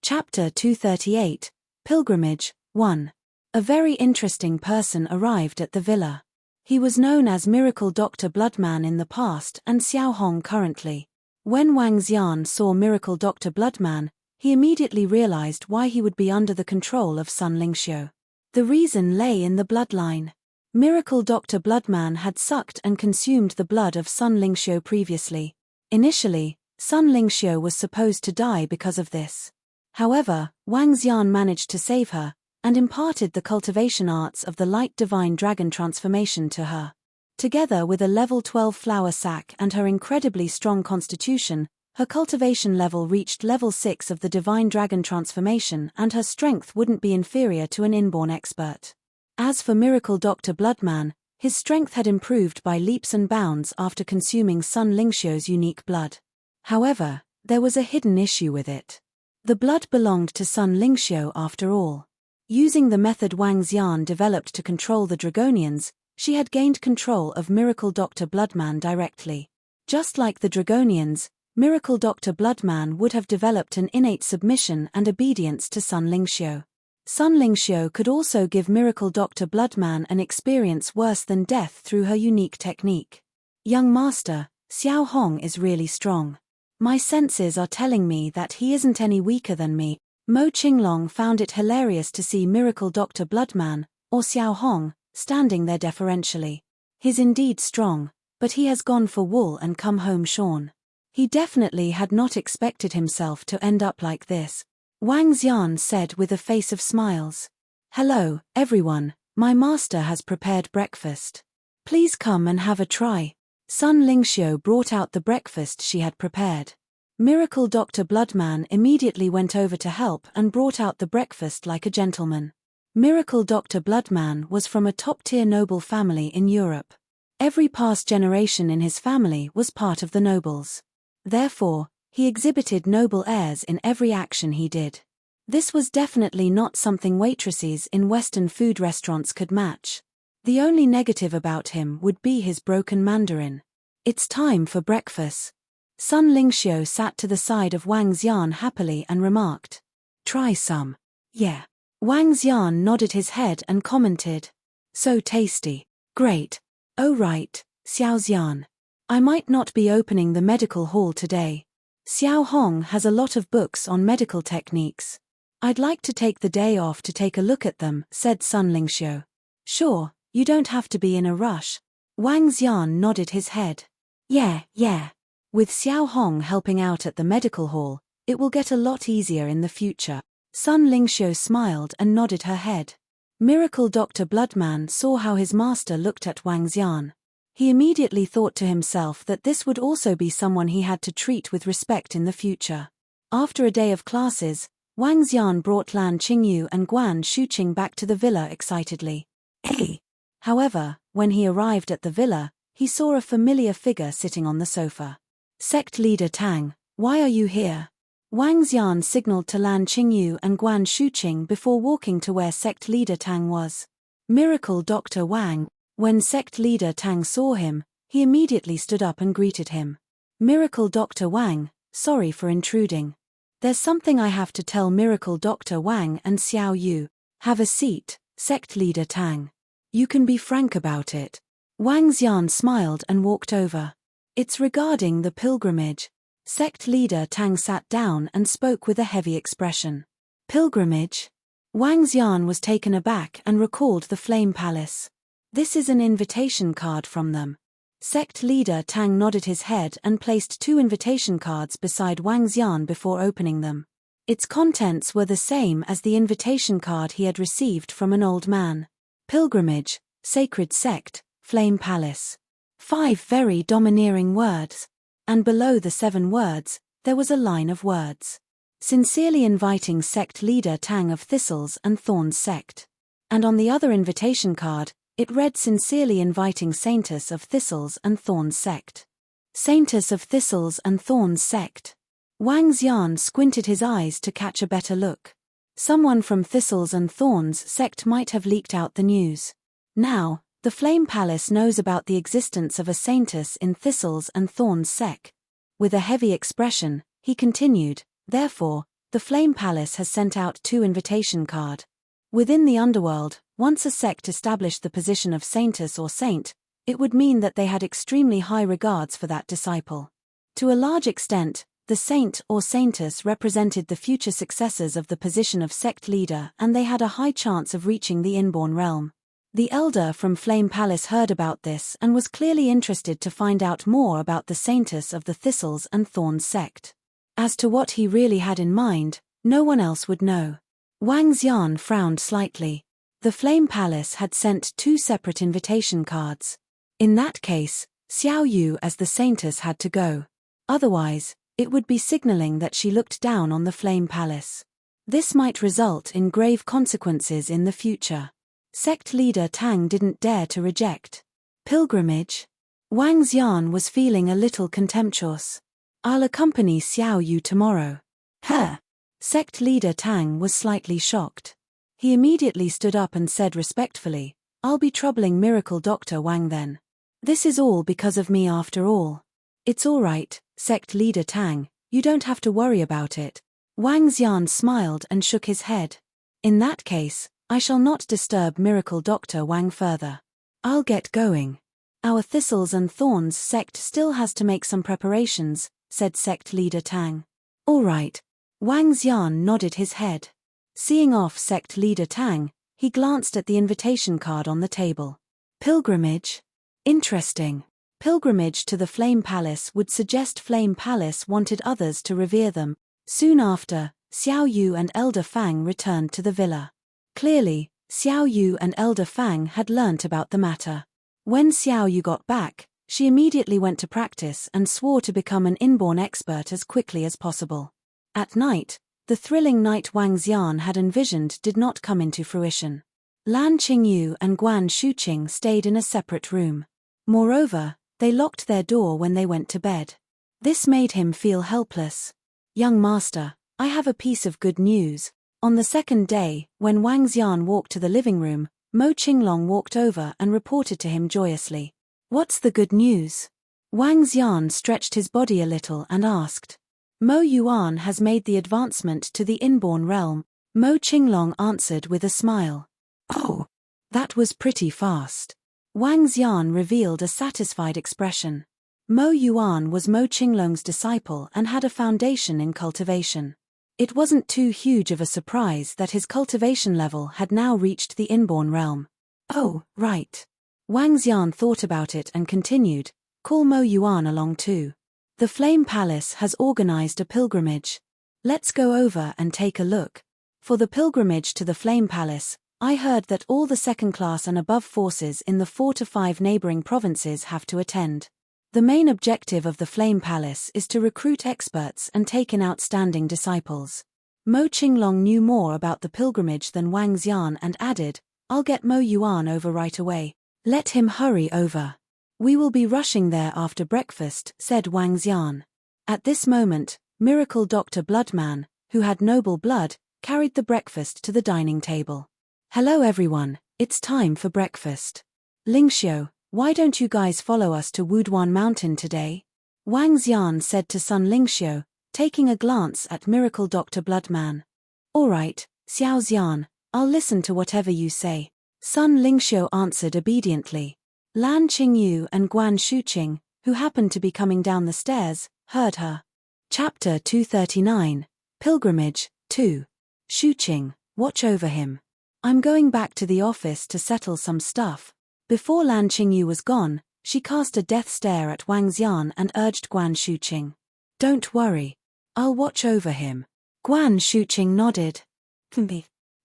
Chapter 238, Pilgrimage, 1. A very interesting person arrived at the villa. He was known as Miracle Dr. Bloodman in the past and Xiao Hong currently. When Wang Xian saw Miracle Dr. Bloodman, he immediately realized why he would be under the control of Sun Lingxiu. The reason lay in the bloodline. Miracle Dr. Bloodman had sucked and consumed the blood of Sun Lingxiu previously. Initially, Sun Lingxiu was supposed to die because of this. However, Wang Xian managed to save her, and imparted the cultivation arts of the light divine dragon transformation to her. Together with a level 12 flower sac and her incredibly strong constitution, her cultivation level reached level 6 of the divine dragon transformation, and her strength wouldn't be inferior to an inborn expert. As for Miracle Dr. Bloodman, his strength had improved by leaps and bounds after consuming Sun Lingxiu's unique blood. However, there was a hidden issue with it. The blood belonged to Sun Lingxiu after all. Using the method Wang Xian developed to control the Dragonians, she had gained control of Miracle Dr. Bloodman directly. Just like the Dragonians, Miracle Dr. Bloodman would have developed an innate submission and obedience to Sun Lingxiu. Sun Lingxiu could also give Miracle Dr. Bloodman an experience worse than death through her unique technique. Young master, Xiao Hong is really strong. My senses are telling me that he isn't any weaker than me. Mo Qinglong found it hilarious to see Miracle Dr. Bloodman, or Xiao Hong, standing there deferentially. He's indeed strong, but he has gone for wool and come home shorn. He definitely had not expected himself to end up like this. Wang Xian said with a face of smiles. Hello, everyone, my master has prepared breakfast. Please come and have a try. Sun Lingxiu brought out the breakfast she had prepared. Miracle Dr. Bloodman immediately went over to help and brought out the breakfast like a gentleman. Miracle Dr. Bloodman was from a top-tier noble family in Europe. Every past generation in his family was part of the nobles. Therefore, he exhibited noble airs in every action he did. This was definitely not something waitresses in Western food restaurants could match. The only negative about him would be his broken Mandarin. It's time for breakfast. Sun Lingxiu sat to the side of Wang Xian happily and remarked. Try some. Yeah. Wang Xian nodded his head and commented. So tasty. Great. Oh right, Xiao Xian. I might not be opening the medical hall today. Xiao Hong has a lot of books on medical techniques. I'd like to take the day off to take a look at them, said Sun Lingxiu. Sure, you don't have to be in a rush. Wang Xian nodded his head. Yeah. With Xiao Hong helping out at the medical hall, it will get a lot easier in the future. Sun Lingxiu smiled and nodded her head. Miracle Dr. Bloodman saw how his master looked at Wang Xian. He immediately thought to himself that this would also be someone he had to treat with respect in the future. After a day of classes, Wang Xian brought Lan Qingyu and Guan Shuqing back to the villa excitedly. Hey! However, when he arrived at the villa, he saw a familiar figure sitting on the sofa. Sect leader Tang, why are you here? Wang Xian signaled to Lan Qingyu and Guan Shuqing before walking to where sect leader Tang was. Miracle Dr. Wang. When sect leader Tang saw him, he immediately stood up and greeted him. Miracle Dr. Wang, sorry for intruding. There's something I have to tell Miracle Dr. Wang and Xiao Yu. Have a seat, sect leader Tang. You can be frank about it. Wang Xian smiled and walked over. It's regarding the pilgrimage. Sect leader Tang sat down and spoke with a heavy expression. Pilgrimage? Wang Xian was taken aback and recalled the Flame Palace. This is an invitation card from them. Sect leader Tang nodded his head and placed 2 invitation cards beside Wang Xian before opening them. Its contents were the same as the invitation card he had received from an old man. Pilgrimage, Sacred Sect, Flame Palace. 5 very domineering words. And below the 7 words, there was a line of words. Sincerely inviting sect leader Tang of Thistles and Thorns Sect. And on the other invitation card, it read sincerely inviting Saintess of Thistles and Thorns Sect. Saintess of Thistles and Thorns Sect. Wang Xian squinted his eyes to catch a better look. Someone from Thistles and Thorns Sect might have leaked out the news. Now, the Flame Palace knows about the existence of a Saintess in Thistles and Thorns Sect. With a heavy expression, he continued, therefore, The Flame Palace has sent out 2 invitation cards. Within the underworld, once a sect established the position of saintess or saint, it would mean that they had extremely high regards for that disciple. To a large extent, the saint or saintess represented the future successors of the position of sect leader, and they had a high chance of reaching the inborn realm. The elder from Flame Palace heard about this and was clearly interested to find out more about the saintess of the Thistles and Thorns sect. As to what he really had in mind, no one else would know. Wang Xian frowned slightly. The Flame Palace had sent 2 separate invitation cards. In that case, Xiao Yu as the saintess had to go. Otherwise, it would be signaling that she looked down on the Flame Palace. This might result in grave consequences in the future. Sect leader Tang didn't dare to reject. Pilgrimage? Wang Xian was feeling a little contemptuous. I'll accompany Xiao Yu tomorrow. Huh? Sect leader Tang was slightly shocked. He immediately stood up and said respectfully, I'll be troubling Miracle Dr. Wang then. This is all because of me after all. It's all right, sect leader Tang, you don't have to worry about it. Wang Xian smiled and shook his head. In that case, I shall not disturb Miracle Dr. Wang further. I'll get going. Our Thistles and Thorns sect still has to make some preparations, said sect leader Tang. All right. Wang Xian nodded his head. Seeing off sect leader Tang, he glanced at the invitation card on the table. Pilgrimage? Interesting. Pilgrimage to the Flame Palace would suggest Flame Palace wanted others to revere them. Soon after, Xiao Yu and Elder Fang returned to the villa. Clearly, Xiao Yu and Elder Fang had learnt about the matter. When Xiao Yu got back, she immediately went to practice and swore to become an inborn expert as quickly as possible. At night, the thrilling night Wang Xian had envisioned did not come into fruition. Lan Qingyu and Guan Shuqing stayed in a separate room. Moreover, they locked their door when they went to bed. This made him feel helpless. Young master, I have a piece of good news. On the second day, when Wang Xian walked to the living room, Mo Qinglong walked over and reported to him joyously. What's the good news? Wang Xian stretched his body a little and asked. Mo Yuan has made the advancement to the inborn realm. Mo Qinglong answered with a smile. Oh, that was pretty fast. Wang Xian revealed a satisfied expression. Mo Yuan was Mo Qinglong's disciple and had a foundation in cultivation. It wasn't too huge of a surprise that his cultivation level had now reached the inborn realm. Oh, right. Wang Xian thought about it and continued, call Mo Yuan along too. The Flame Palace has organized a pilgrimage. Let's go over and take a look. For the pilgrimage to the Flame Palace, I heard that all the second-class and above forces in the 4 to 5 neighboring provinces have to attend. The main objective of the Flame Palace is to recruit experts and take in outstanding disciples. Mo Qinglong knew more about the pilgrimage than Wang Xian and added, I'll get Mo Yuan over right away. Let him hurry over. We will be rushing there after breakfast, said Wang Xian. At this moment, Miracle Dr. Bloodman, who had noble blood, carried the breakfast to the dining table. Hello everyone, it's time for breakfast. Lingxiu, why don't you guys follow us to Wuduan Mountain today? Wang Xian said to Sun Lingxiu, taking a glance at Miracle Dr. Bloodman. All right, Xiao Xian, I'll listen to whatever you say. Sun Lingxiu answered obediently. Lan Qingyu and Guan Shuqing, who happened to be coming down the stairs, heard her. Chapter 239, Pilgrimage, 2. Shuqing, watch over him. I'm going back to the office to settle some stuff. Before Lan Qingyu was gone, she cast a death stare at Wang Xian and urged Guan Shuqing. Don't worry. I'll watch over him. Guan Shuqing nodded.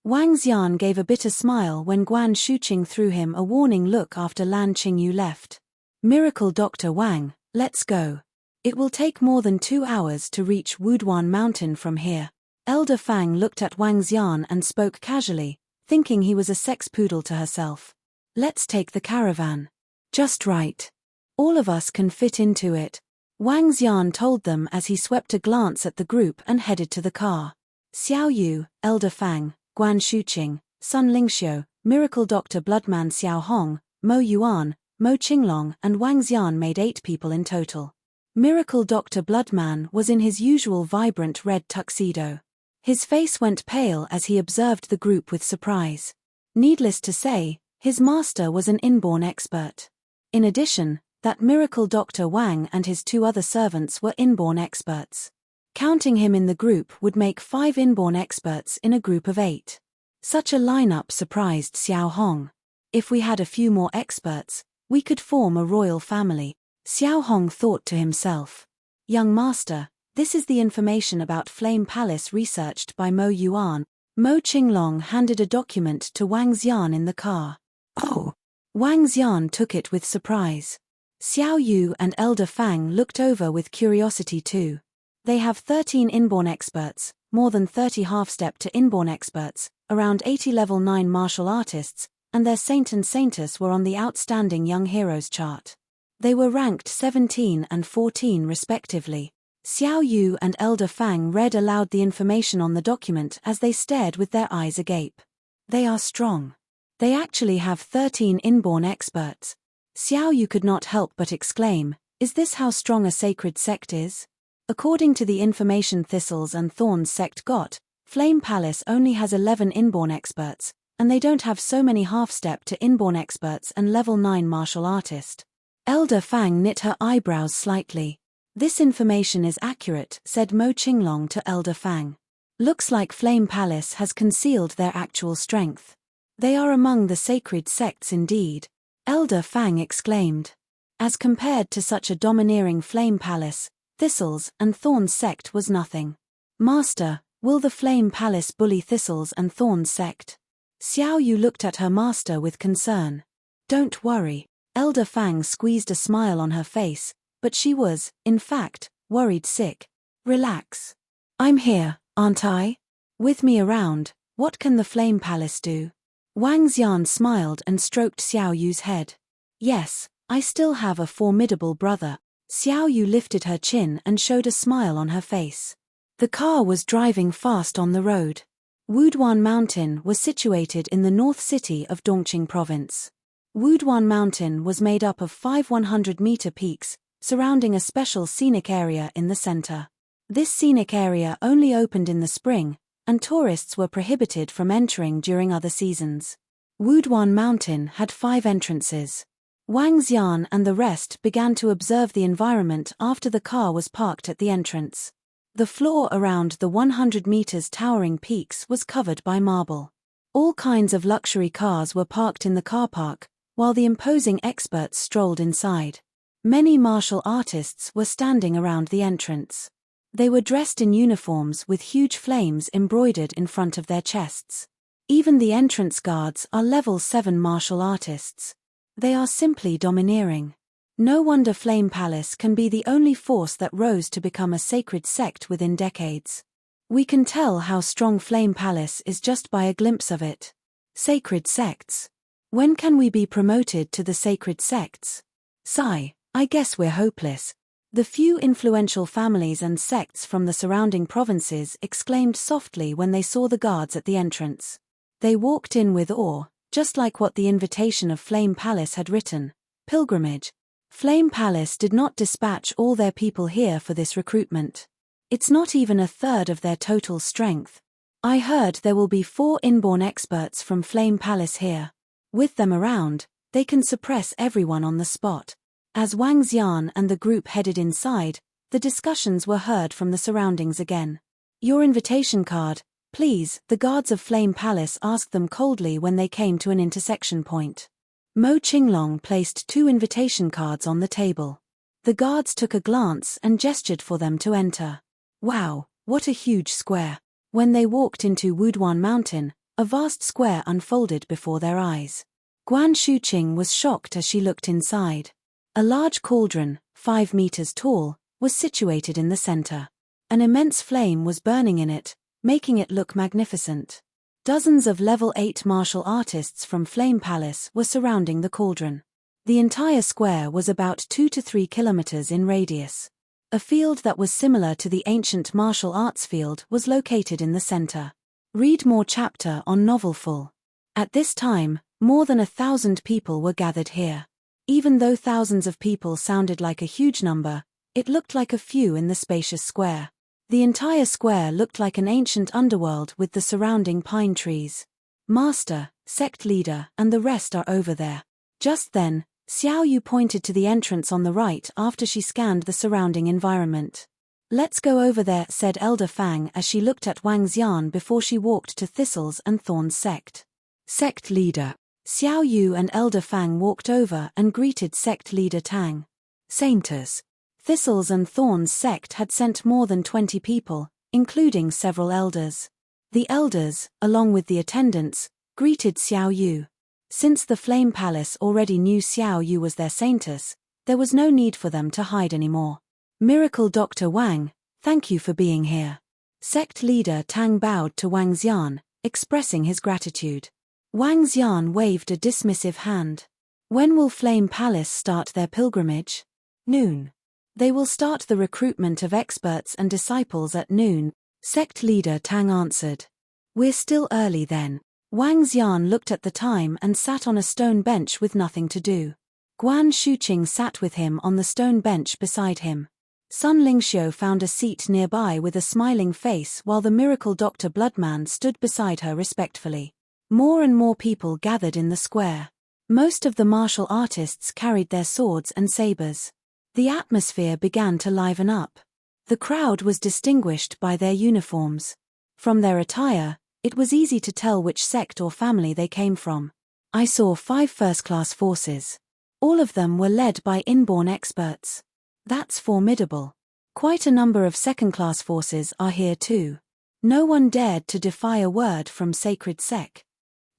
Wang Xian gave a bitter smile when Guan Shuqing threw him a warning look after Lan Qingyu left. Miracle Dr. Wang, let's go. It will take more than 2 hours to reach Wuduan Mountain from here. Elder Fang looked at Wang Xian and spoke casually, thinking he was a sex poodle to herself. Let's take the caravan. Just right. All of us can fit into it. Wang Xian told them as he swept a glance at the group and headed to the car. Xiao Yu, Elder Fang, Guan Shuqing, Sun Lingxiu, Miracle Dr. Bloodman Xiao Hong, Mo Yuan, Mo Qinglong and Wang Xian made 8 people in total. Miracle Dr. Bloodman was in his usual vibrant red tuxedo. His face went pale as he observed the group with surprise. Needless to say, his master was an inborn expert. In addition, that miracle Dr. Wang and his 2 other servants were inborn experts. Counting him in the group would make 5 inborn experts in a group of 8. Such a lineup surprised Xiao Hong. If we had a few more experts, we could form a royal family, Xiao Hong thought to himself. Young master, this is the information about Flame Palace researched by Mo Yuan. Mo Qinglong handed a document to Wang Xian in the car. Oh! Wang Xian took it with surprise. Xiao Yu and Elder Fang looked over with curiosity too. They have 13 inborn experts, more than 30 half-step to inborn experts, around 80 level 9 martial artists, and their saint and saintess were on the outstanding young heroes chart. They were ranked 17 and 14 respectively. Xiao Yu and Elder Fang read aloud the information on the document as they stared with their eyes agape. They are strong. They actually have 13 inborn experts. Xiao Yu could not help but exclaim, is this how strong a sacred sect is? According to the information Thistles and Thorns sect got, Flame Palace only has 11 inborn experts, and they don't have so many half-step to inborn experts and level 9 martial artist. Elder Fang knit her eyebrows slightly. This information is accurate, said Mo Qinglong to Elder Fang. Looks like Flame Palace has concealed their actual strength. They are among the sacred sects indeed, Elder Fang exclaimed. As compared to such a domineering Flame Palace, Thistles and Thorns sect was nothing. Master, will the Flame Palace bully Thistles and Thorns sect? Xiao Yu looked at her master with concern. Don't worry, Elder Fang squeezed a smile on her face, but she was, in fact, worried sick. Relax. I'm here, aren't I? With me around, what can the Flame Palace do? Wang Xian smiled and stroked Xiao Yu's head. Yes, I still have a formidable brother. Xiao Yu lifted her chin and showed a smile on her face. The car was driving fast on the road. Wuduan Mountain was situated in the north city of Dongqing Province. Wuduan Mountain was made up of 5 100-meter peaks, surrounding a special scenic area in the center. This scenic area only opened in the spring, and tourists were prohibited from entering during other seasons. Wuduan Mountain had 5 entrances. Wang Xian and the rest began to observe the environment after the car was parked at the entrance. The floor around the 100 meters towering peaks was covered by marble. All kinds of luxury cars were parked in the car park, while the imposing experts strolled inside. Many martial artists were standing around the entrance. They were dressed in uniforms with huge flames embroidered in front of their chests. Even the entrance guards are level 7 martial artists. They are simply domineering. No wonder Flame Palace can be the only force that rose to become a sacred sect within decades. We can tell how strong Flame Palace is just by a glimpse of it. Sacred sects. When can we be promoted to the sacred sects? Sigh, I guess we're hopeless. The few influential families and sects from the surrounding provinces exclaimed softly when they saw the guards at the entrance. They walked in with awe, just like what the invitation of Flame Palace had written, pilgrimage. Flame Palace did not dispatch all their people here for this recruitment. It's not even a third of their total strength. I heard there will be 4 inborn experts from Flame Palace here. With them around, they can suppress everyone on the spot. As Wang Xian and the group headed inside, the discussions were heard from the surroundings again. Your invitation card, please, the guards of Flame Palace asked them coldly when they came to an intersection point. Mo Qinglong placed 2 invitation cards on the table. The guards took a glance and gestured for them to enter. Wow, what a huge square. When they walked into Wuduan Mountain, a vast square unfolded before their eyes. Guan Shuqing was shocked as she looked inside. A large cauldron, 5 meters tall, was situated in the center. An immense flame was burning in it, making it look magnificent. Dozens of level 8 martial artists from Flame Palace were surrounding the cauldron. The entire square was about 2 to 3 kilometers in radius. A field that was similar to the ancient martial arts field was located in the center. Read more chapter on novel full. At this time, more than 1,000 people were gathered here. Even though thousands of people sounded like a huge number, it looked like a few in the spacious square. The entire square looked like an ancient underworld with the surrounding pine trees. Master, sect leader, and the rest are over there. Just then, Xiao Yu pointed to the entrance on the right after she scanned the surrounding environment. Let's go over there, said Elder Fang as she looked at Wang Xian before she walked to Thistles and Thorns sect. Sect leader. Xiao Yu and Elder Fang walked over and greeted sect leader Tang. Sainters. Thistles and Thorns sect had sent more than 20 people, including several elders. The elders, along with the attendants, greeted Xiao Yu. Since the Flame Palace already knew Xiao Yu was their saintess, there was no need for them to hide anymore. Miracle Dr. Wang, thank you for being here. Sect leader Tang bowed to Wang Xian, expressing his gratitude. Wang Xian waved a dismissive hand. When will Flame Palace start their pilgrimage? Noon. They will start the recruitment of experts and disciples at noon, sect leader Tang answered. We're still early then. Wang Xian looked at the time and sat on a stone bench with nothing to do. Guan Shuqing sat with him on the stone bench beside him. Sun Lingxiu found a seat nearby with a smiling face while the miracle Dr. Bloodman stood beside her respectfully. More and more people gathered in the square. Most of the martial artists carried their swords and sabers. The atmosphere began to liven up. The crowd was distinguished by their uniforms. From their attire, it was easy to tell which sect or family they came from. I saw 5 first-class forces. All of them were led by inborn experts. That's formidable. Quite a number of second-class forces are here too. No one dared to defy a word from Sacred Sect.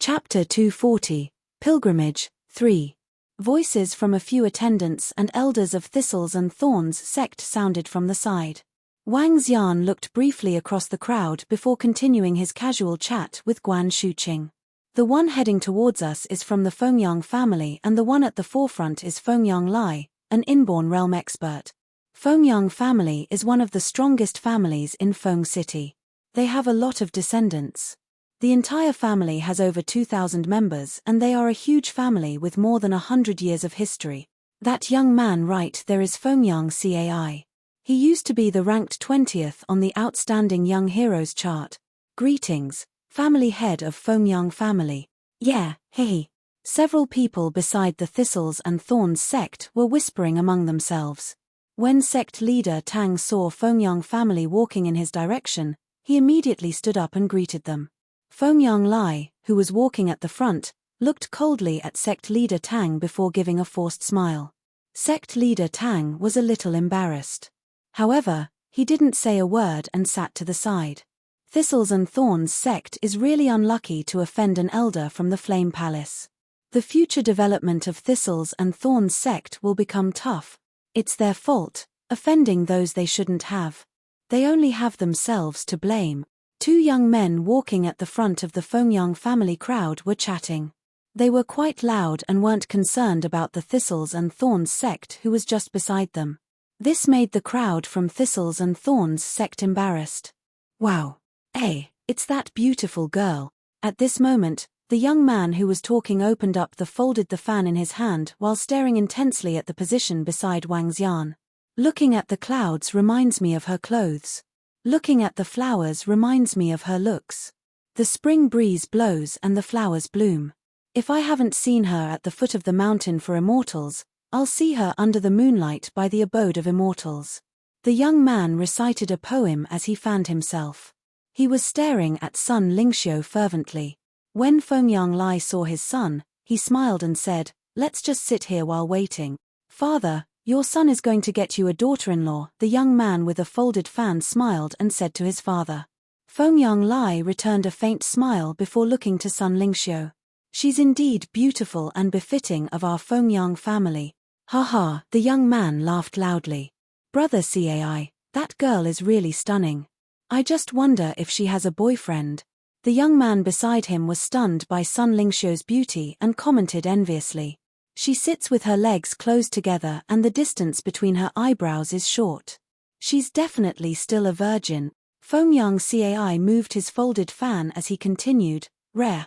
Chapter 240, Pilgrimage, 3. Voices from a few attendants and elders of Thistles and Thorns sect sounded from the side. Wang Xian looked briefly across the crowd before continuing his casual chat with Guan Shuqing. The one heading towards us is from the Fengyang family and the one at the forefront is Fengyang Lai, an inborn realm expert. Fengyang family is one of the strongest families in Feng City. They have a lot of descendants. The entire family has over 2,000 members and they are a huge family with more than 100 years of history. That young man right there is Fengyang Cai. He used to be the ranked 20th on the Outstanding Young Heroes chart. Greetings, family head of Fengyang family. Yeah, hey. Several people beside the Thistles and Thorns sect were whispering among themselves. When sect leader Tang saw Fengyang family walking in his direction, he immediately stood up and greeted them. Fengyang Lai, who was walking at the front, looked coldly at sect leader Tang before giving a forced smile. Sect leader Tang was a little embarrassed. However, he didn't say a word and sat to the side. Thistles and Thorns sect is really unlucky to offend an elder from the Flame Palace. The future development of Thistles and Thorns sect will become tough. It's their fault, offending those they shouldn't have. They only have themselves to blame. 2 young men walking at the front of the Fengyang family crowd were chatting. They were quite loud and weren't concerned about the Thistles and Thorns sect who was just beside them. This made the crowd from Thistles and Thorns sect embarrassed. Wow. Hey, it's that beautiful girl. At this moment, the young man who was talking opened up the fan in his hand while staring intensely at the position beside Wang Xian. Looking at the clouds reminds me of her clothes. Looking at the flowers reminds me of her looks. The spring breeze blows and the flowers bloom. If I haven't seen her at the foot of the mountain for immortals, I'll see her under the moonlight by the abode of immortals. The young man recited a poem as he fanned himself. He was staring at Sun Lingxiu fervently. When Fengyang Lai saw his son, he smiled and said, "Let's just sit here while waiting. Father, your son is going to get you a daughter-in-law." The young man with a folded fan smiled and said to his father. Fengyang Lai returned a faint smile before looking to Sun Lingxiu. She's indeed beautiful and befitting of our Fengyang family. Ha ha, the young man laughed loudly. Brother Cai, that girl is really stunning. I just wonder if she has a boyfriend. The young man beside him was stunned by Sun Lingxiu's beauty and commented enviously. She sits with her legs closed together and the distance between her eyebrows is short. She's definitely still a virgin. Fengyang Cai moved his folded fan as he continued, rare,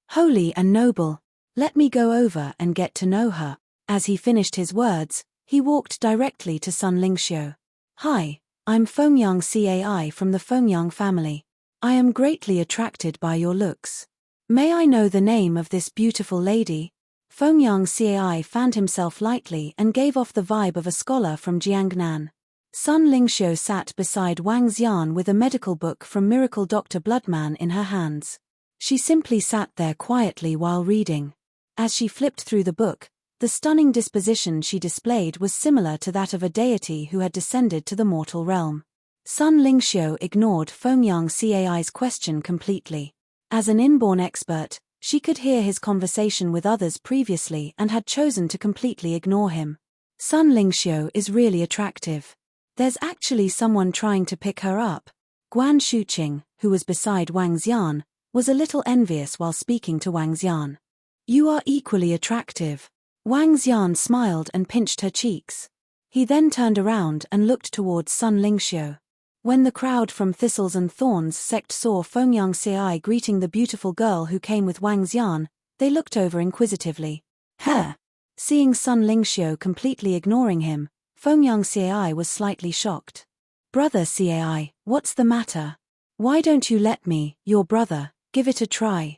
holy and noble. Let me go over and get to know her. As he finished his words, he walked directly to Sun Lingxiu. Hi, I'm Fengyang Cai from the Fengyang family. I am greatly attracted by your looks. May I know the name of this beautiful lady? Fengyang Cai fanned himself lightly and gave off the vibe of a scholar from Jiangnan. Sun Lingxiu sat beside Wang Xian with a medical book from Miracle Dr. Bloodman in her hands. She simply sat there quietly while reading. As she flipped through the book, the stunning disposition she displayed was similar to that of a deity who had descended to the mortal realm. Sun Lingxiu ignored Fengyang Cai's question completely. As an inborn expert, she could hear his conversation with others previously and had chosen to completely ignore him. Sun Lingxiu is really attractive. There's actually someone trying to pick her up. Guan Shuqing, who was beside Wang Xian, was a little envious while speaking to Wang Xian. You are equally attractive. Wang Xian smiled and pinched her cheeks. He then turned around and looked towards Sun Lingxiu. When the crowd from Thistles and Thorns sect saw Fengyang Cai greeting the beautiful girl who came with Wang Xian, they looked over inquisitively. Seeing Sun Lingxiu completely ignoring him, Fengyang Cai was slightly shocked. Brother Cai, what's the matter? Why don't you let me, your brother, give it a try?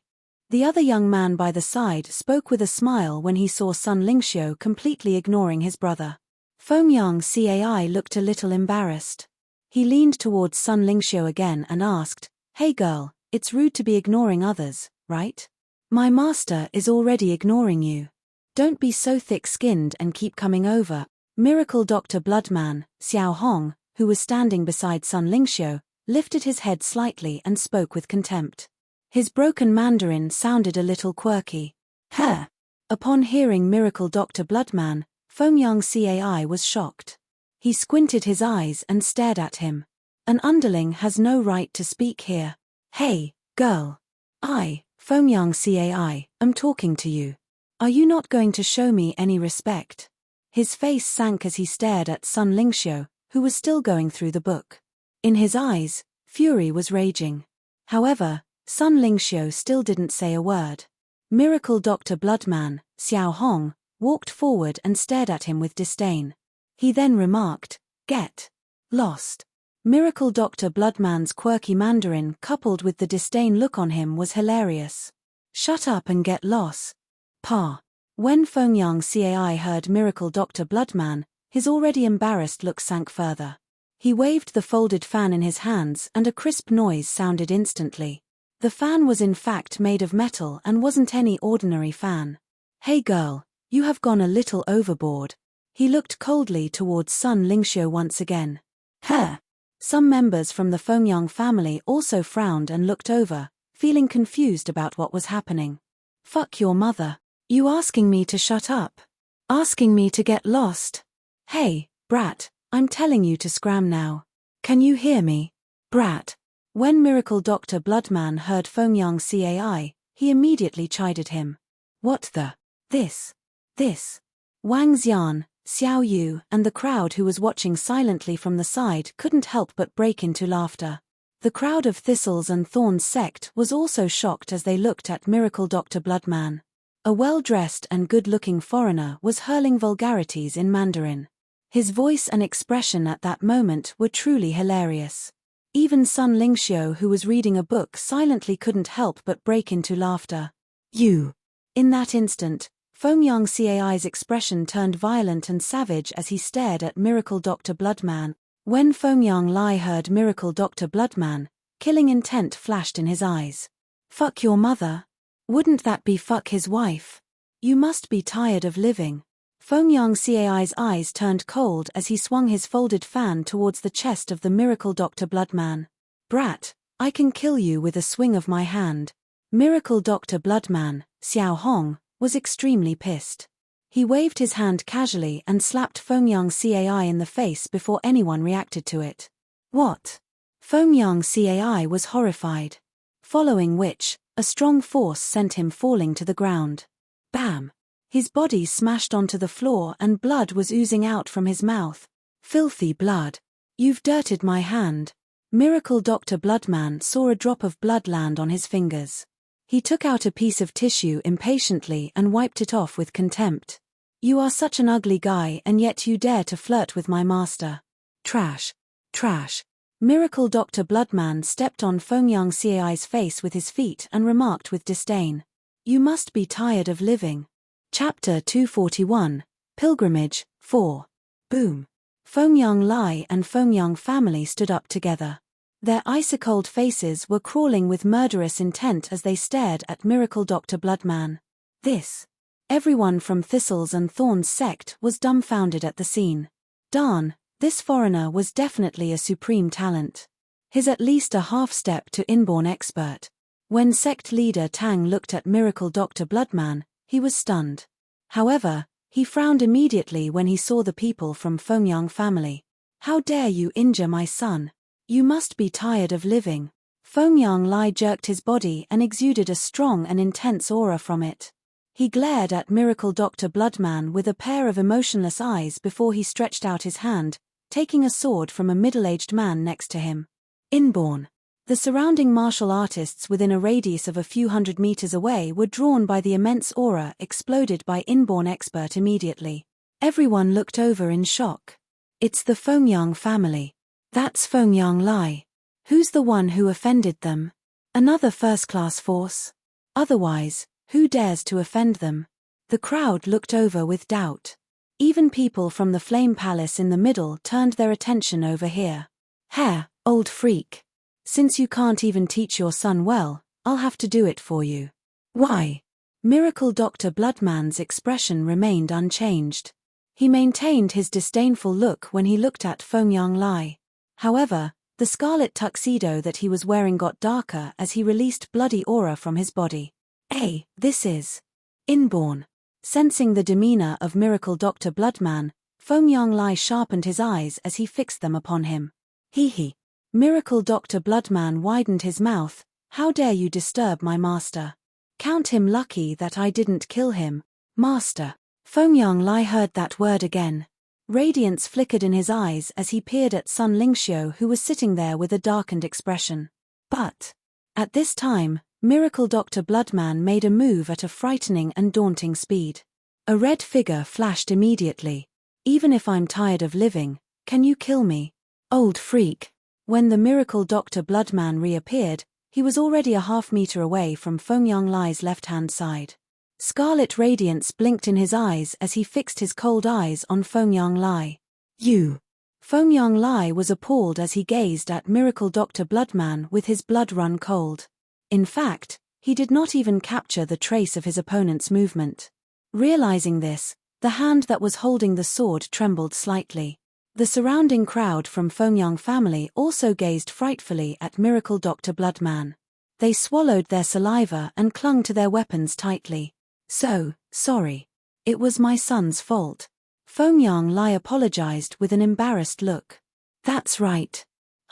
The other young man by the side spoke with a smile when he saw Sun Lingxiu completely ignoring his brother. Fengyang Cai looked a little embarrassed. He leaned towards Sun Lingxiu again and asked, Hey girl, it's rude to be ignoring others, right? My master is already ignoring you. Don't be so thick-skinned and keep coming over. Miracle Dr. Bloodman, Xiao Hong, who was standing beside Sun Lingxiu, lifted his head slightly and spoke with contempt. His broken Mandarin sounded a little quirky. Upon hearing Miracle Dr. Bloodman, Fengyang Cai was shocked. He squinted his eyes and stared at him. An underling has no right to speak here. Hey, girl. I, Fengyang Cai, am talking to you. Are you not going to show me any respect? His face sank as he stared at Sun Lingxiu, who was still going through the book. In his eyes, fury was raging. However, Sun Lingxiu still didn't say a word. Miracle Dr. Bloodman, Xiao Hong, walked forward and stared at him with disdain. He then remarked, Get lost. Miracle Dr. Bloodman's quirky Mandarin coupled with the disdain look on him was hilarious. Shut up and get lost. Pa. When Fengyang Cai heard Miracle Dr. Bloodman, his already embarrassed look sank further. He waved the folded fan in his hands and a crisp noise sounded instantly. The fan was in fact made of metal and wasn't any ordinary fan. Hey girl, you have gone a little overboard. He looked coldly towards Sun Lingxiu once again. Some members from the Fengyang family also frowned and looked over, feeling confused about what was happening. Fuck your mother. You asking me to shut up? Asking me to get lost? Hey, brat, I'm telling you to scram now. Can you hear me? Brat. When Miracle Dr. Bloodman heard Fengyang Cai, he immediately chided him. What the? This. Wang Xian, Xiao Yu and the crowd who was watching silently from the side couldn't help but break into laughter. The crowd of Thistles and Thorns sect was also shocked as they looked at Miracle Dr. Bloodman. A well-dressed and good-looking foreigner was hurling vulgarities in Mandarin. His voice and expression at that moment were truly hilarious. Even Sun Lingxiu, who was reading a book silently, couldn't help but break into laughter. You. In that instant, Fengyang Cai's expression turned violent and savage as he stared at Miracle Dr. Bloodman. When Fengyang Lai heard Miracle Dr. Bloodman, killing intent flashed in his eyes. Fuck your mother? Wouldn't that be fuck his wife? You must be tired of living. Fengyang Cai's eyes turned cold as he swung his folded fan towards the chest of the Miracle Dr. Bloodman. Brat, I can kill you with a swing of my hand. Miracle Dr. Bloodman, Xiao Hong, was extremely pissed. He waved his hand casually and slapped Fengyang Cai in the face before anyone reacted to it. What? Fengyang Cai was horrified. Following which, a strong force sent him falling to the ground. Bam! His body smashed onto the floor and blood was oozing out from his mouth. Filthy blood. You've dirted my hand. Miracle Dr. Bloodman saw a drop of blood land on his fingers. He took out a piece of tissue impatiently and wiped it off with contempt. You are such an ugly guy and yet you dare to flirt with my master. Trash. Trash. Miracle Dr. Bloodman stepped on Fengyang Cai's face with his feet and remarked with disdain. You must be tired of living. Chapter 241, Pilgrimage, 4. Boom. Fengyang Lai and Fengyang family stood up together. Their ice-cold faces were crawling with murderous intent as they stared at Miracle Dr. Bloodman. Everyone from Thistles and Thorns sect was dumbfounded at the scene. Darn, this foreigner was definitely a supreme talent. He's at least a half-step to inborn expert. When sect leader Tang looked at Miracle Dr. Bloodman, he was stunned. However, he frowned immediately when he saw the people from Fengyang family. How dare you injure my son? You must be tired of living. Fengyang Lai jerked his body and exuded a strong and intense aura from it. He glared at Miracle Dr. Bloodman with a pair of emotionless eyes before he stretched out his hand, taking a sword from a middle-aged man next to him. Inborn. The surrounding martial artists within a radius of a few hundred meters away were drawn by the immense aura exploded by inborn expert immediately. Everyone looked over in shock. It's the Fengyang family. That's Fengyang Lai. Who's the one who offended them? Another first-class force? Otherwise, who dares to offend them? The crowd looked over with doubt. Even people from the Flame Palace in the middle turned their attention over here. Heh, old freak. Since you can't even teach your son well, I'll have to do it for you. Why? Miracle Dr. Bloodman's expression remained unchanged. He maintained his disdainful look when he looked at Fengyang Lai. However, the scarlet tuxedo that he was wearing got darker as he released bloody aura from his body. This is inborn. Sensing the demeanor of Miracle Dr. Bloodman, Fengyang Lai sharpened his eyes as he fixed them upon him. Hee. Miracle Dr. Bloodman widened his mouth. How dare you disturb my master? Count him lucky that I didn't kill him, master. Fengyang Lai heard that word again. Radiance flickered in his eyes as he peered at Sun Lingxiu, who was sitting there with a darkened expression. But at this time, Miracle Dr. Bloodman made a move at a frightening and daunting speed. A red figure flashed immediately. Even if I'm tired of living, can you kill me? Old freak. When the Miracle Dr. Bloodman reappeared, he was already a half-meter away from Fengyang Lai's left-hand side. Scarlet radiance blinked in his eyes as he fixed his cold eyes on Fengyang Lai. You! Fengyang Lai was appalled as he gazed at Miracle Dr. Bloodman with his blood run cold. In fact, he did not even capture the trace of his opponent's movement. Realizing this, the hand that was holding the sword trembled slightly. The surrounding crowd from Fengyang family also gazed frightfully at Miracle Dr. Bloodman. They swallowed their saliva and clung to their weapons tightly. Sorry. It was my son's fault. Fengyang Lai apologized with an embarrassed look. That's right.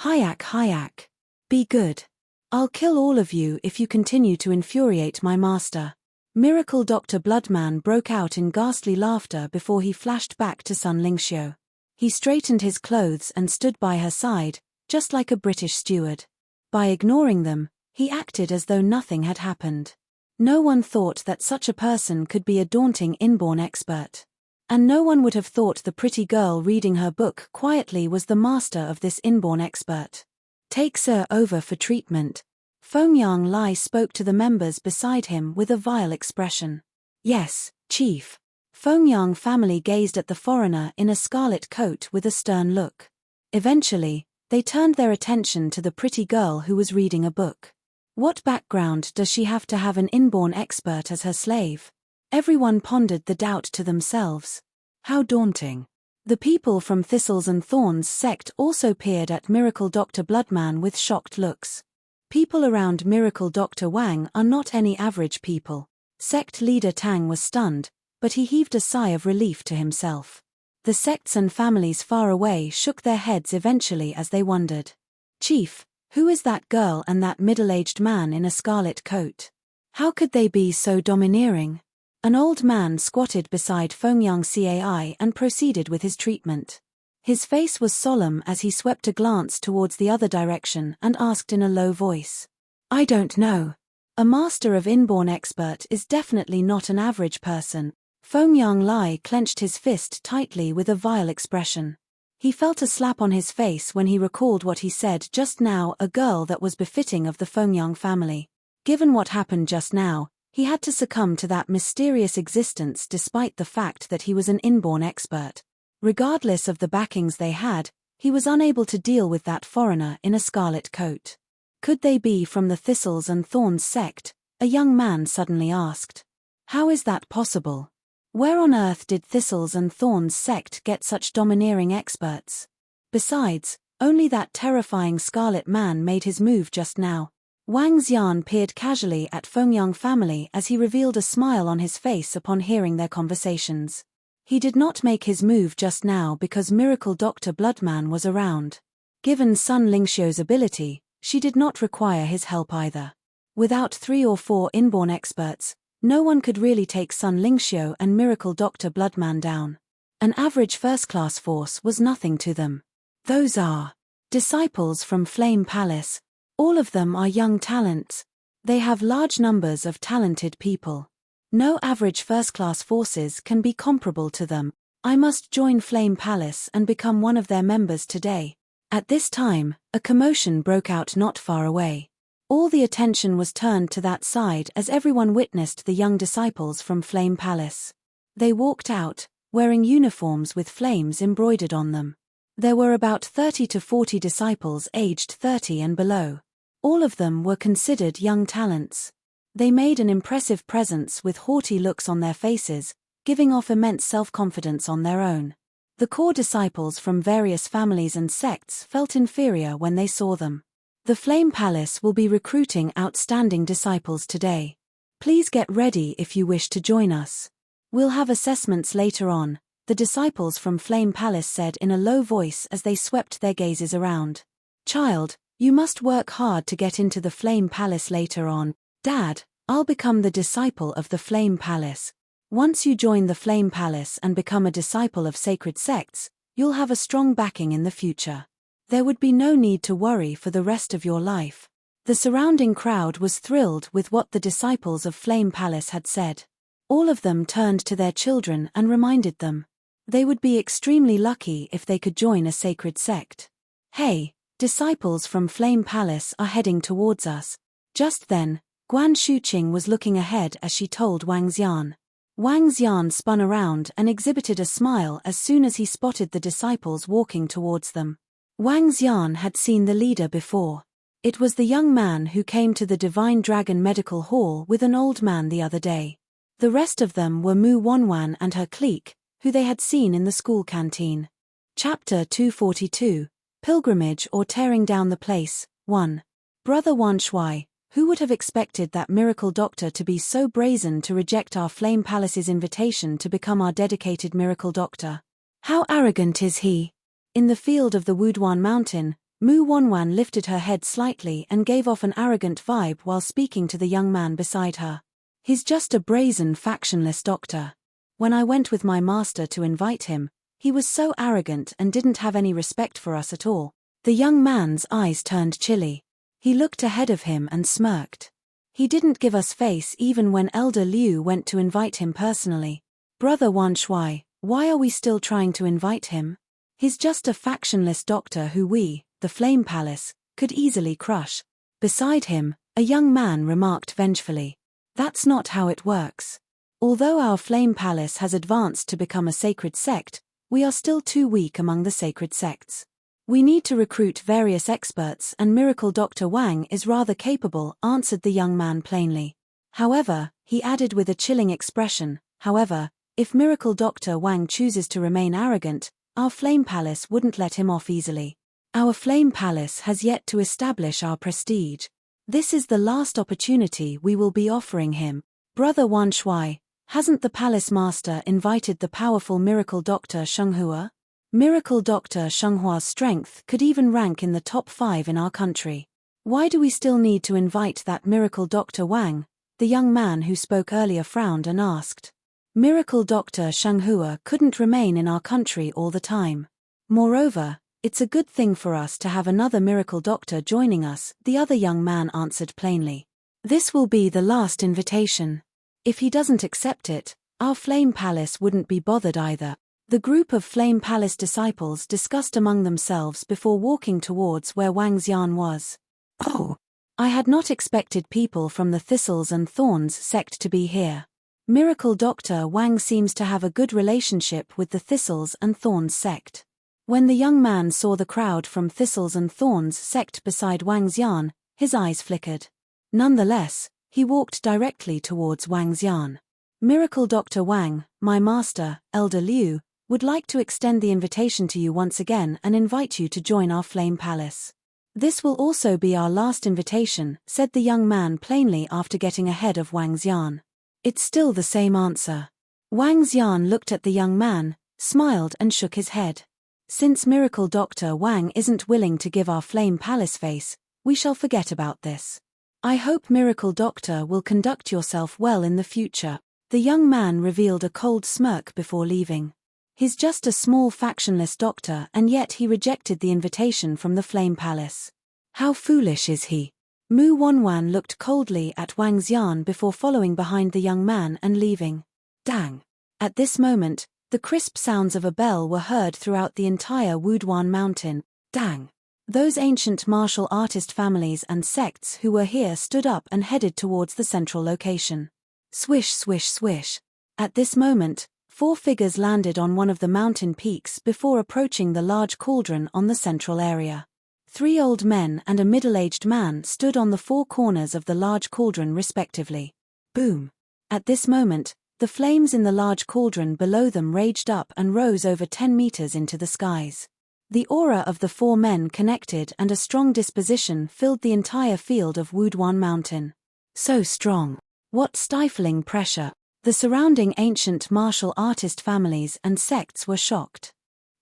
Hayak. Be good. I'll kill all of you if you continue to infuriate my master. Miracle Dr. Bloodman broke out in ghastly laughter before he flashed back to Sun Lingxiu. He straightened his clothes and stood by her side, just like a British steward. By ignoring them, he acted as though nothing had happened. No one thought that such a person could be a daunting inborn expert. And no one would have thought the pretty girl reading her book quietly was the master of this inborn expert. Take Sir over for treatment. Fengyang Lai spoke to the members beside him with a vile expression. Yes, Chief. Fengyang family gazed at the foreigner in a scarlet coat with a stern look. Eventually, they turned their attention to the pretty girl who was reading a book. What background does she have to have an inborn expert as her slave? Everyone pondered the doubt to themselves. How daunting. The people from Thistles and Thorns sect also peered at Miracle Dr. Bloodman with shocked looks. People around Miracle Dr. Wang are not any average people. Sect leader Tang was stunned, but he heaved a sigh of relief to himself. The sects and families far away shook their heads eventually as they wondered. Chief, who is that girl and that middle-aged man in a scarlet coat? How could they be so domineering? An old man squatted beside Fengyang Cai and proceeded with his treatment. His face was solemn as he swept a glance towards the other direction and asked in a low voice. I don't know. A master of inborn expert is definitely not an average person. Fengyang Lai clenched his fist tightly with a vile expression. He felt a slap on his face when he recalled what he said just now, a girl that was befitting of the Fengyang family. Given what happened just now, he had to succumb to that mysterious existence despite the fact that he was an inborn expert. Regardless of the backings they had, he was unable to deal with that foreigner in a scarlet coat. Could they be from the Thistles and Thorns sect? A young man suddenly asked. How is that possible? Where on earth did Thistles and Thorns sect get such domineering experts? Besides, only that terrifying scarlet man made his move just now. Wang Xian peered casually at Fengyang family as he revealed a smile on his face upon hearing their conversations. He did not make his move just now because Miracle Dr. Bloodman was around. Given Sun Lingxiu's ability, she did not require his help either. Without 3 or 4 inborn experts, no one could really take Sun Lingxiu and Miracle Dr. Bloodman down. An average first-class force was nothing to them. Those are disciples from Flame Palace. All of them are young talents. They have large numbers of talented people. No average first-class forces can be comparable to them. I must join Flame Palace and become one of their members today. At this time, a commotion broke out not far away. All the attention was turned to that side as everyone witnessed the young disciples from Flame Palace. They walked out, wearing uniforms with flames embroidered on them. There were about 30 to 40 disciples aged 30 and below. All of them were considered young talents. They made an impressive presence with haughty looks on their faces, giving off immense self-confidence on their own. The core disciples from various families and sects felt inferior when they saw them. The Flame Palace will be recruiting outstanding disciples today. Please get ready if you wish to join us. We'll have assessments later on, the disciples from Flame Palace said in a low voice as they swept their gazes around. Child, you must work hard to get into the Flame Palace later on. Dad, I'll become the disciple of the Flame Palace. Once you join the Flame Palace and become a disciple of sacred sects, you'll have a strong backing in the future. There would be no need to worry for the rest of your life. The surrounding crowd was thrilled with what the disciples of Flame Palace had said. All of them turned to their children and reminded them. They would be extremely lucky if they could join a sacred sect. Hey, disciples from Flame Palace are heading towards us. Just then, Guan Shuqing was looking ahead as she told Wang Xian. Wang Xian spun around and exhibited a smile as soon as he spotted the disciples walking towards them. Wang Xian had seen the leader before. It was the young man who came to the Divine Dragon Medical Hall with an old man the other day. The rest of them were Mu Wanwan and her clique, who they had seen in the school canteen. Chapter 242, Pilgrimage or Tearing Down the Place, 1. Brother Wan Shui, who would have expected that miracle doctor to be so brazen to reject our Flame Palace's invitation to become our dedicated miracle doctor? How arrogant is he? In the field of the Wuduan Mountain, Mu Wanwan lifted her head slightly and gave off an arrogant vibe while speaking to the young man beside her. He's just a brazen factionless doctor. When I went with my master to invite him, he was so arrogant and didn't have any respect for us at all. The young man's eyes turned chilly. He looked ahead of him and smirked. He didn't give us face even when Elder Liu went to invite him personally. Brother Wan Shui, why are we still trying to invite him? He's just a factionless doctor who we, the Flame Palace, could easily crush. Beside him, a young man remarked vengefully. That's not how it works. Although our Flame Palace has advanced to become a sacred sect, we are still too weak among the sacred sects. We need to recruit various experts and Miracle Dr. Wang is rather capable, answered the young man plainly. However, he added with a chilling expression, however, if Miracle Dr. Wang chooses to remain arrogant, our Flame Palace wouldn't let him off easily. Our Flame Palace has yet to establish our prestige. This is the last opportunity we will be offering him. Brother Wan Shui, hasn't the palace master invited the powerful miracle doctor Shenghua? Miracle Dr. Shenghua's strength could even rank in the top 5 in our country. Why do we still need to invite that Miracle Dr. Wang? The young man who spoke earlier frowned and asked. Miracle Dr. Shenghua couldn't remain in our country all the time. Moreover, it's a good thing for us to have another miracle doctor joining us, the other young man answered plainly. This will be the last invitation. If he doesn't accept it, our Flame Palace wouldn't be bothered either. The group of Flame Palace disciples discussed among themselves before walking towards where Wang Xian was. Oh! I had not expected people from the Thistles and Thorns sect to be here. Miracle Dr. Wang seems to have a good relationship with the Thistles and Thorns sect. When the young man saw the crowd from Thistles and Thorns sect beside Wang Xian, his eyes flickered. Nonetheless, he walked directly towards Wang Xian. Miracle Dr. Wang, my master, Elder Liu, would like to extend the invitation to you once again and invite you to join our Flame Palace. This will also be our last invitation, said the young man plainly after getting ahead of Wang Xian. It's still the same answer. Wang Xian looked at the young man, smiled and shook his head. Since Miracle Dr. Wang isn't willing to give our Flame Palace face, we shall forget about this. I hope Miracle Doctor will conduct yourself well in the future. The young man revealed a cold smirk before leaving. He's just a small factionless doctor and yet he rejected the invitation from the Flame Palace. How foolish is he? Mu Wanwan looked coldly at Wang Xian before following behind the young man and leaving. Dang! At this moment, the crisp sounds of a bell were heard throughout the entire Wuduan mountain. Dang! Those ancient martial artist families and sects who were here stood up and headed towards the central location. Swish, swish, swish. At this moment, 4 figures landed on one of the mountain peaks before approaching the large cauldron on the central area. 3 old men and a middle-aged man stood on the 4 corners of the large cauldron respectively. Boom! At this moment, the flames in the large cauldron below them raged up and rose over 10 meters into the skies. The aura of the 4 men connected and a strong disposition filled the entire field of Wuduan Mountain. So strong. What stifling pressure. The surrounding ancient martial artist families and sects were shocked.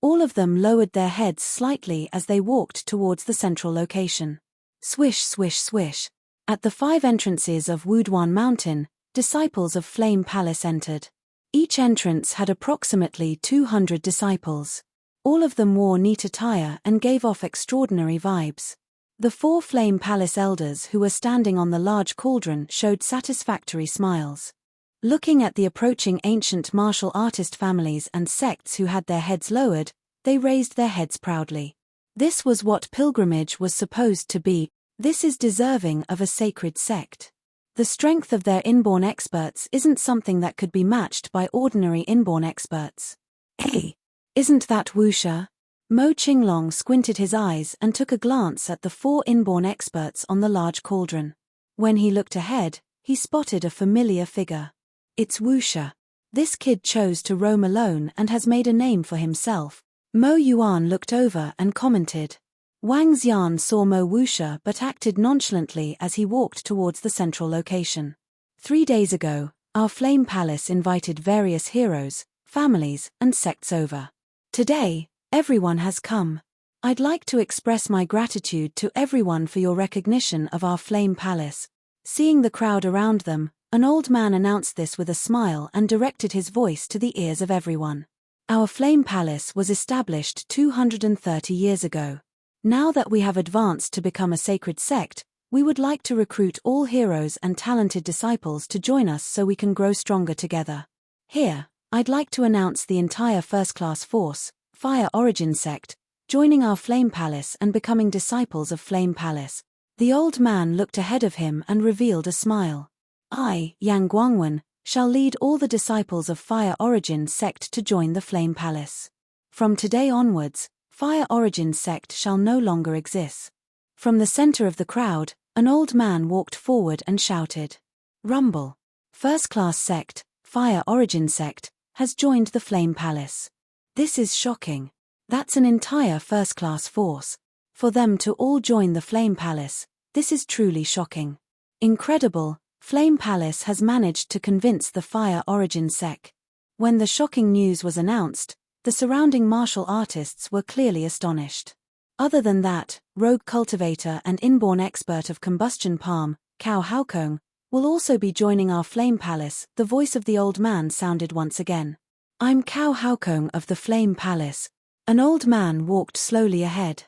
All of them lowered their heads slightly as they walked towards the central location. Swish, swish, swish. At the 5 entrances of Wuduan Mountain, disciples of Flame Palace entered. Each entrance had approximately 200 disciples. All of them wore neat attire and gave off extraordinary vibes. The 4 Flame Palace elders who were standing on the large cauldron showed satisfactory smiles. Looking at the approaching ancient martial artist families and sects who had their heads lowered, they raised their heads proudly. This was what pilgrimage was supposed to be. This is deserving of a sacred sect. The strength of their inborn experts isn't something that could be matched by ordinary inborn experts. Hey, isn't that wuxia? Mo Qinglong squinted his eyes and took a glance at the 4 inborn experts on the large cauldron. When he looked ahead, he spotted a familiar figure. It's wuxia. This kid chose to roam alone and has made a name for himself. Mo Yuan looked over and commented. Wang Xian saw Mo wuxia but acted nonchalantly as he walked towards the central location. 3 days ago, our Flame Palace invited various heroes, families, and sects over. Today, everyone has come. I'd like to express my gratitude to everyone for your recognition of our Flame Palace. Seeing the crowd around them, an old man announced this with a smile and directed his voice to the ears of everyone. Our Flame Palace was established 230 years ago. Now that we have advanced to become a sacred sect, we would like to recruit all heroes and talented disciples to join us so we can grow stronger together. Here, I'd like to announce the entire first-class force, Fire Origin Sect, joining our Flame Palace and becoming disciples of Flame Palace. The old man looked ahead of him and revealed a smile. I, Yang Guangwen, shall lead all the disciples of Fire Origin Sect to join the Flame Palace. From today onwards, Fire Origin Sect shall no longer exist. From the center of the crowd, an old man walked forward and shouted. Rumble. First-class sect, Fire Origin Sect, has joined the Flame Palace. This is shocking. That's an entire first-class force. For them to all join the Flame Palace, this is truly shocking. Incredible. Flame Palace has managed to convince the Fire Origin Sect. When the shocking news was announced, the surrounding martial artists were clearly astonished. Other than that, rogue cultivator and inborn expert of combustion palm, Cao Haokong, will also be joining our Flame Palace. The voice of the old man sounded once again. I'm Cao Haokong of the Flame Palace. An old man walked slowly ahead.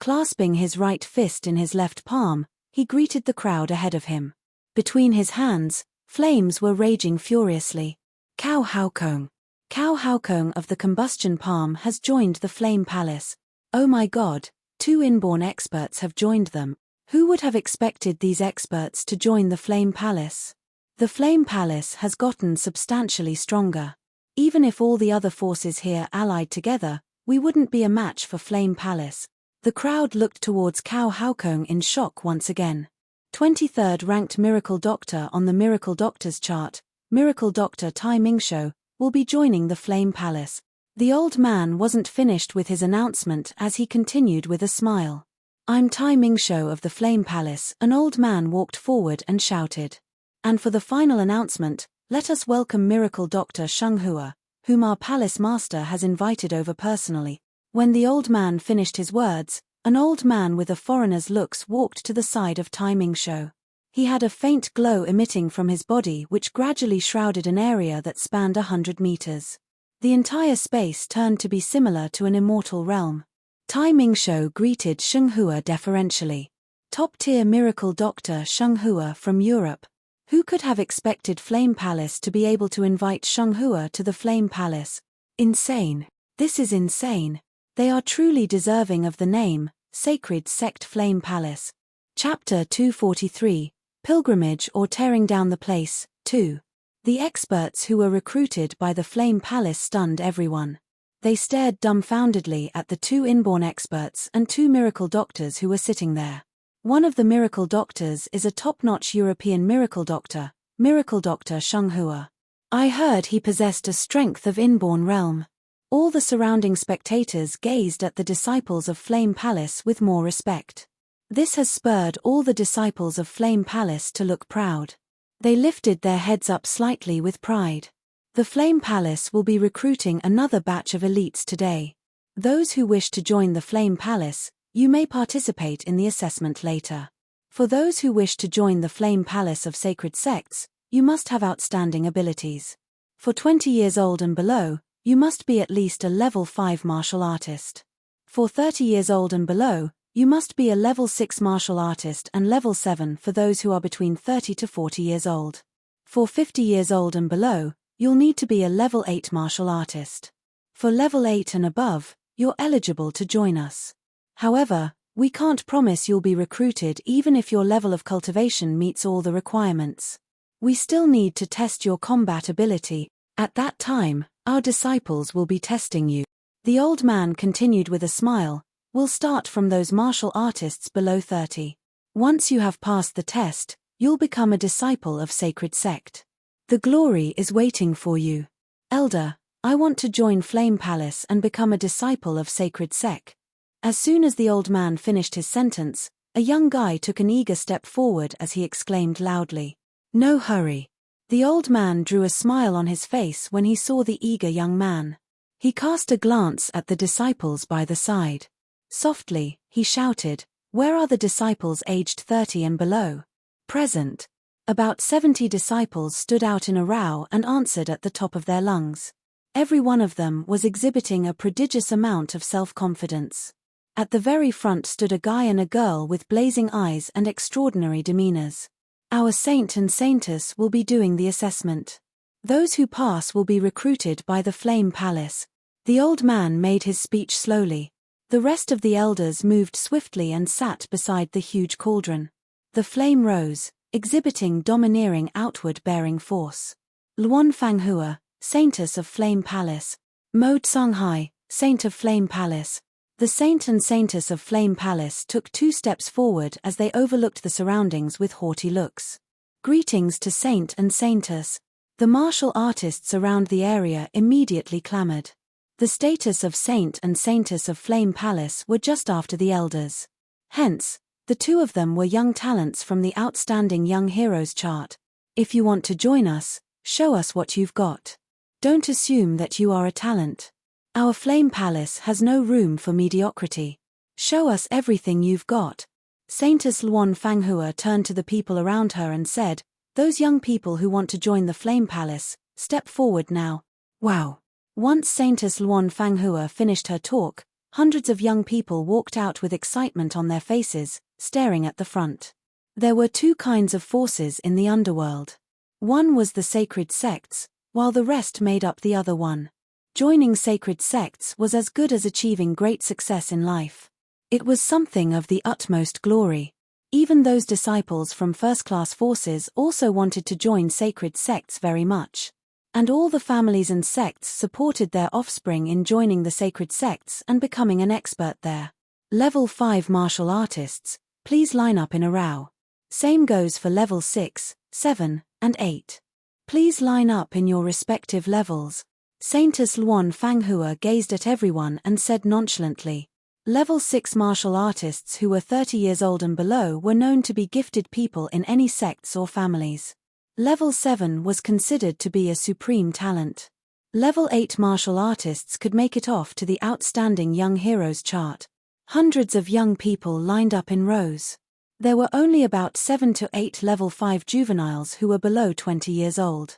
Clasping his right fist in his left palm, he greeted the crowd ahead of him. Between his hands, flames were raging furiously. Cao Haokong. Cao Haokong of the Combustion Palm has joined the Flame Palace. Oh my god, 2 inborn experts have joined them. Who would have expected these experts to join the Flame Palace? The Flame Palace has gotten substantially stronger. Even if all the other forces here allied together, we wouldn't be a match for Flame Palace. The crowd looked towards Cao Haokong in shock once again. 23rd ranked Miracle Doctor on the Miracle Doctors chart, Miracle Doctor Tai Mingshou, will be joining the Flame Palace. The old man wasn't finished with his announcement as he continued with a smile. I'm Tai Mingshou of the Flame Palace. An old man walked forward and shouted. And for the final announcement, let us welcome Miracle Doctor Shenghua, whom our palace master has invited over personally. When the old man finished his words, an old man with a foreigner's looks walked to the side of Tai Mingshou. He had a faint glow emitting from his body which gradually shrouded an area that spanned 100 meters. The entire space turned to be similar to an immortal realm. Tai Mingshou greeted Shenghua deferentially. Top-tier miracle doctor Shenghua from Europe. Who could have expected Flame Palace to be able to invite Shenghua to the Flame Palace? Insane. This is insane. They are truly deserving of the name, Sacred Sect Flame Palace. Chapter 243, Pilgrimage or Tearing Down the Place, 2. The experts who were recruited by the Flame Palace stunned everyone. They stared dumbfoundedly at the 2 inborn experts and 2 miracle doctors who were sitting there. One of the miracle doctors is a top-notch European miracle doctor, Miracle Doctor Shenghua. I heard he possessed a strength of inborn realm. All the surrounding spectators gazed at the disciples of Flame Palace with more respect. This has spurred all the disciples of Flame Palace to look proud. They lifted their heads up slightly with pride. The Flame Palace will be recruiting another batch of elites today. Those who wish to join the Flame Palace, you may participate in the assessment later. For those who wish to join the Flame Palace of Sacred Sects, you must have outstanding abilities. For 20 years old and below, you must be at least a level 5 martial artist. For 30 years old and below, you must be a level 6 martial artist and level 7 for those who are between 30 to 40 years old. For 50 years old and below, you'll need to be a level 8 martial artist. For level 8 and above, you're eligible to join us. However, we can't promise you'll be recruited even if your level of cultivation meets all the requirements. We still need to test your combat ability. At that time, our disciples will be testing you. The old man continued with a smile. We'll start from those martial artists below 30. Once you have passed the test, you'll become a disciple of Sacred Sect. The glory is waiting for you. Elder, I want to join Flame Palace and become a disciple of Sacred Sect. As soon as the old man finished his sentence, a young guy took an eager step forward as he exclaimed loudly. No hurry. The old man drew a smile on his face when he saw the eager young man. He cast a glance at the disciples by the side. Softly, he shouted, where are the disciples aged 30 and below? Present. About 70 disciples stood out in a row and answered at the top of their lungs. Every one of them was exhibiting a prodigious amount of self-confidence. At the very front stood a guy and a girl with blazing eyes and extraordinary demeanors. Our saint and saintess will be doing the assessment. Those who pass will be recruited by the Flame Palace. The old man made his speech slowly. The rest of the elders moved swiftly and sat beside the huge cauldron. The flame rose, exhibiting domineering outward-bearing force. Luan Fanghua, saintess of Flame Palace. Mo Tsunghai, saint of Flame Palace. The saint and saintess of Flame Palace took 2 steps forward as they overlooked the surroundings with haughty looks. Greetings to saint and saintess. The martial artists around the area immediately clamored. The status of saint and saintess of Flame Palace were just after the elders. Hence, the 2 of them were young talents from the Outstanding Young Heroes chart. If you want to join us, show us what you've got. Don't assume that you are a talent. Our Flame Palace has no room for mediocrity. Show us everything you've got. Saintess Luan Fanghua turned to the people around her and said, those young people who want to join the Flame Palace, step forward now. Wow. Once Saintess Luan Fanghua finished her talk, hundreds of young people walked out with excitement on their faces, staring at the front. There were 2 kinds of forces in the underworld. One was the sacred sects, while the rest made up the other one. Joining sacred sects was as good as achieving great success in life. It was something of the utmost glory. Even those disciples from first-class forces also wanted to join sacred sects very much. And all the families and sects supported their offspring in joining the sacred sects and becoming an expert there. Level 5 martial artists, please line up in a row. Same goes for level 6, 7, and 8. Please line up in your respective levels. Saintess Luan Fanghua gazed at everyone and said nonchalantly. Level 6 martial artists who were 30 years old and below were known to be gifted people in any sects or families. Level 7 was considered to be a supreme talent. Level 8 martial artists could make it off to the Outstanding Young Heroes chart. Hundreds of young people lined up in rows. There were only about 7 to 8 level 5 juveniles who were below 20 years old.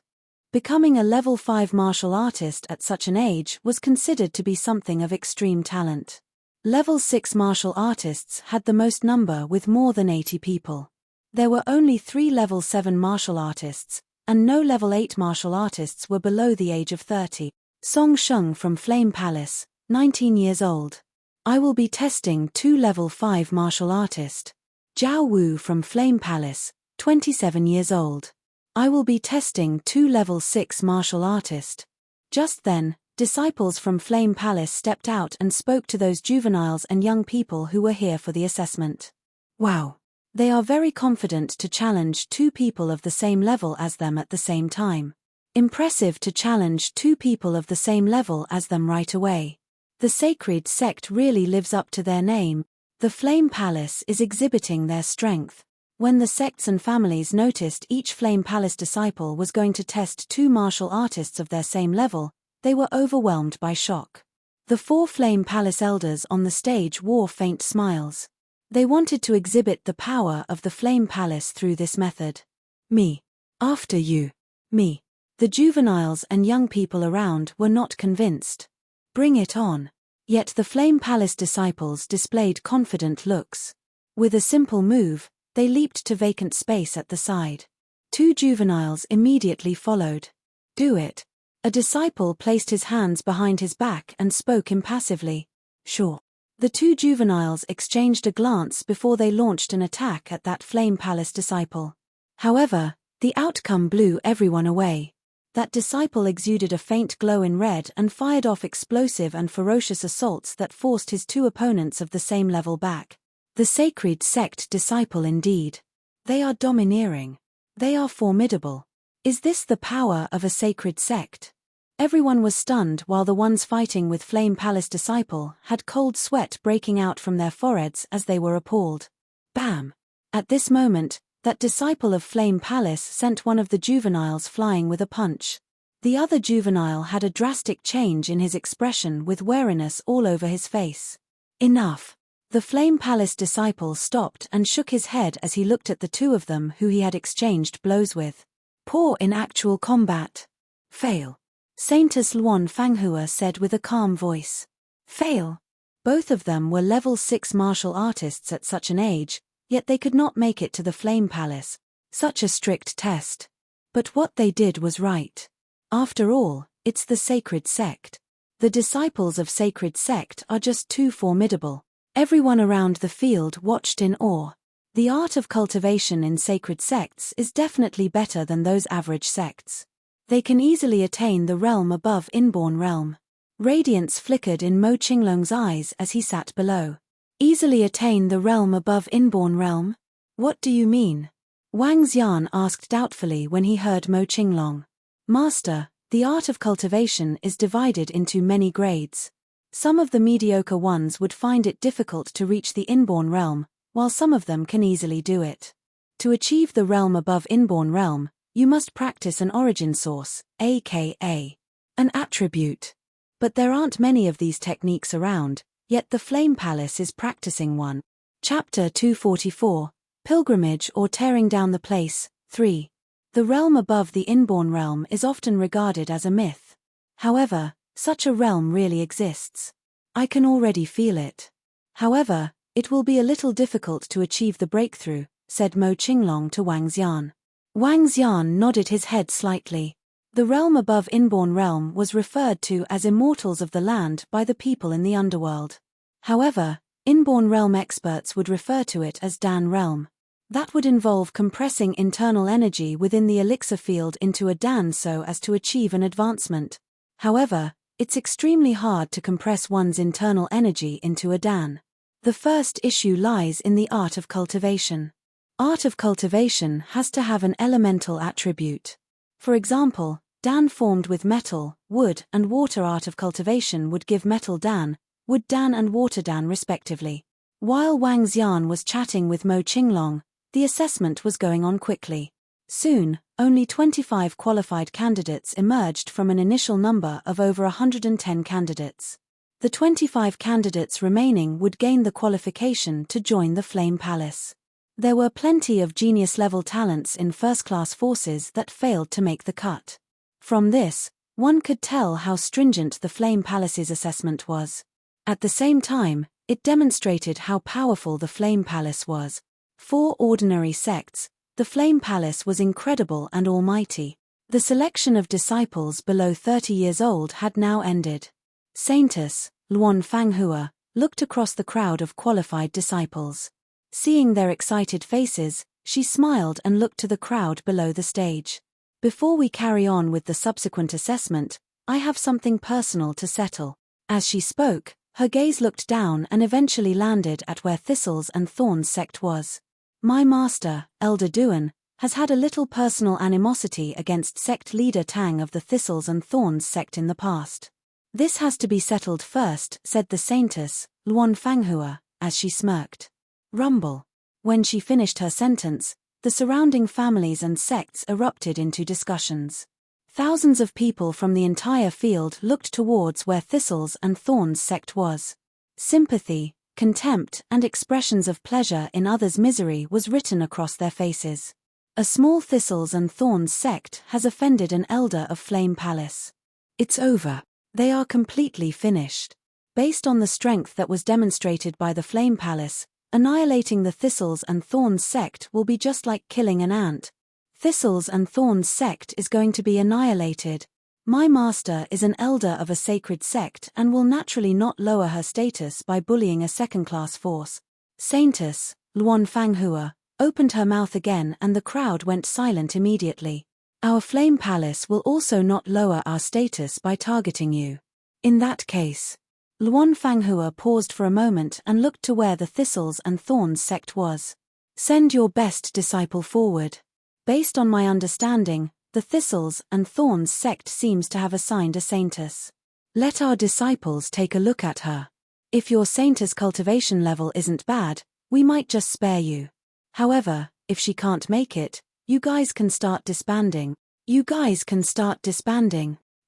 Becoming a level 5 martial artist at such an age was considered to be something of extreme talent. Level 6 martial artists had the most number with more than 80 people. There were only 3 level 7 martial artists, and no level 8 martial artists were below the age of 30. Song Sheng from Flame Palace, 19 years old. I will be testing 2 level 5 martial artist. Zhao Wu from Flame Palace, 27 years old. I will be testing 2 level 6 martial artist. Just then, disciples from Flame Palace stepped out and spoke to those juveniles and young people who were here for the assessment. Wow! They are very confident to challenge 2 people of the same level as them at the same time. Impressive to challenge 2 people of the same level as them right away. The sacred sect really lives up to their name. The Flame Palace is exhibiting their strength. When the sects and families noticed each Flame Palace disciple was going to test 2 martial artists of their same level, they were overwhelmed by shock. The 4 Flame Palace elders on the stage wore faint smiles. They wanted to exhibit the power of the Flame Palace through this method. Me. After you. Me. The juveniles and young people around were not convinced. Bring it on. Yet the Flame Palace disciples displayed confident looks. With a simple move, they leaped to vacant space at the side. 2 juveniles immediately followed. Do it. A disciple placed his hands behind his back and spoke impassively. Sure. The 2 juveniles exchanged a glance before they launched an attack at that Flame Palace disciple. However, the outcome blew everyone away. That disciple exuded a faint glow in red and fired off explosive and ferocious assaults that forced his 2 opponents of the same level back. The sacred sect disciple indeed. They are domineering. They are formidable. Is this the power of a sacred sect? Everyone was stunned while the ones fighting with Flame Palace disciple had cold sweat breaking out from their foreheads as they were appalled. Bam! At this moment, that disciple of Flame Palace sent one of the juveniles flying with a punch. The other juvenile had a drastic change in his expression with wariness all over his face. Enough! The Flame Palace disciple stopped and shook his head as he looked at the 2 of them who he had exchanged blows with. Poor in actual combat. Fail. Saintess Luan Fanghua said with a calm voice. Fail. Both of them were level 6 martial artists at such an age, yet they could not make it to the Flame Palace. Such a strict test. But what they did was right. After all, it's the sacred sect. The disciples of sacred sect are just too formidable. Everyone around the field watched in awe. The art of cultivation in sacred sects is definitely better than those average sects. They can easily attain the realm above inborn realm. Radiance flickered in Mo Qinglong's eyes as he sat below. Easily attain the realm above inborn realm? What do you mean? Wang Xian asked doubtfully when he heard Mo Qinglong. Master, the art of cultivation is divided into many grades. Some of the mediocre ones would find it difficult to reach the inborn realm, while some of them can easily do it. To achieve the realm above inborn realm, you must practice an origin source, aka an attribute. But there aren't many of these techniques around, yet the Flame Palace is practicing one. Chapter 244, Pilgrimage or Tearing Down the Place, 3. The realm above the inborn realm is often regarded as a myth. However, such a realm really exists. I can already feel it. However, it will be a little difficult to achieve the breakthrough, said Mo Qinglong to Wang Xian. Wang Xian nodded his head slightly. The realm above Inborn Realm was referred to as immortals of the land by the people in the underworld. However, Inborn Realm experts would refer to it as Dan Realm. That would involve compressing internal energy within the elixir field into a Dan so as to achieve an advancement. However, it's extremely hard to compress one's internal energy into a Dan. The first issue lies in the art of cultivation. Art of cultivation has to have an elemental attribute. For example, Dan formed with metal, wood, and water. Art of cultivation would give metal Dan, wood Dan and water Dan respectively. While Wang Xian was chatting with Mo Qinglong, the assessment was going on quickly. Soon, only 25 qualified candidates emerged from an initial number of over 110 candidates. The 25 candidates remaining would gain the qualification to join the Flame Palace. There were plenty of genius-level talents in first-class forces that failed to make the cut. From this, one could tell how stringent the Flame Palace's assessment was. At the same time, it demonstrated how powerful the Flame Palace was. For ordinary sects, the Flame Palace was incredible and almighty. The selection of disciples below 30 years old had now ended. Saintess, Luan Fanghua, looked across the crowd of qualified disciples. Seeing their excited faces, she smiled and looked to the crowd below the stage. Before we carry on with the subsequent assessment, I have something personal to settle. As she spoke, her gaze looked down and eventually landed at where Thistles and Thorns sect was. My master, Elder Duan, has had a little personal animosity against sect leader Tang of the Thistles and Thorns sect in the past. This has to be settled first, said the saintess, Luan Fanghua, as she smirked. Rumble. When she finished her sentence, the surrounding families and sects erupted into discussions. Thousands of people from the entire field looked towards where Thistles and Thorns sect was. Sympathy, contempt, and expressions of pleasure in others' misery was written across their faces. A small Thistles and Thorns sect has offended an elder of Flame Palace. It's over. They are completely finished. Based on the strength that was demonstrated by the Flame Palace, annihilating the Thistles and Thorns sect will be just like killing an ant. Thistles and Thorns sect is going to be annihilated. My master is an elder of a sacred sect and will naturally not lower her status by bullying a second-class force. Saintess, Luan Fanghua, opened her mouth again and the crowd went silent immediately. Our Flame Palace will also not lower our status by targeting you. In that case. Luan Fanghua paused for a moment and looked to where the Thistles and Thorns sect was. Send your best disciple forward. Based on my understanding, the Thistles and Thorns sect seems to have assigned a saintess. Let our disciples take a look at her. If your saintess cultivation level isn't bad, we might just spare you. However, if she can't make it, you guys can start disbanding.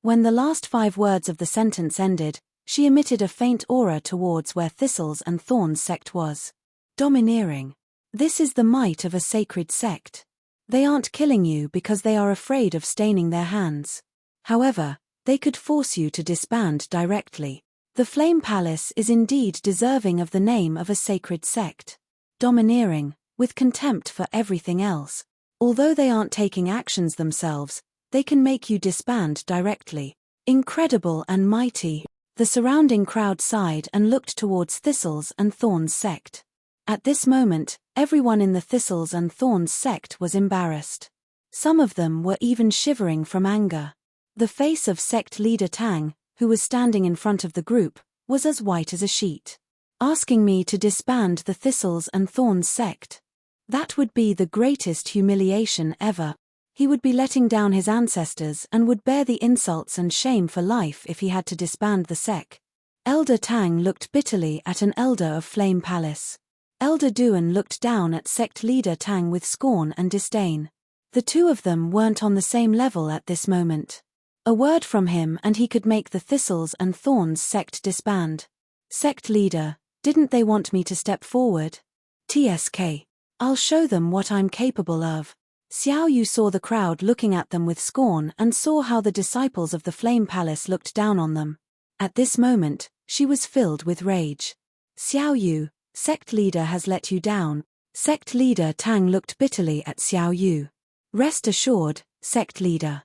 When the last 5 words of the sentence ended, she emitted a faint aura towards where Thistles and Thorns sect was. Domineering. This is the might of a sacred sect. They aren't killing you because they are afraid of staining their hands. However, they could force you to disband directly. The Flame Palace is indeed deserving of the name of a sacred sect. Domineering, with contempt for everything else. Although they aren't taking actions themselves, they can make you disband directly. Incredible and mighty. The surrounding crowd sighed and looked towards Thistles and Thorns sect. At this moment, everyone in the Thistles and Thorns sect was embarrassed. Some of them were even shivering from anger. The face of sect leader Tang, who was standing in front of the group, was as white as a sheet. Asking me to disband the Thistles and Thorns sect. That would be the greatest humiliation ever. He would be letting down his ancestors and would bear the insults and shame for life if he had to disband the sect. Elder Tang looked bitterly at an elder of Flame Palace. Elder Duan looked down at sect leader Tang with scorn and disdain. The two of them weren't on the same level at this moment. A word from him and he could make the Thistles and Thorns sect disband. Sect leader, didn't they want me to step forward? TSK. I'll show them what I'm capable of. Xiao Yu saw the crowd looking at them with scorn and saw how the disciples of the Flame Palace looked down on them. At this moment, she was filled with rage. Xiao Yu, sect leader has let you down. Sect leader Tang looked bitterly at Xiao Yu. Rest assured, sect leader.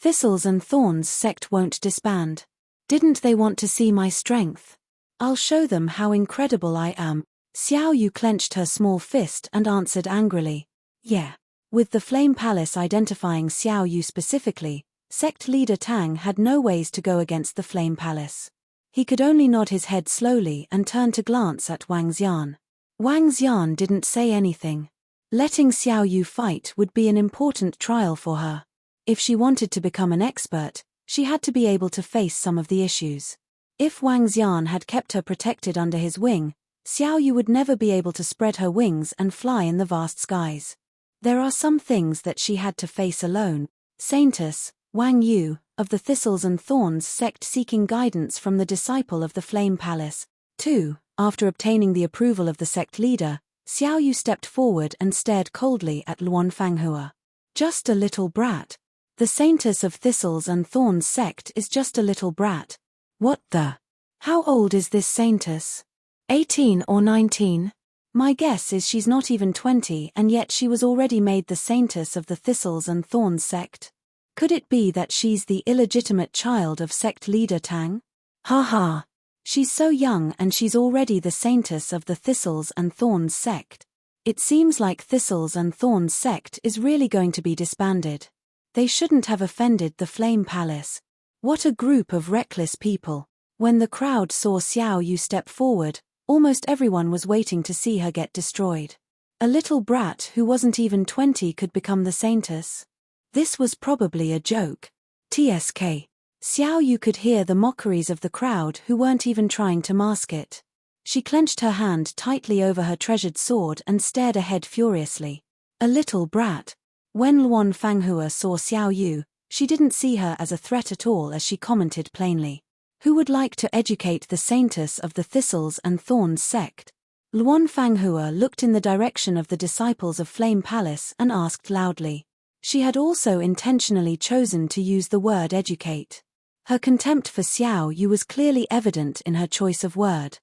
Thistles and Thorns sect won't disband. Didn't they want to see my strength? I'll show them how incredible I am. Xiao Yu clenched her small fist and answered angrily. Yeah. With the Flame Palace identifying Xiao Yu specifically, sect leader Tang had no ways to go against the Flame Palace. He could only nod his head slowly and turn to glance at Wang Xian. Wang Xian didn't say anything. Letting Xiao Yu fight would be an important trial for her. If she wanted to become an expert, she had to be able to face some of the issues. If Wang Xian had kept her protected under his wing, Xiao Yu would never be able to spread her wings and fly in the vast skies. There are some things that she had to face alone. Saintess, Wang Yu, of the Thistles and Thorns sect seeking guidance from the disciple of the Flame Palace. 2. After obtaining the approval of the sect leader, Xiao Yu stepped forward and stared coldly at Luan Fanghua. Just a little brat. The Saintess of Thistles and Thorns sect is just a little brat. What the? How old is this Saintess? 18 or 19? My guess is she's not even 20, and yet she was already made the Saintess of the Thistles and Thorns sect. Could it be that she's the illegitimate child of sect leader Tang? Ha ha. She's so young and she's already the Saintess of the Thistles and Thorns sect. It seems like Thistles and Thorns sect is really going to be disbanded. They shouldn't have offended the Flame Palace. What a group of reckless people. When the crowd saw Xiao Yu step forward, almost everyone was waiting to see her get destroyed. A little brat who wasn't even 20 could become the Saintess. This was probably a joke. TSK. Xiao Yu could hear the mockeries of the crowd who weren't even trying to mask it. She clenched her hand tightly over her treasured sword and stared ahead furiously. A little brat. When Luan Fanghua saw Xiao Yu, she didn't see her as a threat at all as she commented plainly. Who would like to educate the Saintess of the Thistles and Thorns sect? Luan Fanghua looked in the direction of the disciples of Flame Palace and asked loudly. She had also intentionally chosen to use the word educate. Her contempt for Xiao Yu was clearly evident in her choice of word.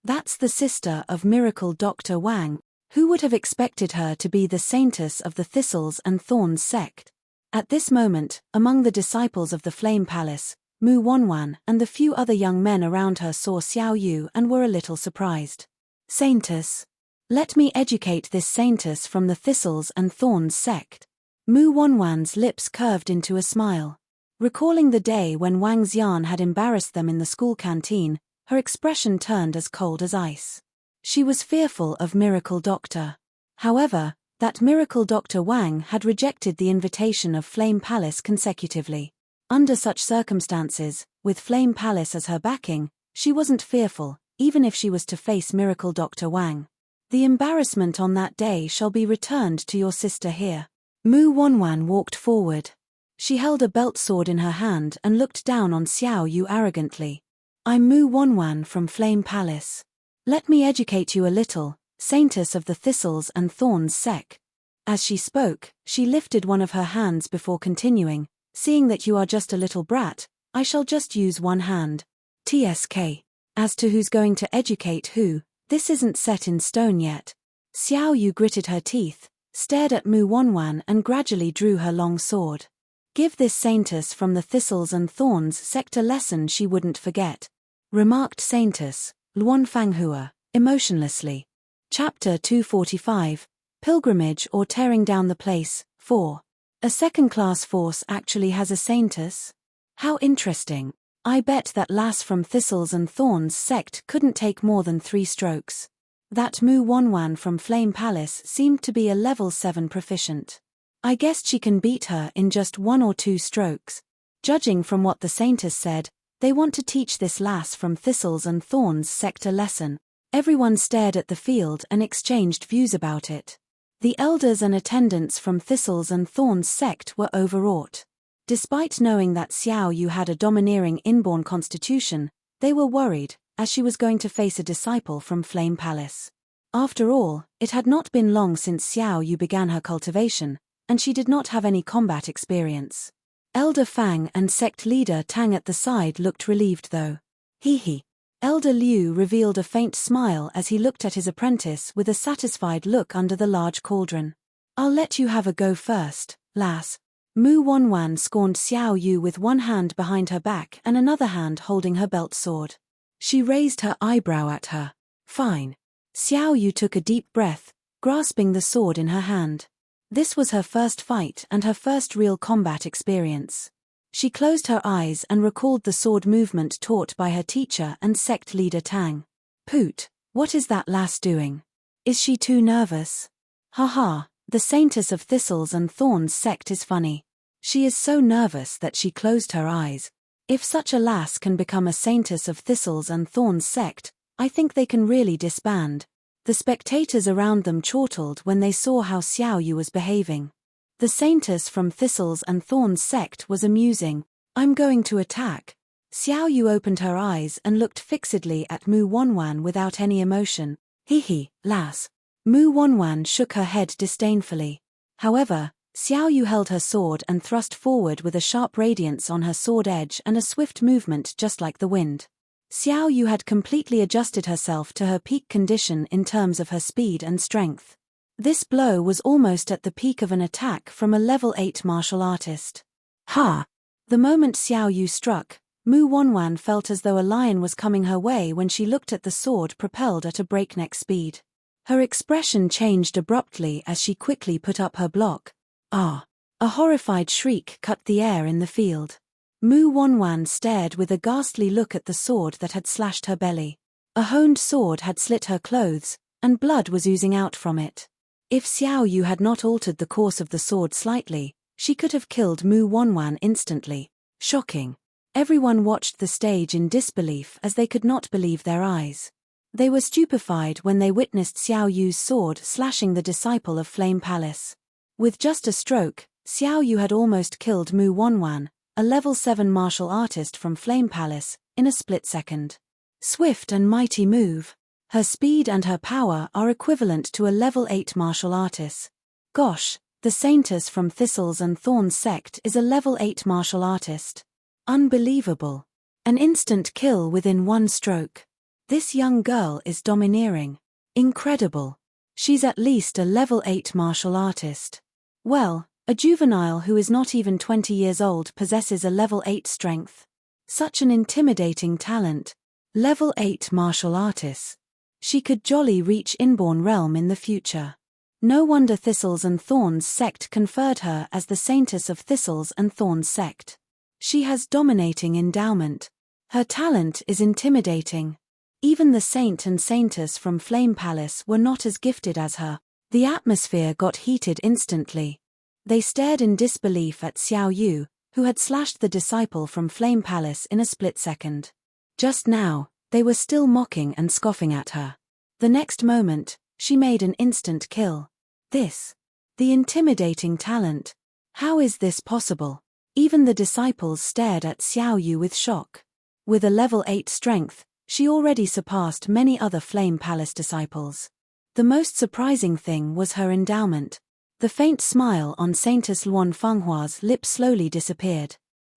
That's the sister of Miracle Dr. Wang. Who would have expected her to be the Saintess of the Thistles and Thorns sect? At this moment, among the disciples of the Flame Palace, Mu Wanwan and the few other young men around her saw Xiao Yu and were a little surprised. Saintess. Let me educate this Saintess from the Thistles and Thorns sect. Mu Wanwan's lips curved into a smile. Recalling the day when Wang Xian had embarrassed them in the school canteen, her expression turned as cold as ice. She was fearful of Miracle Doctor. However, that Miracle Dr. Wang had rejected the invitation of Flame Palace consecutively. Under such circumstances, with Flame Palace as her backing, she wasn't fearful, even if she was to face Miracle Dr. Wang. The embarrassment on that day shall be returned to your sister here. Mu Wanwan walked forward. She held a belt sword in her hand and looked down on Xiao Yu arrogantly. I'm Mu Wanwan from Flame Palace. Let me educate you a little, Saintess of the Thistles and Thorns sect. As she spoke, she lifted one of her hands before continuing, seeing that you are just a little brat, I shall just use one hand. TSK. As to who's going to educate who, this isn't set in stone yet. Xiao Yu gritted her teeth, stared at Mu Wanwan and gradually drew her long sword. Give this Saintess from the Thistles and Thorns sect a lesson she wouldn't forget. Remarked Saintess, Luan Fanghua, emotionlessly. Chapter 245, Pilgrimage or Tearing Down the Place, 4. A second-class force actually has a Saintess? How interesting. I bet that lass from Thistles and Thorns sect couldn't take more than 3 strokes. That Mu Wanwan from Flame Palace seemed to be a level 7 proficient. I guessed she can beat her in just 1 or 2 strokes. Judging from what the Saintess said, they want to teach this lass from Thistles and Thorns sect a lesson. Everyone stared at the field and exchanged views about it. The elders and attendants from Thistles and Thorns sect were overwrought. Despite knowing that Xiao Yu had a domineering inborn constitution, they were worried, as she was going to face a disciple from Flame Palace. After all, it had not been long since Xiao Yu began her cultivation, and she did not have any combat experience. Elder Fang and sect leader Tang at the side looked relieved though. Hee. Elder Liu revealed a faint smile as he looked at his apprentice with a satisfied look under the large cauldron. I'll let you have a go first, lass. Mu Wanwan scorned Xiao Yu with one hand behind her back and another hand holding her belt sword. She raised her eyebrow at her. Fine. Xiao Yu took a deep breath, grasping the sword in her hand. This was her first fight and her first real combat experience. She closed her eyes and recalled the sword movement taught by her teacher and sect leader Tang. Poot, what is that lass doing? Is she too nervous? Haha, the Saintess of Thistles and Thorns sect is funny. She is so nervous that she closed her eyes. If such a lass can become a Saintess of Thistles and Thorns sect, I think they can really disband. The spectators around them chortled when they saw how Xiao Yu was behaving. The Saintess from Thistles and Thorns sect was amusing. I'm going to attack. Xiao Yu opened her eyes and looked fixedly at Mu Wanwan without any emotion. Hee, lass. Mu Wanwan shook her head disdainfully. However, Xiao Yu held her sword and thrust forward with a sharp radiance on her sword edge and a swift movement just like the wind. Xiao Yu had completely adjusted herself to her peak condition in terms of her speed and strength. This blow was almost at the peak of an attack from a level 8 martial artist. Ha! The moment Xiao Yu struck, Mu Wanwan felt as though a lion was coming her way when she looked at the sword propelled at a breakneck speed. Her expression changed abruptly as she quickly put up her block. Ah! A horrified shriek cut the air in the field. Mu Wanwan stared with a ghastly look at the sword that had slashed her belly. A honed sword had slit her clothes, and blood was oozing out from it. If Xiao Yu had not altered the course of the sword slightly, she could have killed Mu Wanwan instantly. Shocking. Everyone watched the stage in disbelief as they could not believe their eyes. They were stupefied when they witnessed Xiao Yu's sword slashing the disciple of Flame Palace. With just a stroke, Xiao Yu had almost killed Mu Wanwan, a level 7 martial artist from Flame Palace, in a split second. Swift and mighty move. Her speed and her power are equivalent to a level 8 martial artist. Gosh, the Saintess from Thistles and Thorns sect is a level 8 martial artist. Unbelievable. An instant kill within one stroke. This young girl is domineering. Incredible. She's at least a level 8 martial artist. Well, a juvenile who is not even 20 years old possesses a level 8 strength. Such an intimidating talent. Level 8 martial artist. She could jolly reach Inborn Realm in the future. No wonder Thistles and Thorns sect conferred her as the Saintess of Thistles and Thorns sect. She has dominating endowment. Her talent is intimidating. Even the Saint and Saintess from Flame Palace were not as gifted as her. The atmosphere got heated instantly. They stared in disbelief at Xiao Yu, who had slashed the disciple from Flame Palace in a split second. Just now, they were still mocking and scoffing at her. The next moment, she made an instant kill. The intimidating talent. How is this possible? Even the disciples stared at Xiao Yu with shock. With a level 8 strength, she already surpassed many other Flame Palace disciples. The most surprising thing was her endowment. The faint smile on Saintess Luan Fenghua's lips slowly disappeared.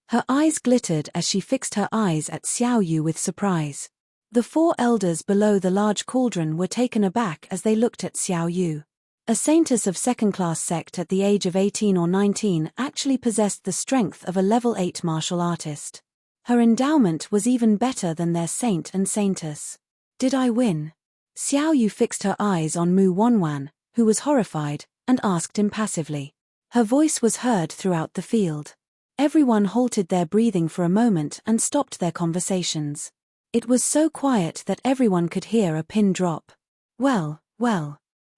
Her eyes glittered as she fixed her eyes at Xiao Yu with surprise. The 4 elders below the large cauldron were taken aback as they looked at Xiao Yu. A Saintess of second-class sect at the age of 18 or 19 actually possessed the strength of a level 8 martial artist. Her endowment was even better than their saint and saintess. Did I win? Xiao Yu fixed her eyes on Mu Wanwan, who was horrified, and asked impassively. Her voice was heard throughout the field. Everyone halted their breathing for a moment and stopped their conversations. It was so quiet that everyone could hear a pin drop. Well.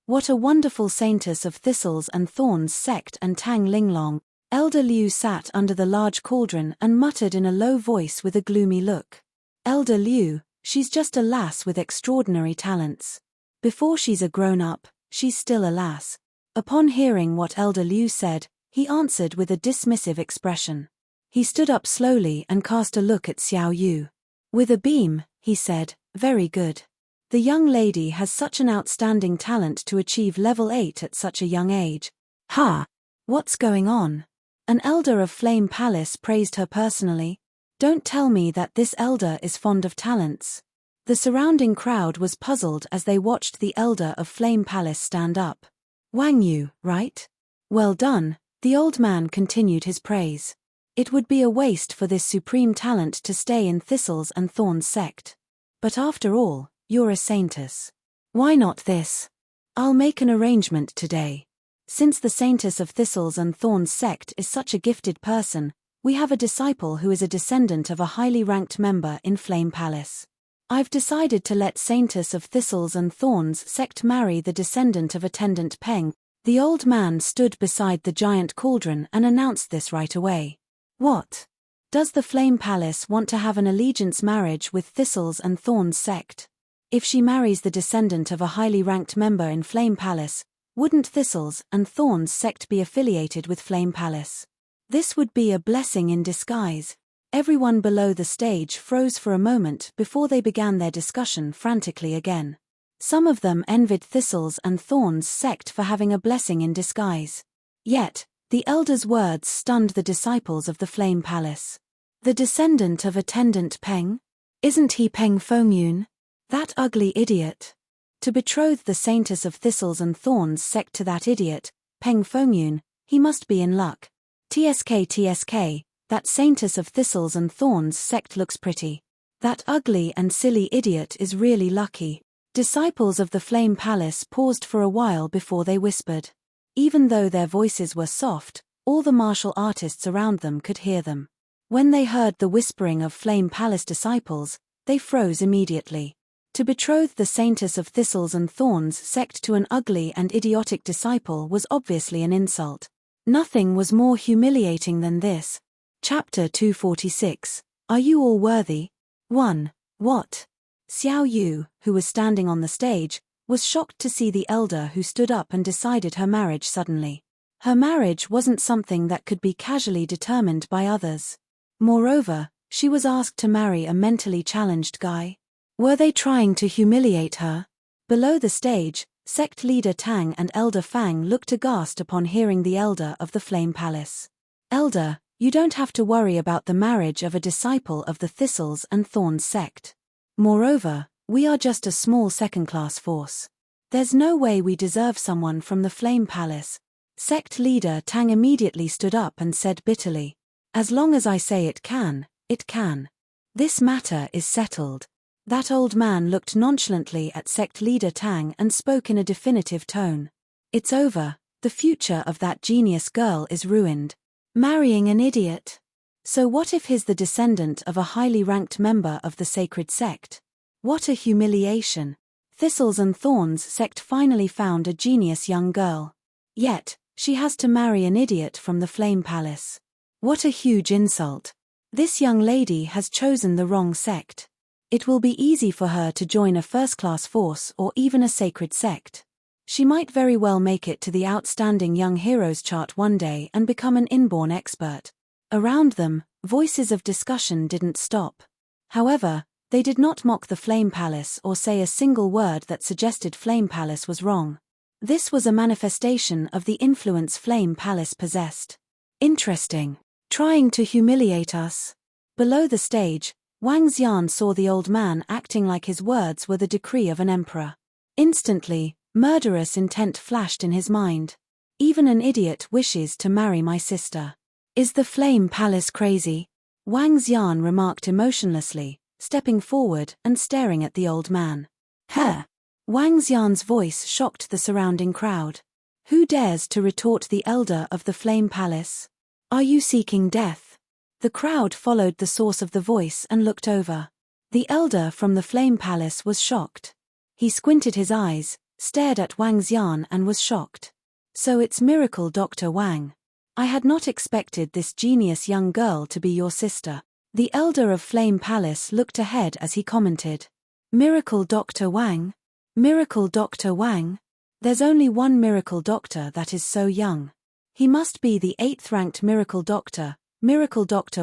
What a wonderful Saintess of Thistles and Thorns sect. And Tang Linglong, Elder Liu sat under the large cauldron and muttered in a low voice with a gloomy look. Elder Liu, she's just a lass with extraordinary talents. Before she's a grown-up, she's still a lass. Upon hearing what Elder Liu said, he answered with a dismissive expression. He stood up slowly and cast a look at Xiao Yu. With a beam, he said, "Very good. The young lady has such an outstanding talent to achieve level 8 at such a young age." Ha! What's going on? An elder of Flame Palace praised her personally? Don't tell me that this elder is fond of talents. The surrounding crowd was puzzled as they watched the elder of Flame Palace stand up. Wang Yu, right? Well done, The old man continued his praise. It would be a waste for this supreme talent to stay in Thistles and Thorns sect. But after all, you're a saintess. Why not this? I'll make an arrangement today. Since the saintess of Thistles and Thorns sect is such a gifted person, we have a disciple who is a descendant of a highly ranked member in Flame Palace. I've decided to let saintess of Thistles and Thorns sect marry the descendant of attendant Peng. The old man stood beside the giant cauldron and announced this right away. What? Does the Flame Palace want to have an allegiance marriage with Thistles and Thorns sect? If she marries the descendant of a highly ranked member in Flame Palace, wouldn't Thistles and Thorns sect be affiliated with Flame Palace? This would be a blessing in disguise. Everyone below the stage froze for a moment before they began their discussion frantically again. Some of them envied Thistles and Thorns sect for having a blessing in disguise. Yet, the elder's words stunned the disciples of the Flame Palace. The descendant of attendant Peng? Isn't he Peng Fongyun? That ugly idiot. To betroth the saintess of Thistles and Thorns sect to that idiot, Peng Fongyun, he must be in luck. TSK, that saintess of Thistles and Thorns sect looks pretty. That ugly and silly idiot is really lucky. Disciples of the Flame Palace paused for a while before they whispered. Even though their voices were soft, all the martial artists around them could hear them. When they heard the whispering of Flame Palace disciples, they froze immediately. To betroth the saintess of Thistles and Thorns sect to an ugly and idiotic disciple was obviously an insult. Nothing was more humiliating than this. Chapter 246. Are you all worthy? 1. What? Xiao Yu, who was standing on the stage, was shocked to see the elder who stood up and decided her marriage suddenly. Her marriage wasn't something that could be casually determined by others. Moreover, she was asked to marry a mentally challenged guy. Were they trying to humiliate her? Below the stage, sect leader Tang and elder Fang looked aghast upon hearing the elder of the Flame Palace. Elder, you don't have to worry about the marriage of a disciple of the Thistles and Thorns sect. Moreover, we are just a small second-class force. There's no way we deserve someone from the Flame Palace. Sect leader Tang immediately stood up and said bitterly. As long as I say it can, it can. This matter is settled. That old man looked nonchalantly at sect leader Tang and spoke in a definitive tone. It's over, the future of that genius girl is ruined. Marrying an idiot. So what if he's the descendant of a highly ranked member of the sacred sect? What a humiliation. Thistles and Thorns sect finally found a genius young girl. Yet, she has to marry an idiot from the Flame Palace. What a huge insult. This young lady has chosen the wrong sect. It will be easy for her to join a first-class force or even a sacred sect. She might very well make it to the Outstanding Young Heroes chart one day and become an inborn expert. Around them, voices of discussion didn't stop. However, they did not mock the Flame Palace or say a single word that suggested Flame Palace was wrong. This was a manifestation of the influence Flame Palace possessed. Interesting. Trying to humiliate us. Below the stage, Wang Xian saw the old man acting like his words were the decree of an emperor. Instantly, murderous intent flashed in his mind. Even an idiot wishes to marry my sister. Is the Flame Palace crazy? Wang Xian remarked emotionlessly, stepping forward and staring at the old man. Huh! Wang Xian's voice shocked the surrounding crowd. Who dares to retort the elder of the Flame Palace? Are you seeking death? The crowd followed the source of the voice and looked over. The elder from the Flame Palace was shocked. He squinted his eyes, stared at Wang Xian and was shocked. So it's Miracle Dr. Wang. I had not expected this genius young girl to be your sister. The elder of Flame Palace looked ahead as he commented. Miracle Dr. Wang? Miracle Dr. Wang? There's only one Miracle Doctor that is so young. He must be the 8th-ranked Miracle Doctor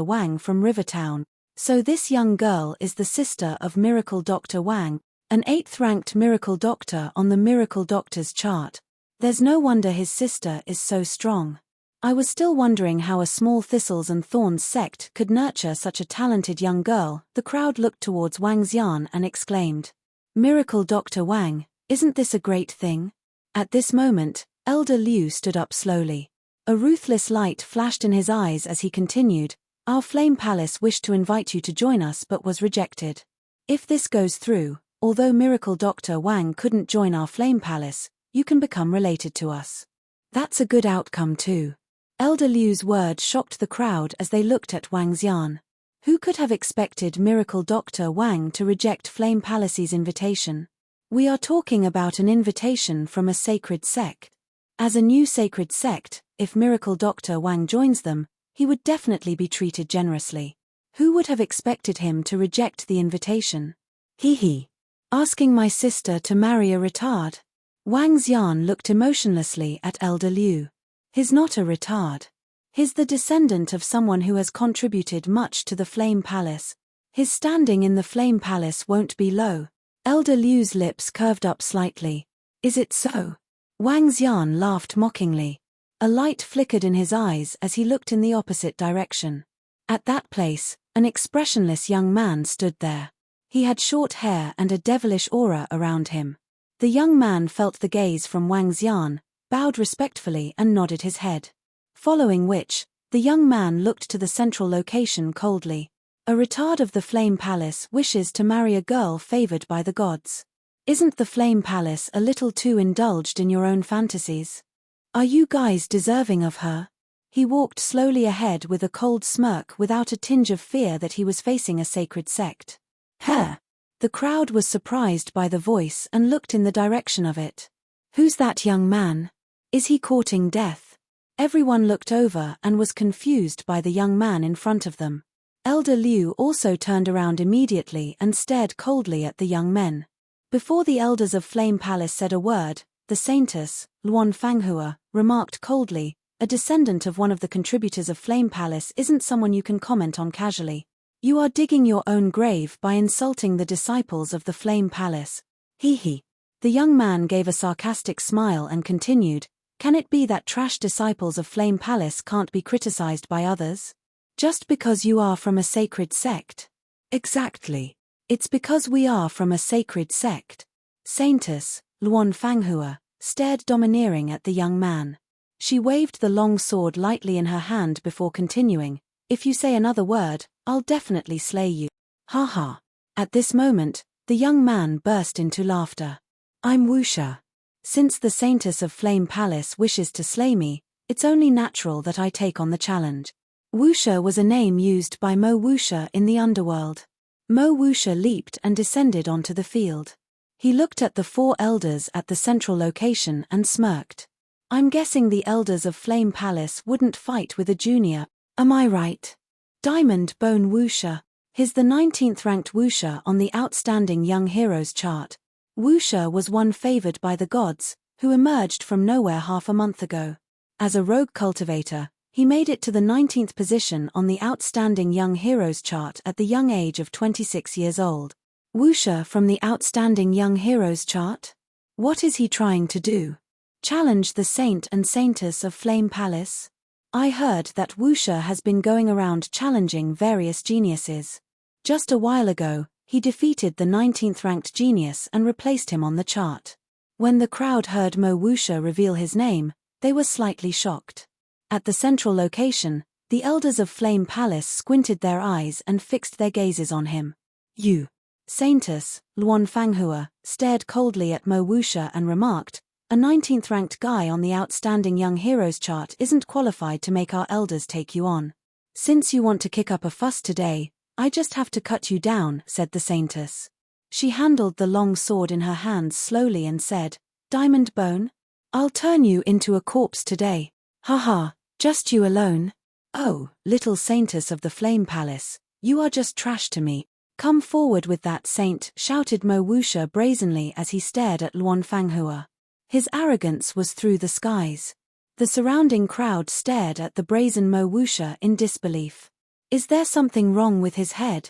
Wang from Rivertown. So this young girl is the sister of Miracle Dr. Wang, an 8th-ranked Miracle Doctor on the Miracle Doctors chart. There's no wonder his sister is so strong. I was still wondering how a small Thistles and Thorns sect could nurture such a talented young girl. The crowd looked towards Wang Xian and exclaimed, Miracle Dr. Wang, isn't this a great thing? At this moment, Elder Liu stood up slowly. A ruthless light flashed in his eyes as he continued, "Our Flame Palace wished to invite you to join us but was rejected. If this goes through, although Miracle Dr. Wang couldn't join our Flame Palace, you can become related to us." "That's a good outcome too." Elder Liu's words shocked the crowd as they looked at Wang Xian. Who could have expected Miracle Dr. Wang to reject Flame Palace's invitation? "We are talking about an invitation from a sacred sect. As a new sacred sect, if Miracle Dr. Wang joins them, he would definitely be treated generously. Who would have expected him to reject the invitation?" He. "Asking my sister to marry a retard?" Wang Xian looked emotionlessly at Elder Liu. "He's not a retard. He's the descendant of someone who has contributed much to the Flame Palace. His standing in the Flame Palace won't be low." Elder Liu's lips curved up slightly. "Is it so?" Wang Xian laughed mockingly. A light flickered in his eyes as he looked in the opposite direction. At that place, an expressionless young man stood there. He had short hair and a devilish aura around him. The young man felt the gaze from Wang Xian, bowed respectfully and nodded his head. Following which, the young man looked to the central location coldly. "A retard of the Flame Palace wishes to marry a girl favored by the gods. Isn't the Flame Palace a little too indulged in your own fantasies? Are you guys deserving of her?" He walked slowly ahead with a cold smirk without a tinge of fear that he was facing a sacred sect. "Huh!" The crowd was surprised by the voice and looked in the direction of it. "Who's that young man? Is he courting death?" Everyone looked over and was confused by the young man in front of them. Elder Liu also turned around immediately and stared coldly at the young men. Before the elders of Flame Palace said a word, the saintess, Luan Fanghua, remarked coldly, "A descendant of one of the contributors of Flame Palace isn't someone you can comment on casually. You are digging your own grave by insulting the disciples of the Flame Palace." He. The young man gave a sarcastic smile and continued, "Can it be that trash disciples of Flame Palace can't be criticized by others? Just because you are from a sacred sect?" "Exactly. It's because we are from a sacred sect." Saintess, Luan Fanghua, stared domineering at the young man. She waved the long sword lightly in her hand before continuing, "If you say another word, I'll definitely slay you." "Ha ha." At this moment, the young man burst into laughter. "I'm Wuxia. Since the saintess of Flame Palace wishes to slay me, it's only natural that I take on the challenge." Wuxia was a name used by Mo Wuxia in the underworld. Mo Wuxia leaped and descended onto the field. He looked at the four elders at the central location and smirked. "I'm guessing the elders of Flame Palace wouldn't fight with a junior, am I right?" Diamond Bone Wuxia. He's the 19th ranked Wuxia on the Outstanding Young Heroes chart. Wuxia was one favored by the gods, who emerged from nowhere half a month ago. As a rogue cultivator, he made it to the 19th position on the Outstanding Young Heroes chart at the young age of 26 years old. Wuxia from the Outstanding Young Heroes chart? What is he trying to do? Challenge the saint and saintess of Flame Palace? I heard that Wuxia has been going around challenging various geniuses. Just a while ago, he defeated the 19th ranked genius and replaced him on the chart. When the crowd heard Mo Wuxia reveal his name, they were slightly shocked. At the central location, the elders of Flame Palace squinted their eyes and fixed their gazes on him. "You." Saintess, Luan Fanghua, stared coldly at Mo Wuxia and remarked, "A 19th ranked guy on the Outstanding Young Heroes chart isn't qualified to make our elders take you on. Since you want to kick up a fuss today, I just have to cut you down," said the saintess. She handled the long sword in her hands slowly and said, "Diamond Bone? I'll turn you into a corpse today. Haha. Just you alone? Oh, little saintess of the Flame Palace, you are just trash to me. Come forward with that, saint," shouted Mo Wuxia brazenly as he stared at Luan Fanghua. His arrogance was through the skies. The surrounding crowd stared at the brazen Mo Wuxia in disbelief. Is there something wrong with his head?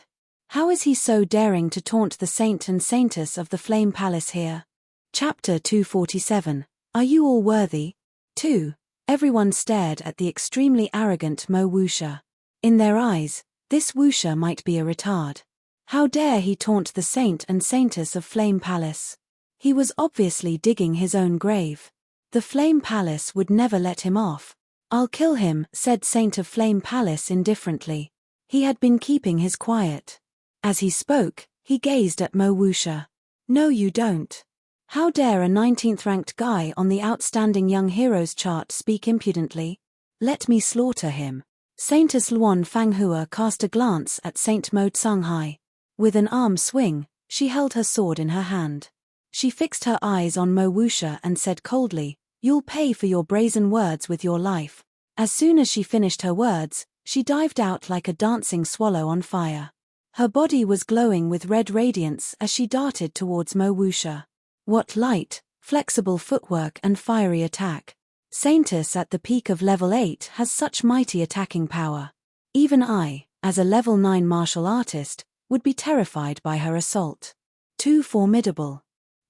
How is he so daring to taunt the saint and saintess of the Flame Palace here? Chapter 247. Are you all worthy? 2. Everyone stared at the extremely arrogant Mo Wuxia. In their eyes, this Wuxia might be a retard. How dare he taunt the saint and saintess of Flame Palace? He was obviously digging his own grave. The Flame Palace would never let him off. "I'll kill him," said Saint of Flame Palace indifferently. He had been keeping his quiet. As he spoke, he gazed at Mo Wuxia. "No you don't. How dare a 19th-ranked guy on the Outstanding Young Heroes chart speak impudently? Let me slaughter him." Saintess Luan Fanghua cast a glance at Saint Mo Tsunghai. With an arm swing, she held her sword in her hand. She fixed her eyes on Mo Wuxia and said coldly, "You'll pay for your brazen words with your life." As soon as she finished her words, she dived out like a dancing swallow on fire. Her body was glowing with red radiance as she darted towards Mo Wuxia. What light, flexible footwork and fiery attack. Saintess at the peak of level 8 has such mighty attacking power. Even I, as a level 9 martial artist, would be terrified by her assault. Too formidable.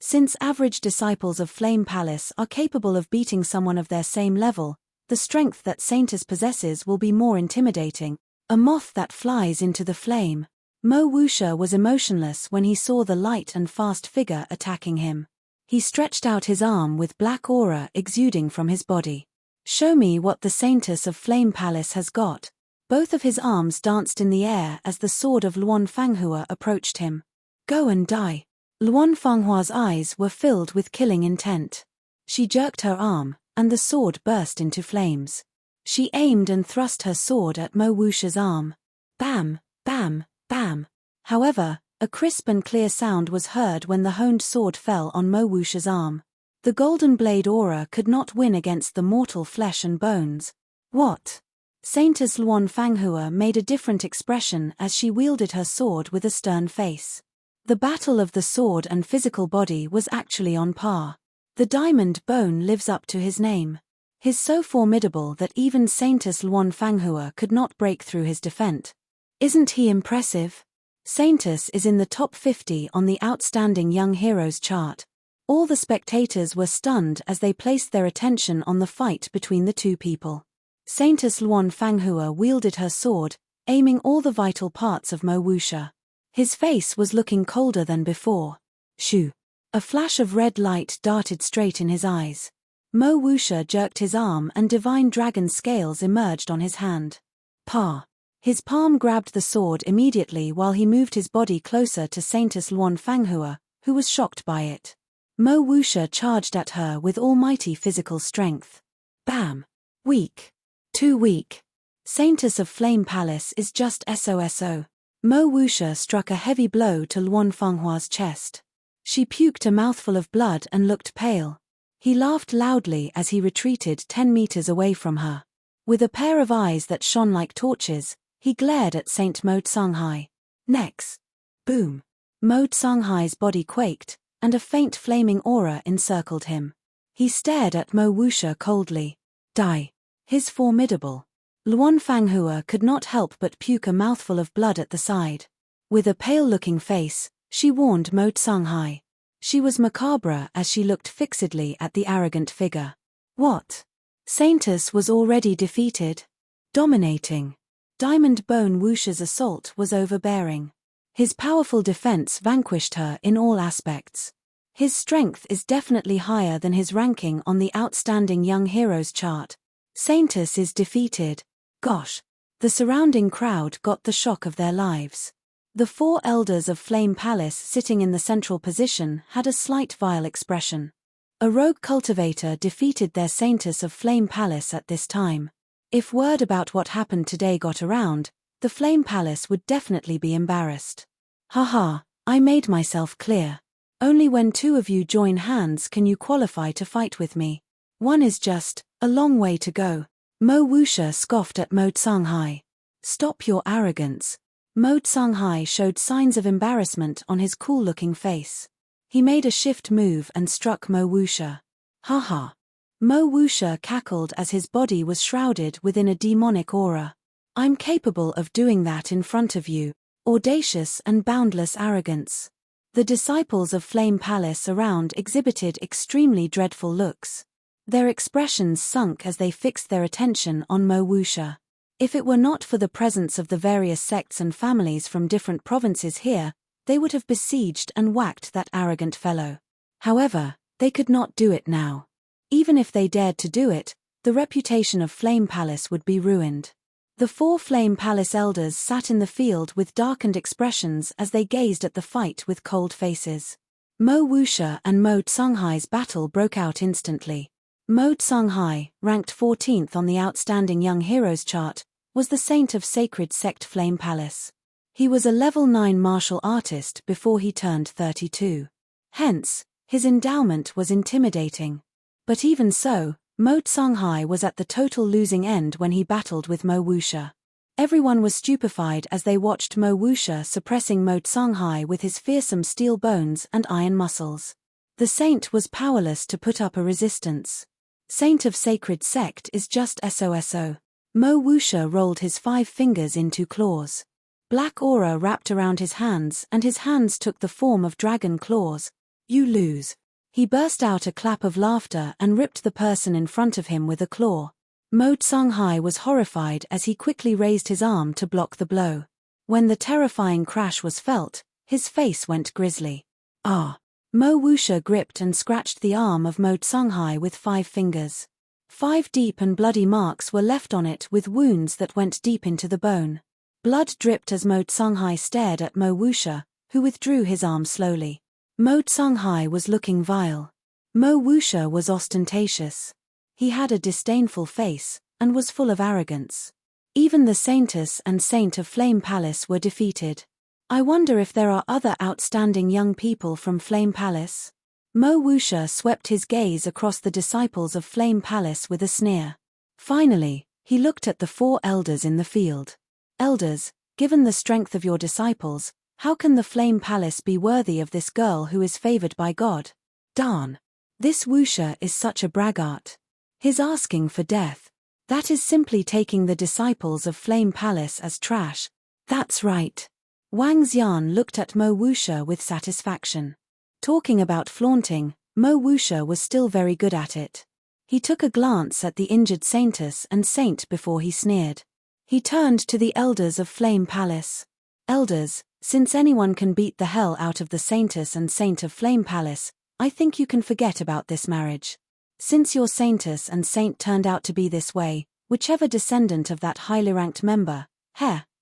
Since average disciples of Flame Palace are capable of beating someone of their same level, the strength that Saintess possesses will be more intimidating. A moth that flies into the flame. Mo Wuxia was emotionless when he saw the light and fast figure attacking him. He stretched out his arm with black aura exuding from his body. "Show me what the Saintess of Flame Palace has got." Both of his arms danced in the air as the sword of Luan Fanghua approached him. "Go and die." Luan Fanghua's eyes were filled with killing intent. She jerked her arm, and the sword burst into flames. She aimed and thrust her sword at Mo Wuxia's arm. Bam, bam, bam. However, a crisp and clear sound was heard when the honed sword fell on Mo Wuxia's arm. The golden blade aura could not win against the mortal flesh and bones. "What?" Saintess Luan Fanghua made a different expression as she wielded her sword with a stern face. The battle of the sword and physical body was actually on par. The diamond bone lives up to his name. He's so formidable that even Saintess Luan Fanghua could not break through his defense. Isn't he impressive? Saintess is in the top 50 on the Outstanding Young Heroes chart. All the spectators were stunned as they placed their attention on the fight between the two people. Saintess Luan Fanghua wielded her sword, aiming all the vital parts of Mo Wuxia. His face was looking colder than before. Shoo! A flash of red light darted straight in his eyes. Mo Wuxia jerked his arm and divine dragon scales emerged on his hand. Pa! His palm grabbed the sword immediately while he moved his body closer to Saintess Luan Fanghua, who was shocked by it. Mo Wuxia charged at her with almighty physical strength. Bam! Weak. Too weak. Saintess of Flame Palace is just SOSO. Mo Wuxia struck a heavy blow to Luan Fanghua's chest. She puked a mouthful of blood and looked pale. He laughed loudly as he retreated 10 meters away from her. With a pair of eyes that shone like torches, he glared at Saint Mo Tsunghai. Next. Boom. Mo Tsunghai's body quaked, and a faint flaming aura encircled him. He stared at Mo Wuxia coldly. Die. He's formidable. Luan Fanghua could not help but puke a mouthful of blood at the side. With a pale-looking face, she warned Mo Tsunghai. She was macabre as she looked fixedly at the arrogant figure. What? Saintess was already defeated? Dominating. Diamond Bone Wuxia's assault was overbearing. His powerful defense vanquished her in all aspects. His strength is definitely higher than his ranking on the Outstanding Young Heroes chart. Saintess is defeated. Gosh. The surrounding crowd got the shock of their lives. The 4 elders of Flame Palace sitting in the central position had a slight vile expression. A rogue cultivator defeated their Saintess of Flame Palace at this time. If word about what happened today got around, the Flame Palace would definitely be embarrassed. Haha, I made myself clear. Only when 2 of you join hands can you qualify to fight with me. One is just a long way to go. Mo Wuxia scoffed at Mo Tsunghai. Stop your arrogance. Mo Tsunghai showed signs of embarrassment on his cool-looking face. He made a shift move and struck Mo Wuxia. Haha. Mo Wuxia cackled as his body was shrouded within a demonic aura. I'm capable of doing that in front of you. Audacious and boundless arrogance. The disciples of Flame Palace around exhibited extremely dreadful looks. Their expressions sunk as they fixed their attention on Mo Wuxia. If it were not for the presence of the various sects and families from different provinces here, they would have besieged and whacked that arrogant fellow. However, they could not do it now. Even if they dared to do it, the reputation of Flame Palace would be ruined. The 4 Flame Palace elders sat in the field with darkened expressions as they gazed at the fight with cold faces. Mo Wuxia and Mo Tsunghai's battle broke out instantly. Mo Tsunghai, ranked 14th on the Outstanding Young Heroes chart, was the saint of Sacred Sect Flame Palace. He was a level 9 martial artist before he turned 32. Hence, his endowment was intimidating. But even so, Mo Tsunghai was at the total losing end when he battled with Mo Wuxia. Everyone was stupefied as they watched Mo Wuxia suppressing Mo Tsunghai with his fearsome steel bones and iron muscles. The saint was powerless to put up a resistance. Saint of Sacred Sect is just SOSO. Mo Wuxia rolled his 5 fingers into claws. Black aura wrapped around his hands and his hands took the form of dragon claws. You lose. He burst out a clap of laughter and ripped the person in front of him with a claw. Mo Tsunghai was horrified as he quickly raised his arm to block the blow. When the terrifying crash was felt, his face went grisly. Ah! Mo Wuxia gripped and scratched the arm of Mo Tsunghai with 5 fingers. 5 deep and bloody marks were left on it with wounds that went deep into the bone. Blood dripped as Mo Tsunghai stared at Mo Wuxia, who withdrew his arm slowly. Mo Tsunghai was looking vile. Mo Wuxia was ostentatious. He had a disdainful face, and was full of arrogance. Even the Saintess and Saint of Flame Palace were defeated. I wonder if there are other outstanding young people from Flame Palace? Mo Wuxia swept his gaze across the disciples of Flame Palace with a sneer. Finally, he looked at the 4 elders in the field. Elders, given the strength of your disciples, how can the Flame Palace be worthy of this girl who is favored by God? Darn! This Wuxia is such a braggart. He's asking for death. That is simply taking the disciples of Flame Palace as trash. That's right. Wang Xian looked at Mo Wuxia with satisfaction. Talking about flaunting, Mo Wuxia was still very good at it. He took a glance at the injured saintess and saint before he sneered. He turned to the elders of Flame Palace. Elders, since anyone can beat the hell out of the saintess and saint of Flame Palace, I think you can forget about this marriage. Since your saintess and saint turned out to be this way, whichever descendant of that highly ranked member,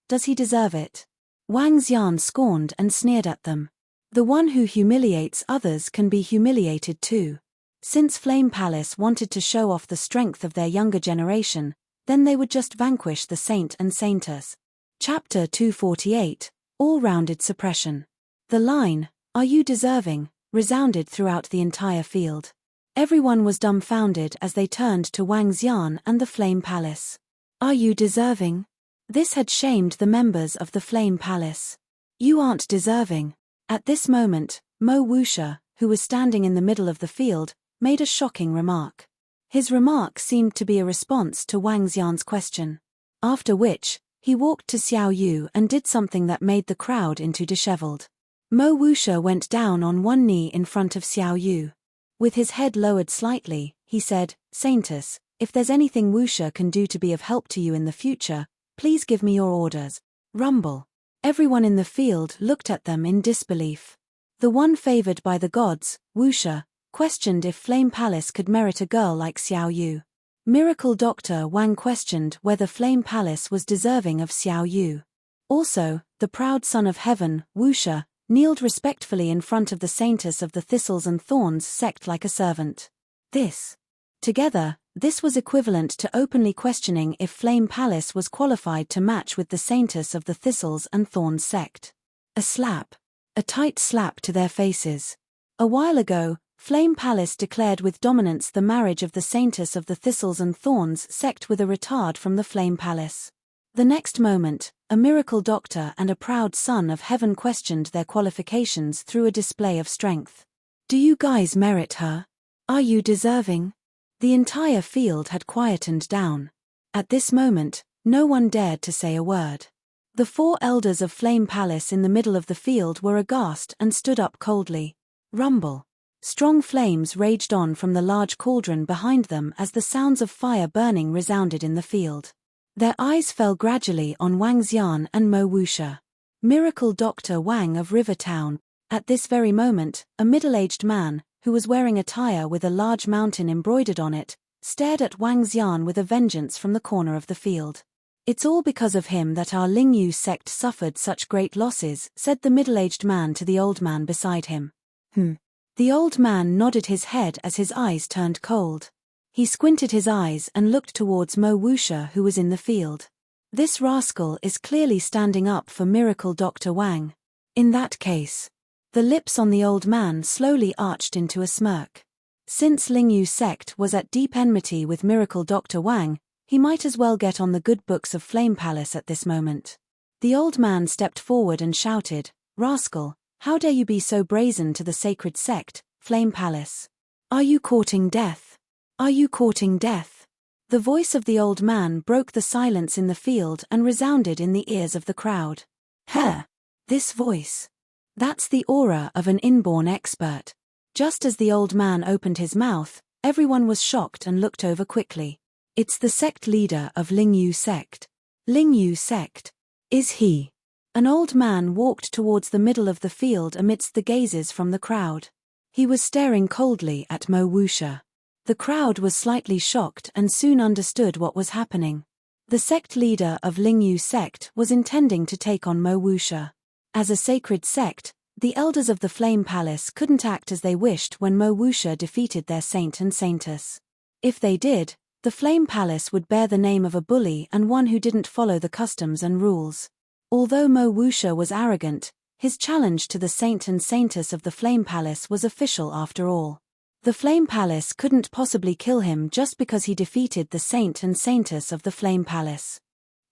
does he deserve it? Wang Xian scorned and sneered at them. The one who humiliates others can be humiliated too. Since Flame Palace wanted to show off the strength of their younger generation, then they would just vanquish the saint and saintess. Chapter 248, All-Rounded Suppression. The line, "Are you deserving?" resounded throughout the entire field. Everyone was dumbfounded as they turned to Wang Xian and the Flame Palace. Are you deserving? This had shamed the members of the Flame Palace. You aren't deserving. At this moment, Mo Wuxia, who was standing in the middle of the field, made a shocking remark. His remark seemed to be a response to Wang Xian's question. After which, he walked to Xiao Yu and did something that made the crowd into disheveled. Mo Wuxia went down on one knee in front of Xiao Yu. With his head lowered slightly, he said, "Saintess, if there's anything Wuxia can do to be of help to you in the future, please give me your orders." Rumble. Everyone in the field looked at them in disbelief. The one favored by the gods, Wuxia, questioned if Flame Palace could merit a girl like Xiao Yu. Miracle Doctor Wang questioned whether Flame Palace was deserving of Xiao Yu. Also, the proud son of heaven, Wuxia, kneeled respectfully in front of the saintess of the Thistles and Thorns sect like a servant. Together, this was equivalent to openly questioning if Flame Palace was qualified to match with the saintess of the Thistles and Thorns sect. A slap. A tight slap to their faces. A while ago, Flame Palace declared with dominance the marriage of the saintess of the Thistles and Thorns sect with a retard from the Flame Palace. The next moment, a miracle doctor and a proud son of heaven questioned their qualifications through a display of strength. Do you guys merit her? Are you deserving? The entire field had quietened down. At this moment, no one dared to say a word. The 4 elders of Flame Palace in the middle of the field were aghast and stood up coldly. Rumble. Strong flames raged on from the large cauldron behind them as the sounds of fire burning resounded in the field. Their eyes fell gradually on Wang Xian and Mo Wuxia. Miracle Doctor Wang of River Town. At this very moment, a middle-aged man, who was wearing attire with a large mountain embroidered on it, stared at Wang Xian with a vengeance from the corner of the field. "It's all because of him that our Lingyu sect suffered such great losses," said the middle-aged man to the old man beside him. The old man nodded his head as his eyes turned cold. He squinted his eyes and looked towards Mo Wuxia, who was in the field. "This rascal is clearly standing up for Miracle Dr. Wang. In that case." The lips on the old man slowly arched into a smirk. Since Lingyu sect was at deep enmity with Miracle Dr. Wang, he might as well get on the good books of Flame Palace at this moment. The old man stepped forward and shouted, "Rascal, how dare you be so brazen to the sacred sect, Flame Palace? Are you courting death? Are you courting death?" The voice of the old man broke the silence in the field and resounded in the ears of the crowd. "Huh! This voice. That's the aura of an inborn expert." Just as the old man opened his mouth, everyone was shocked and looked over quickly. "It's the sect leader of Lingyu sect." "Lingyu sect? Is he?" An old man walked towards the middle of the field amidst the gazes from the crowd. He was staring coldly at Mo Wuxia. The crowd was slightly shocked and soon understood what was happening. The sect leader of Lingyu sect was intending to take on Mo Wuxia. As a sacred sect, the elders of the Flame Palace couldn't act as they wished when Mo Wuxia defeated their saint and saintess. If they did, the Flame Palace would bear the name of a bully and one who didn't follow the customs and rules. Although Mo Wuxia was arrogant, his challenge to the saint and saintess of the Flame Palace was official after all. The Flame Palace couldn't possibly kill him just because he defeated the saint and saintess of the Flame Palace.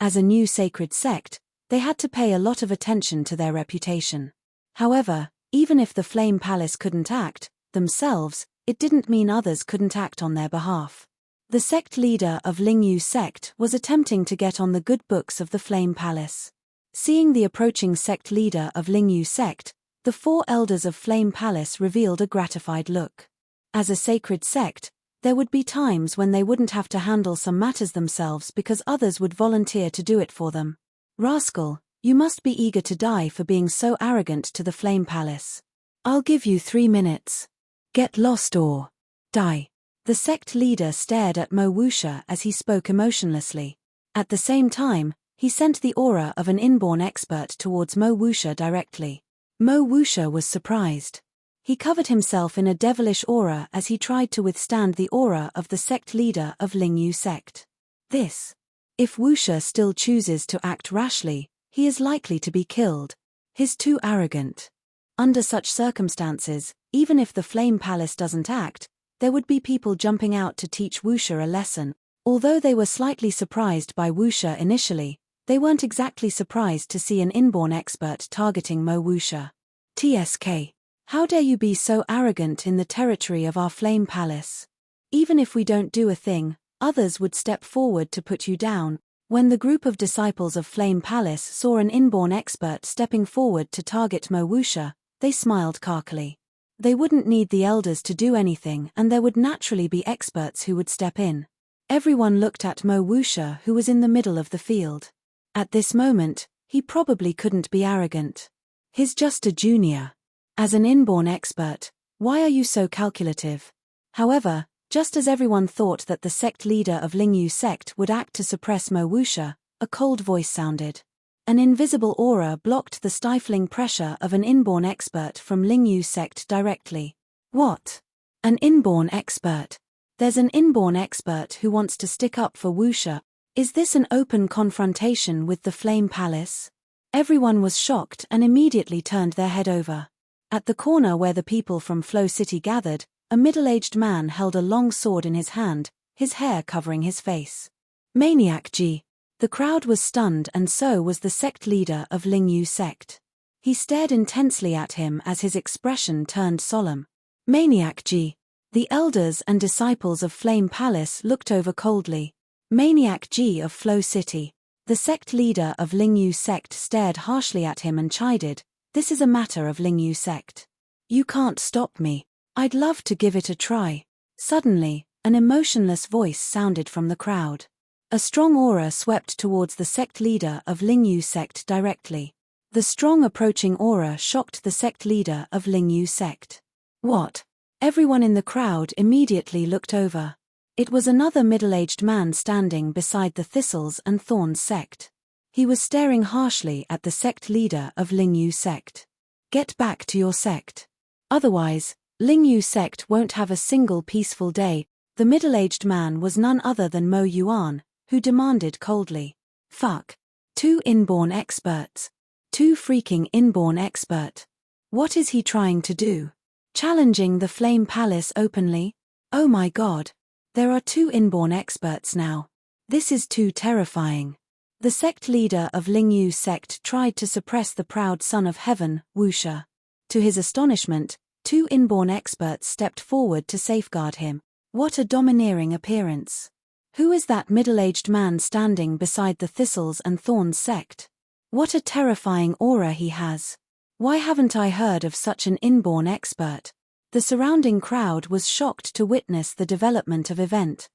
As a new sacred sect, they had to pay a lot of attention to their reputation. However, even if the Flame Palace couldn't act themselves, it didn't mean others couldn't act on their behalf. The sect leader of Lingyu sect was attempting to get on the good books of the Flame Palace. Seeing the approaching sect leader of Lingyu sect, the 4 elders of Flame Palace revealed a gratified look. As a sacred sect, there would be times when they wouldn't have to handle some matters themselves because others would volunteer to do it for them. "Rascal, you must be eager to die for being so arrogant to the Flame Palace. I'll give you 3 minutes. Get lost or die." The sect leader stared at Mo Wuxia as he spoke emotionlessly. At the same time, he sent the aura of an inborn expert towards Mo Wuxia directly. Mo Wuxia was surprised. He covered himself in a devilish aura as he tried to withstand the aura of the sect leader of Lingyu sect. If Wuxia still chooses to act rashly, he is likely to be killed. He's too arrogant. Under such circumstances, even if the Flame Palace doesn't act, there would be people jumping out to teach Wuxia a lesson. Although they were slightly surprised by Wuxia initially, they weren't exactly surprised to see an inborn expert targeting Mo Wuxia. "TSK. How dare you be so arrogant in the territory of our Flame Palace? Even if we don't do a thing, others would step forward to put you down." When the group of disciples of Flame Palace saw an inborn expert stepping forward to target Mo Wuxia, they smiled carkily. They wouldn't need the elders to do anything and there would naturally be experts who would step in. Everyone looked at Mo Wuxia, who was in the middle of the field. At this moment, he probably couldn't be arrogant. He's just a junior. As an inborn expert, why are you so calculative? However, just as everyone thought that the sect leader of Lingyu sect would act to suppress Mo Wuxia, a cold voice sounded. An invisible aura blocked the stifling pressure of an inborn expert from Lingyu sect directly. "What? An inborn expert? There's an inborn expert who wants to stick up for Wuxia. Is this an open confrontation with the Flame Palace?" Everyone was shocked and immediately turned their head over. At the corner where the people from Flow City gathered, a middle-aged man held a long sword in his hand, his hair covering his face. "Maniac G." The crowd was stunned and so was the sect leader of Lingyu sect. He stared intensely at him as his expression turned solemn. "Maniac G." The elders and disciples of Flame Palace looked over coldly. "Maniac G of Flow City." The sect leader of Lingyu sect stared harshly at him and chided, "This is a matter of Lingyu sect. You can't stop me. I'd love to give it a try." Suddenly, an emotionless voice sounded from the crowd. A strong aura swept towards the sect leader of Lingyu sect directly. The strong approaching aura shocked the sect leader of Lingyu sect. "What?" Everyone in the crowd immediately looked over. It was another middle-aged man standing beside the Thistles and Thorns sect. He was staring harshly at the sect leader of Lingyu sect. Get back to your sect. Otherwise, Lingyu sect won't have a single peaceful day. The middle-aged man was none other than Mo Yuan, who demanded coldly. Fuck. 2 inborn experts. 2 freaking inborn expert. What is he trying to do? Challenging the Flame Palace openly? Oh my god. There are 2 inborn experts now. This is too terrifying. The sect leader of Lingyu sect tried to suppress the proud son of heaven, Wuxia. To his astonishment, 2 inborn experts stepped forward to safeguard him. What a domineering appearance. Who is that middle-aged man standing beside the Thistles and Thorns sect? What a terrifying aura he has. Why haven't I heard of such an inborn expert? The surrounding crowd was shocked to witness the development of event.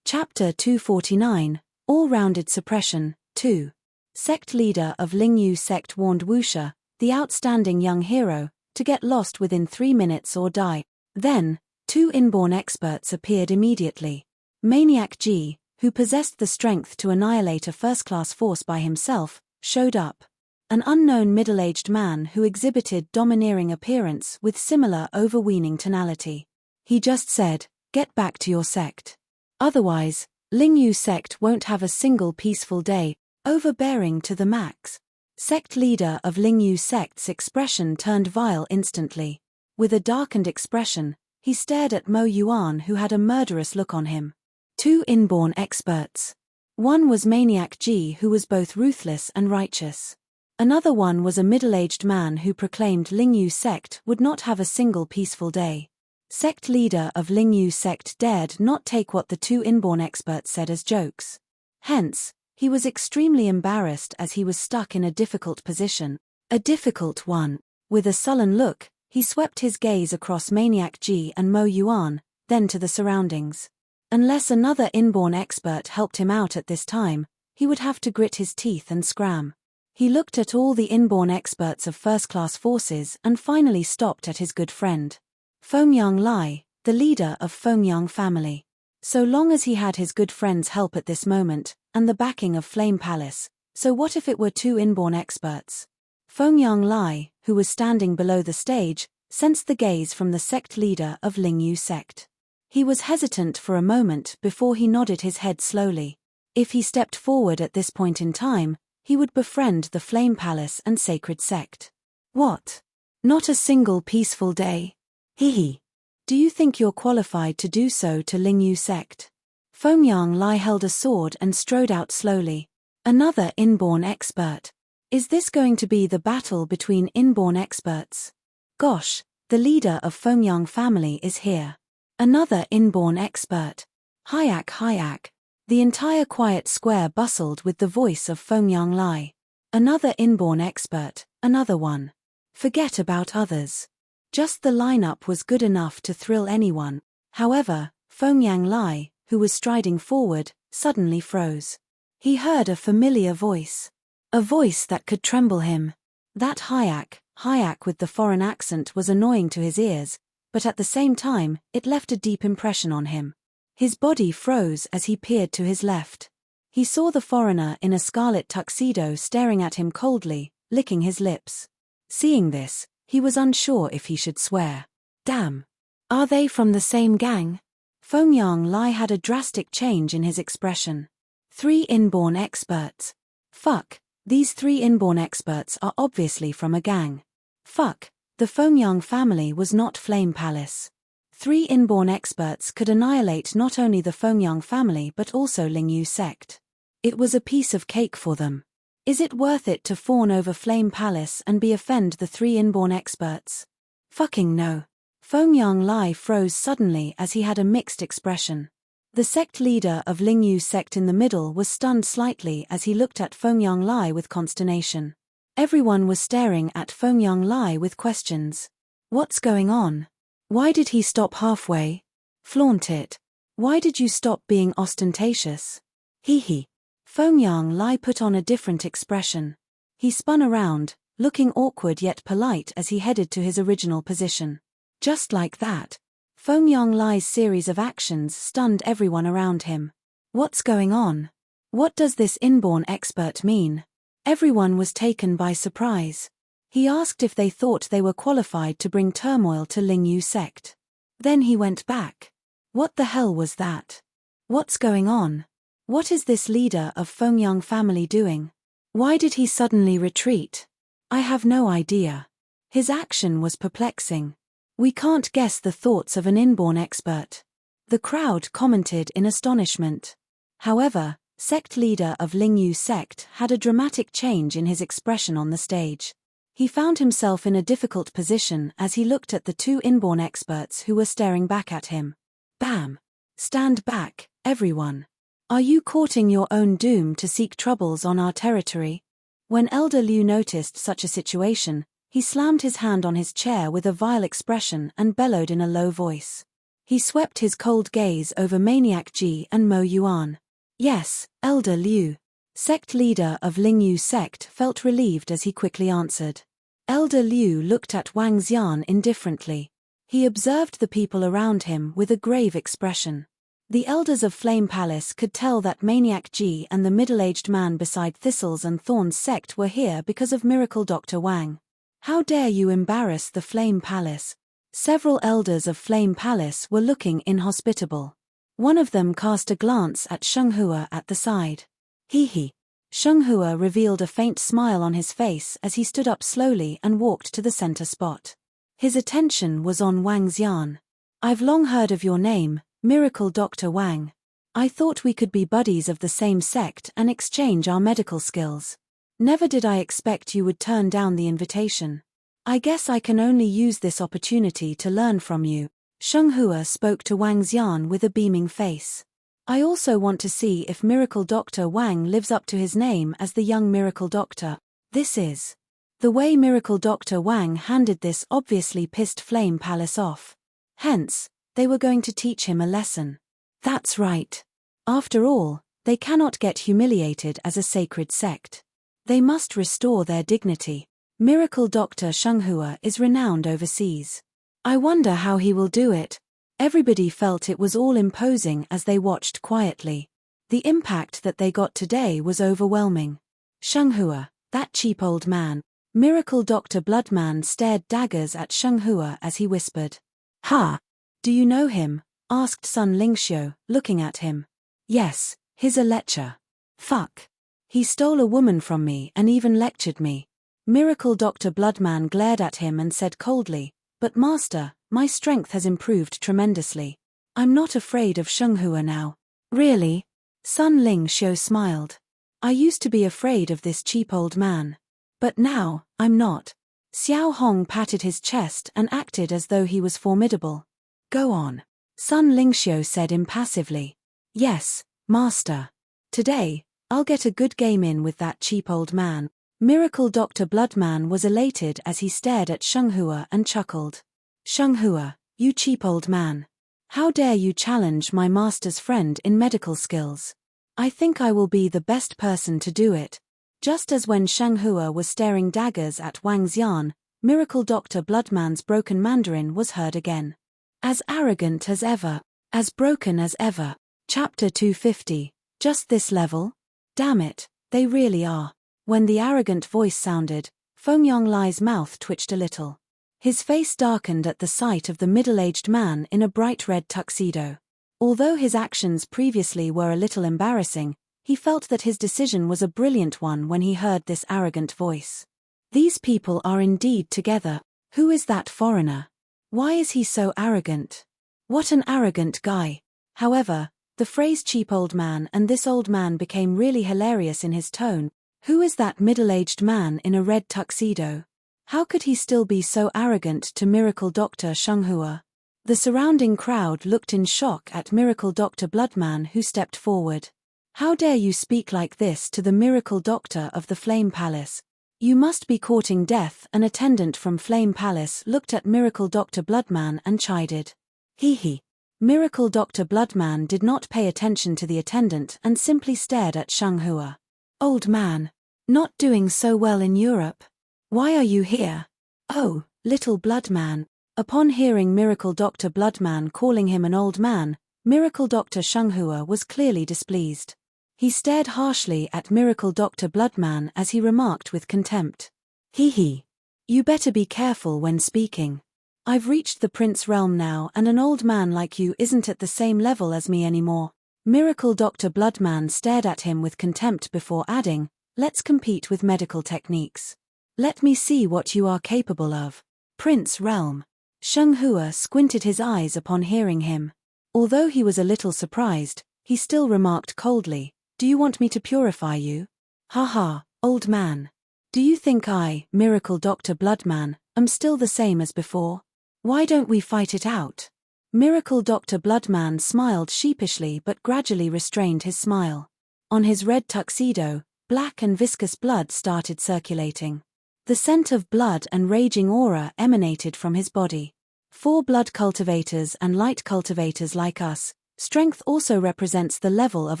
Chapter 249, All-Rounded Suppression, 2. Sect leader of Lingyu sect warned Wuxia, the outstanding young hero, to get lost within 3 minutes or die. Then, 2 inborn experts appeared immediately. Maniac Ji, who possessed the strength to annihilate a first-class force by himself, showed up. An unknown middle-aged man who exhibited domineering appearance with similar overweening tonality. He just said, "Get back to your sect. Otherwise, Lingyu sect won't have a single peaceful day," overbearing to the max. Sect leader of Lingyu sect's expression turned vile instantly. With a darkened expression, he stared at Mo Yuan, who had a murderous look on him. 2 inborn experts. One was Maniac Ji, who was both ruthless and righteous. Another one was a middle-aged man who proclaimed Lingyu sect would not have a single peaceful day. Sect leader of Lingyu sect dared not take what the 2 inborn experts said as jokes. Hence, he was extremely embarrassed as he was stuck in a difficult position. A difficult one. With a sullen look, he swept his gaze across Maniac Ji and Mo Yuan, then to the surroundings. Unless another inborn expert helped him out at this time, he would have to grit his teeth and scram. He looked at all the inborn experts of first-class forces and finally stopped at his good friend. Fengyang Lai, the leader of Fengyang family. So long as he had his good friend's help at this moment, and the backing of Flame Palace, so what if it were 2 inborn experts? Fengyang Lai, who was standing below the stage, sensed the gaze from the sect leader of Lingyu sect. He was hesitant for a moment before he nodded his head slowly. If he stepped forward at this point in time, he would befriend the Flame Palace and Sacred Sect. What? Not a single peaceful day? Hehe. Do you think you're qualified to do so to Lingyu sect? Fengyang Lai held a sword and strode out slowly. Another inborn expert. Is this going to be the battle between inborn experts? Gosh, the leader of Fengyang family is here. Another inborn expert. Hayak Hayak. The entire quiet square bustled with the voice of Fengyang Lai. Another inborn expert, another one. Forget about others. Just the lineup was good enough to thrill anyone. However, Fengyang Lai, who was striding forward, suddenly froze. He heard a familiar voice. A voice that could tremble him. That Hayak with the foreign accent was annoying to his ears, but at the same time, it left a deep impression on him. His body froze as he peered to his left. He saw the foreigner in a scarlet tuxedo staring at him coldly, licking his lips. Seeing this, he was unsure if he should swear. Damn. Are they from the same gang? Fengyang Lai had a drastic change in his expression. 3 inborn experts. Fuck, these 3 inborn experts are obviously from a gang. Fuck, the Fengyang family was not Flame Palace. 3 inborn experts could annihilate not only the Fengyang family but also Lingyu sect. It was a piece of cake for them. Is it worth it to fawn over Flame Palace and offend the 3 inborn experts? Fucking no. Fengyang Lai froze suddenly as he had a mixed expression. The sect leader of Lingyu sect in the middle was stunned slightly as he looked at Fengyang Lai with consternation. Everyone was staring at Fengyang Lai with questions. What's going on? Why did he stop halfway? Flaunt it. Why did you stop being ostentatious? Hehe. Fengyang Lai put on a different expression. He spun around, looking awkward yet polite as he headed to his original position. Just like that. Feng Yonglai's series of actions stunned everyone around him. What's going on? What does this inborn expert mean? Everyone was taken by surprise. He asked if they thought they were qualified to bring turmoil to Lingyu sect. Then he went back. What the hell was that? What's going on? What is this leader of Fengyang family doing? Why did he suddenly retreat? I have no idea. His action was perplexing. We can't guess the thoughts of an inborn expert. The crowd commented in astonishment. However, sect leader of Lingyu sect had a dramatic change in his expression on the stage. He found himself in a difficult position as he looked at the two inborn experts who were staring back at him. Bam! Stand back, everyone. Are you courting your own doom to seek troubles on our territory? When Elder Liu noticed such a situation, he slammed his hand on his chair with a vile expression and bellowed in a low voice. He swept his cold gaze over Maniac Ji and Mo Yuan. Yes, Elder Liu. Sect leader of Lingyu sect felt relieved as he quickly answered. Elder Liu looked at Wang Xian indifferently. He observed the people around him with a grave expression. The elders of Flame Palace could tell that Maniac Ji and the middle-aged man beside Thistles and Thorns sect were here because of Miracle Dr. Wang. How dare you embarrass the Flame Palace? Several elders of Flame Palace were looking inhospitable. One of them cast a glance at Shenghua at the side. Hee. Shenghua revealed a faint smile on his face as he stood up slowly and walked to the center spot. His attention was on Wang Xian. I've long heard of your name, Miracle Dr. Wang. I thought we could be buddies of the same sect and exchange our medical skills. Never did I expect you would turn down the invitation. I guess I can only use this opportunity to learn from you. Shenghua spoke to Wang Xian with a beaming face. I also want to see if Miracle Dr. Wang lives up to his name as the young Miracle Doctor. This is. The way Miracle Dr. Wang handed this obviously pissed Flame Palace off. Hence, they were going to teach him a lesson. That's right. After all, they cannot get humiliated as a sacred sect. They must restore their dignity. Miracle Dr. Shenghua is renowned overseas. I wonder how he will do it. Everybody felt it was all imposing as they watched quietly. The impact that they got today was overwhelming. Shenghua, that cheap old man. Miracle Dr. Bloodman stared daggers at Shenghua as he whispered. Ha! Do you know him? Asked Sun Lingxiu, looking at him. Yes, he's a lecher. Fuck. He stole a woman from me and even lectured me. Miracle Dr. Bloodman glared at him and said coldly, But master, my strength has improved tremendously. I'm not afraid of Shenghua now. Really? Sun Lingxiu smiled. I used to be afraid of this cheap old man. But now, I'm not. Xiao Hong patted his chest and acted as though he was formidable. Go on. Sun Lingxiu said impassively. Yes, master. Today, I'll get a good game in with that cheap old man. Miracle Dr. Bloodman was elated as he stared at Shenghua and chuckled. Shenghua, you cheap old man. How dare you challenge my master's friend in medical skills? I think I will be the best person to do it. Just as when Shenghua was staring daggers at Wang Xian, Miracle Dr. Bloodman's broken Mandarin was heard again. As arrogant as ever. As broken as ever. Chapter 250. Just this level? Damn it, they really are. When the arrogant voice sounded, Feng Yonglai's mouth twitched a little. His face darkened at the sight of the middle-aged man in a bright red tuxedo. Although his actions previously were a little embarrassing, he felt that his decision was a brilliant one when he heard this arrogant voice. These people are indeed together. Who is that foreigner? Why is he so arrogant? What an arrogant guy. However, the phrase cheap old man and this old man became really hilarious in his tone. Who is that middle-aged man in a red tuxedo? How could he still be so arrogant to Miracle Dr. Shenghua? The surrounding crowd looked in shock at Miracle Dr. Bloodman, who stepped forward. How dare you speak like this to the Miracle Doctor of the Flame Palace? You must be courting death. An attendant from Flame Palace looked at Miracle Dr. Bloodman and chided. Hee. Miracle Dr. Bloodman did not pay attention to the attendant and simply stared at Shenghua. Old man. Not doing so well in Europe. Why are you here? Oh, little Bloodman. Upon hearing Miracle Dr. Bloodman calling him an old man, Miracle Dr. Shunghua was clearly displeased. He stared harshly at Miracle Dr. Bloodman as he remarked with contempt. Hee. You better be careful when speaking. I've reached the Prince realm now and an old man like you isn't at the same level as me anymore. Miracle Dr. Bloodman stared at him with contempt before adding, let's compete with medical techniques. Let me see what you are capable of. Prince realm. Shunghua squinted his eyes upon hearing him. Although he was a little surprised, he still remarked coldly, do you want me to purify you? Haha, old man. Do you think I, Miracle Dr. Bloodman, am still the same as before? Why don't we fight it out? Miracle Dr. Bloodman smiled sheepishly but gradually restrained his smile. On his red tuxedo, black and viscous blood started circulating. The scent of blood and raging aura emanated from his body. For blood cultivators and light cultivators like us, strength also represents the level of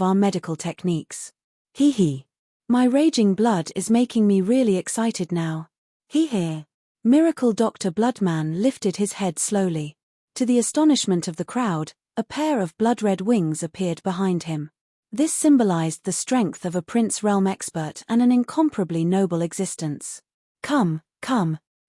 our medical techniques. Hee. My raging blood is making me really excited now. Hee. Miracle Dr. Bloodman lifted his head slowly. To the astonishment of the crowd, a pair of blood-red wings appeared behind him. This symbolized the strength of a Prince Realm expert and an incomparably noble existence. Come.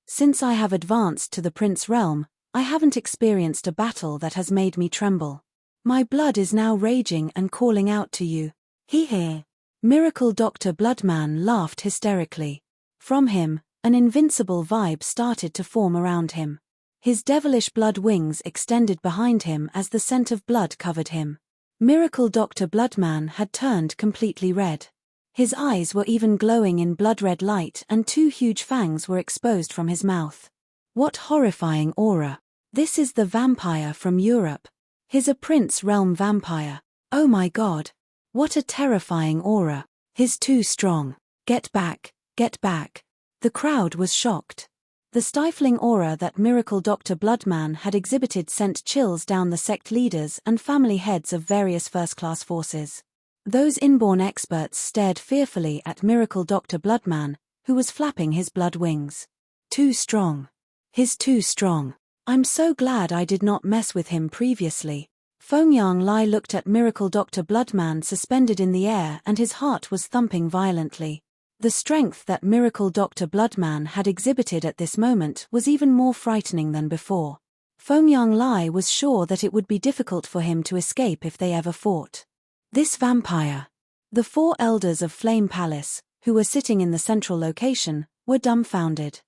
Since I have advanced to the Prince Realm, I haven't experienced a battle that has made me tremble. My blood is now raging and calling out to you. Hee. Miracle Dr. Bloodman laughed hysterically. From him, an invincible vibe started to form around him. His devilish blood wings extended behind him as the scent of blood covered him. Miracle Dr. Bloodman had turned completely red. His eyes were even glowing in blood-red light and two huge fangs were exposed from his mouth. What horrifying aura! This is the vampire from Europe. He's a Prince Realm vampire. Oh my god! What a terrifying aura! He's too strong. Get back. The crowd was shocked. The stifling aura that Miracle Dr. Bloodman had exhibited sent chills down the sect leaders and family heads of various first-class forces. Those inborn experts stared fearfully at Miracle Dr. Bloodman, who was flapping his blood wings. Too strong. He's too strong. I'm so glad I did not mess with him previously. Fengyang Lai looked at Miracle Dr. Bloodman suspended in the air and his heart was thumping violently. The strength that Miracle Dr. Bloodman had exhibited at this moment was even more frightening than before. Fengyang Lai was sure that it would be difficult for him to escape if they ever fought. This vampire. The four elders of Flame Palace, who were sitting in the central location, were dumbfounded.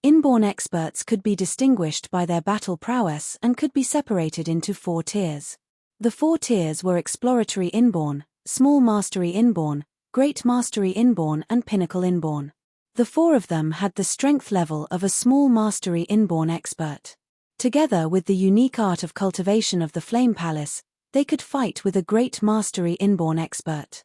Inborn experts could be distinguished by their battle prowess and could be separated into 4 tiers. The 4 tiers were Exploratory Inborn, Small Mastery Inborn, Great Mastery Inborn and Pinnacle Inborn. The 4 of them had the strength level of a Small Mastery Inborn expert. Together with the unique art of cultivation of the Flame Palace, they could fight with a Great Mastery Inborn expert.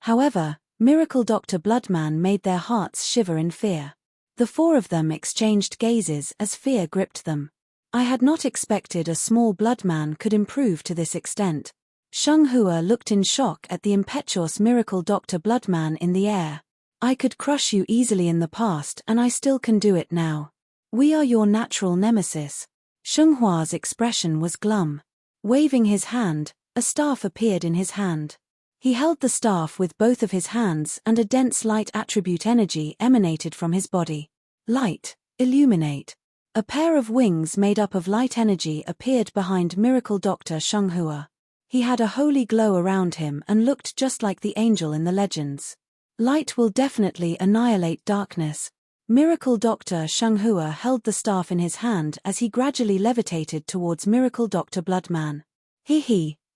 However, Miracle Dr. Bloodman made their hearts shiver in fear. The 4 of them exchanged gazes as fear gripped them. I had not expected a small bloodman could improve to this extent. Shunghua looked in shock at the impetuous Miracle Dr. Bloodman in the air. I could crush you easily in the past and I still can do it now. We are your natural nemesis. Shunghua's expression was glum. Waving his hand, a staff appeared in his hand. He held the staff with both of his hands and a dense light attribute energy emanated from his body. Light, illuminate. A pair of wings made up of light energy appeared behind Miracle Dr. Shunghua. He had a holy glow around him and looked just like the angel in the legends. Light will definitely annihilate darkness. Miracle Dr. Shunghua held the staff in his hand as he gradually levitated towards Miracle Dr. Bloodman.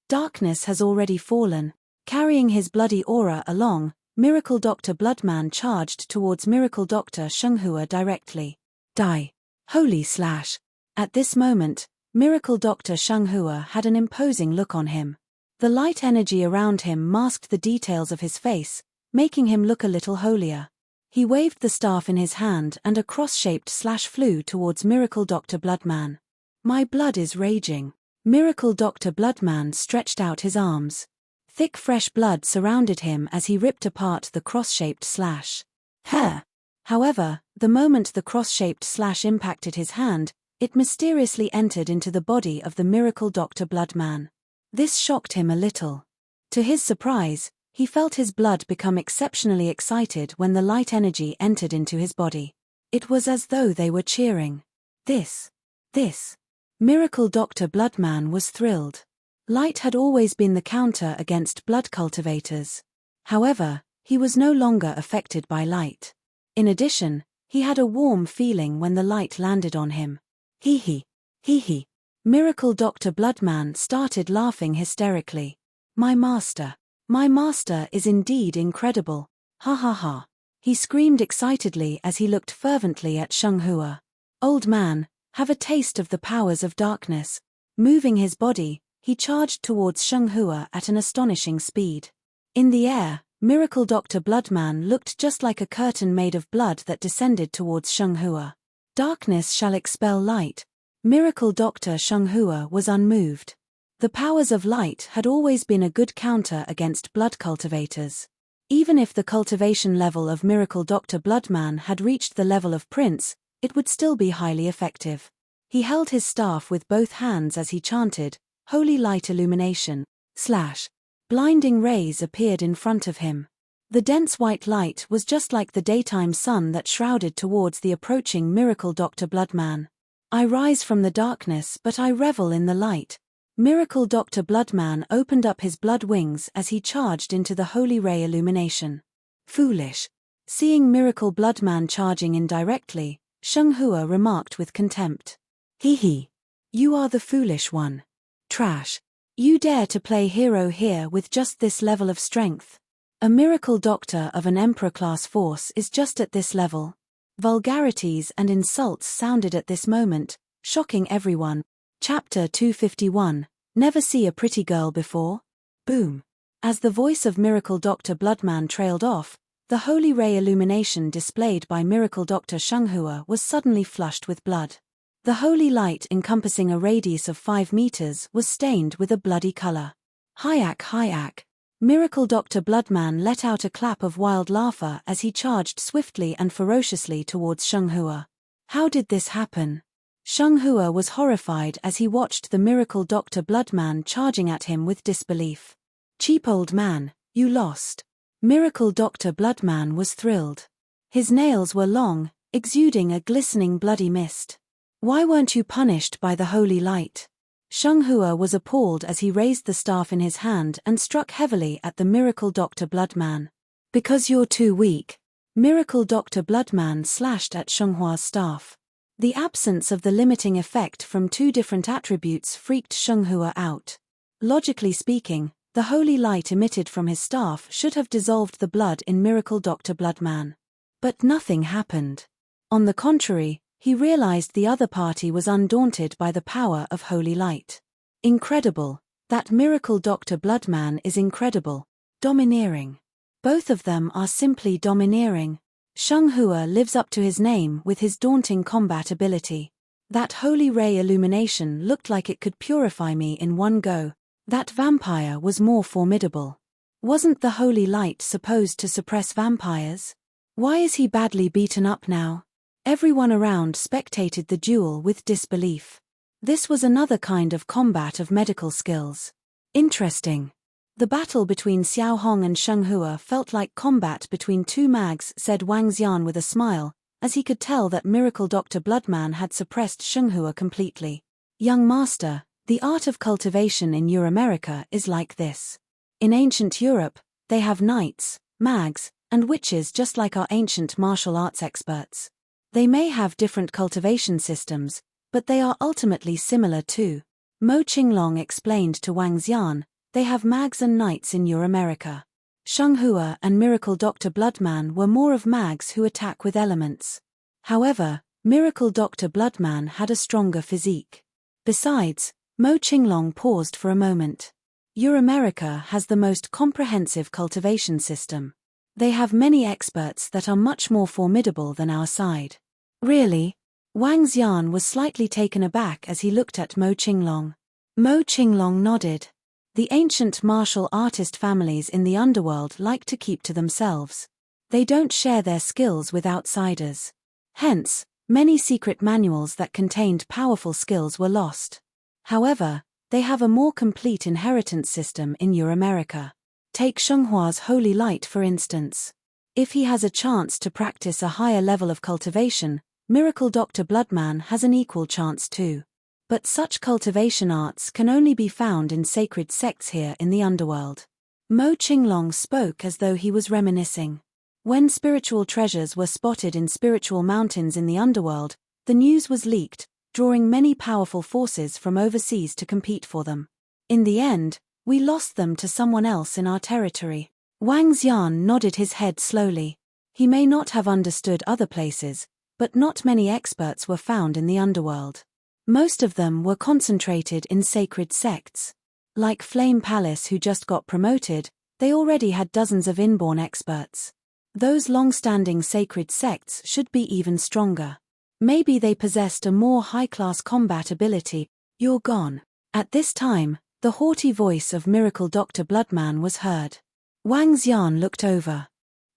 Darkness has already fallen. Carrying his bloody aura along, Miracle Dr. Bloodman charged towards Miracle Dr. Shunghua directly. Die. Holy slash. At this moment, Miracle Dr. Shunghua had an imposing look on him. The light energy around him masked the details of his face, making him look a little holier. He waved the staff in his hand and a cross-shaped slash flew towards Miracle Dr. Bloodman. My blood is raging. Miracle Dr. Bloodman stretched out his arms. Thick fresh blood surrounded him as he ripped apart the cross-shaped slash. However, the moment the cross-shaped slash impacted his hand, it mysteriously entered into the body of the miracle Dr. Bloodman. This shocked him a little. To his surprise, he felt his blood become exceptionally excited when the light energy entered into his body. It was as though they were cheering. This. Miracle Dr. Bloodman was thrilled. Light had always been the counter against blood cultivators. However, he was no longer affected by light. In addition, he had a warm feeling when the light landed on him. Hee hee. Miracle Dr. Bloodman started laughing hysterically. My master is indeed incredible. Ha ha ha. He screamed excitedly as he looked fervently at Shenghua. Old man, have a taste of the powers of darkness. Moving his body, he charged towards Shenghua at an astonishing speed. In the air, Miracle Dr. Bloodman looked just like a curtain made of blood that descended towards Shenghua. Darkness shall expel light. Miracle Dr. Shenghua was unmoved. The powers of light had always been a good counter against blood cultivators. Even if the cultivation level of Miracle Dr. Bloodman had reached the level of Prince, it would still be highly effective. He held his staff with both hands as he chanted, Holy Light Illumination, / Blinding rays appeared in front of him. The dense white light was just like the daytime sun that shrouded towards the approaching Miracle Dr. Bloodman. I rise from the darkness but I revel in the light. Miracle Dr. Bloodman opened up his blood wings as he charged into the holy ray illumination. Foolish. Seeing Miracle Bloodman charging indirectly, Shenghua remarked with contempt. Hee hee. You are the foolish one. Trash. You dare to play hero here with just this level of strength. A miracle doctor of an emperor-class force is just at this level. Vulgarities and insults sounded at this moment, shocking everyone. Chapter 251, Never See a Pretty Girl Before? Boom. As the voice of Miracle Dr. Bloodman trailed off, the holy ray illumination displayed by Miracle Dr. Shenghua was suddenly flushed with blood. The holy light encompassing a radius of 5 meters was stained with a bloody color. Hyak. Miracle Dr. Bloodman let out a clap of wild laughter as he charged swiftly and ferociously towards Shenghua. How did this happen? Shenghua was horrified as he watched the Miracle Dr. Bloodman charging at him with disbelief. Cheap old man, you lost. Miracle Dr. Bloodman was thrilled. His nails were long, exuding a glistening bloody mist. Why weren't you punished by the holy light? Shenghua was appalled as he raised the staff in his hand and struck heavily at the Miracle Dr. Bloodman. Because you're too weak. Miracle Dr. Bloodman slashed at Shenghua's staff. The absence of the limiting effect from 2 different attributes freaked Shenghua out. Logically speaking, the holy light emitted from his staff should have dissolved the blood in Miracle Dr. Bloodman. But nothing happened. On the contrary, he realized the other party was undaunted by the power of holy light. Incredible. That Miracle Dr. Bloodman is incredible. Domineering. Both of them are simply domineering. Shenghua lives up to his name with his daunting combat ability. That holy ray illumination looked like it could purify me in one go. That vampire was more formidable. Wasn't the holy light supposed to suppress vampires? Why is he badly beaten up now? Everyone around spectated the duel with disbelief. This was another kind of combat of medical skills. Interesting. The battle between Xiao Hong and Shenghua felt like combat between 2 mags, said Wang Xian with a smile, as he could tell that Miracle Dr. Bloodman had suppressed Shenghua completely. Young master, the art of cultivation in Euramerica is like this. In ancient Europe, they have knights, mags, and witches just like our ancient martial arts experts. They may have different cultivation systems, but they are ultimately similar too. Mo Qinglong explained to Wang Xian, they have mags and knights in Euramerica. Shenghua and Miracle Dr. Bloodman were more of mags who attack with elements. However, Miracle Dr. Bloodman had a stronger physique. Besides, Mo Qinglong paused for a moment. Euramerica has the most comprehensive cultivation system. They have many experts that are much more formidable than our side. Really? Wang Xian was slightly taken aback as he looked at Mo Qinglong. Mo Qinglong nodded. The ancient martial artist families in the underworld like to keep to themselves. They don't share their skills with outsiders. Hence, Many secret manuals that contained powerful skills were lost. However, they have a more complete inheritance system in Euramerica. Take Shenghua's holy light for instance. If he has a chance to practice a higher level of cultivation, Miracle Dr. Bloodman has an equal chance too. But such cultivation arts can only be found in sacred sects here in the underworld. Mo Qinglong spoke as though he was reminiscing. When spiritual treasures were spotted in spiritual mountains in the underworld, the news was leaked, drawing many powerful forces from overseas to compete for them. In the end, we lost them to someone else in our territory. Wang Xian nodded his head slowly. He may not have understood other places, but not many experts were found in the underworld. Most of them were concentrated in sacred sects. Like Flame Palace who just got promoted, they already had dozens of inborn experts. Those long-standing sacred sects should be even stronger. Maybe they possessed a more high-class combat ability. You're gone. At this time, the haughty voice of Miracle Dr. Bloodman was heard. Wang Xian looked over.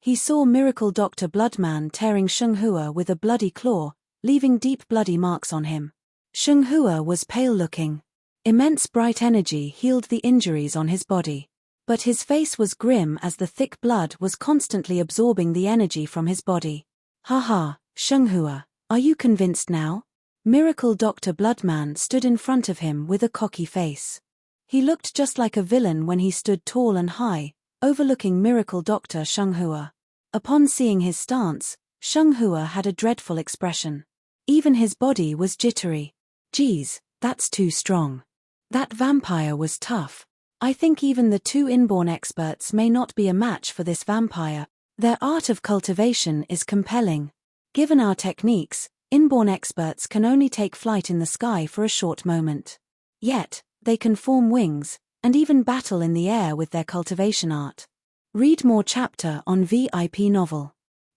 He saw Miracle Dr. Bloodman tearing Shenghua with a bloody claw, leaving deep bloody marks on him. Shenghua was pale-looking. Immense bright energy healed the injuries on his body. But his face was grim as the thick blood was constantly absorbing the energy from his body. Haha, Shenghua, are you convinced now? Miracle Dr. Bloodman stood in front of him with a cocky face. He looked just like a villain when he stood tall and high, overlooking Miracle Dr. Shenghua. Upon seeing his stance, Shenghua had a dreadful expression. Even his body was jittery. Geez, that's too strong. That vampire was tough. I think even the two inborn experts may not be a match for this vampire. Their art of cultivation is compelling. Given our techniques, inborn experts can only take flight in the sky for a short moment. Yet, they can form wings, and even battle in the air with their cultivation art. Read more chapter on VIP novel.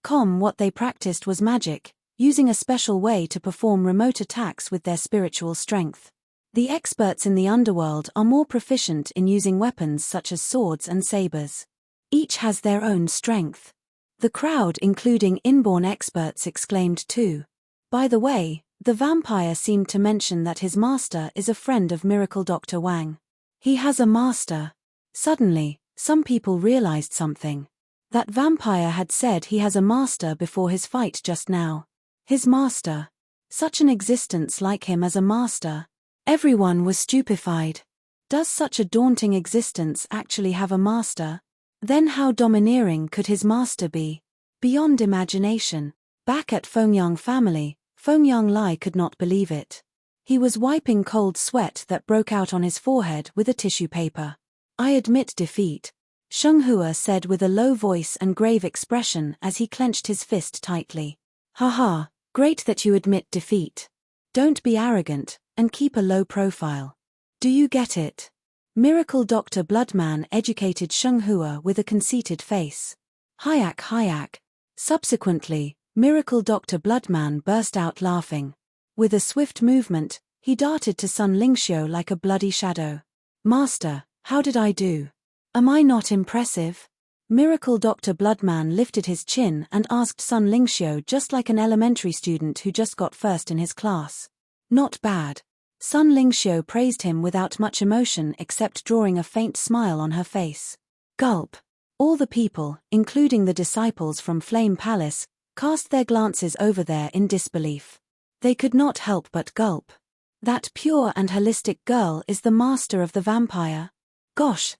What they practiced was magic, using a special way to perform remote attacks with their spiritual strength. The experts in the underworld are more proficient in using weapons such as swords and sabers. Each has their own strength. The crowd, including inborn experts, exclaimed too. By the way, the vampire seemed to mention that his master is a friend of Miracle Dr. Wang. He has a master. Suddenly, some people realized something. That vampire had said he has a master before his fight just now. His master. Such an existence like him as a master. Everyone was stupefied. Does such a daunting existence actually have a master? Then how domineering could his master be? Beyond imagination. Back at Fengyang family, Fengyang Lai could not believe it. He was wiping cold sweat that broke out on his forehead with a tissue paper. I admit defeat, Shenghua said with a low voice and grave expression as he clenched his fist tightly. Haha, great that you admit defeat. Don't be arrogant, and keep a low profile. Do you get it? Miracle Dr. Bloodman educated Shenghua with a conceited face. Hayak. Subsequently, Miracle Dr. Bloodman burst out laughing. With a swift movement, he darted to Sun Lingxiu like a bloody shadow. Master, how did I do? Am I not impressive? Miracle Dr. Bloodman lifted his chin and asked Sun Lingxiu just like an elementary student who just got first in his class. Not bad. Sun Lingxiu praised him without much emotion except drawing a faint smile on her face. Gulp. All the people, including the disciples from Flame Palace, cast their glances over there in disbelief. They could not help but gulp. That pure and holistic girl is the master of the vampire. Gosh,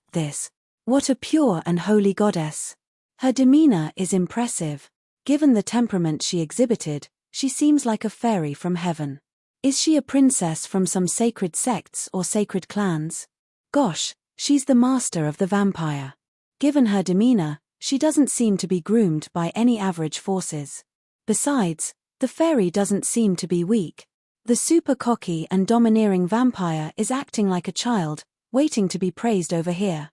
what a pure and holy goddess. Her demeanor is impressive. Given the temperament she exhibited, she seems like a fairy from heaven. Is she a princess from some sacred sects or sacred clans? Gosh, she's the master of the vampire. Given her demeanor, she doesn't seem to be groomed by any average forces. Besides, the fairy doesn't seem to be weak. The super cocky and domineering vampire is acting like a child, waiting to be praised over here.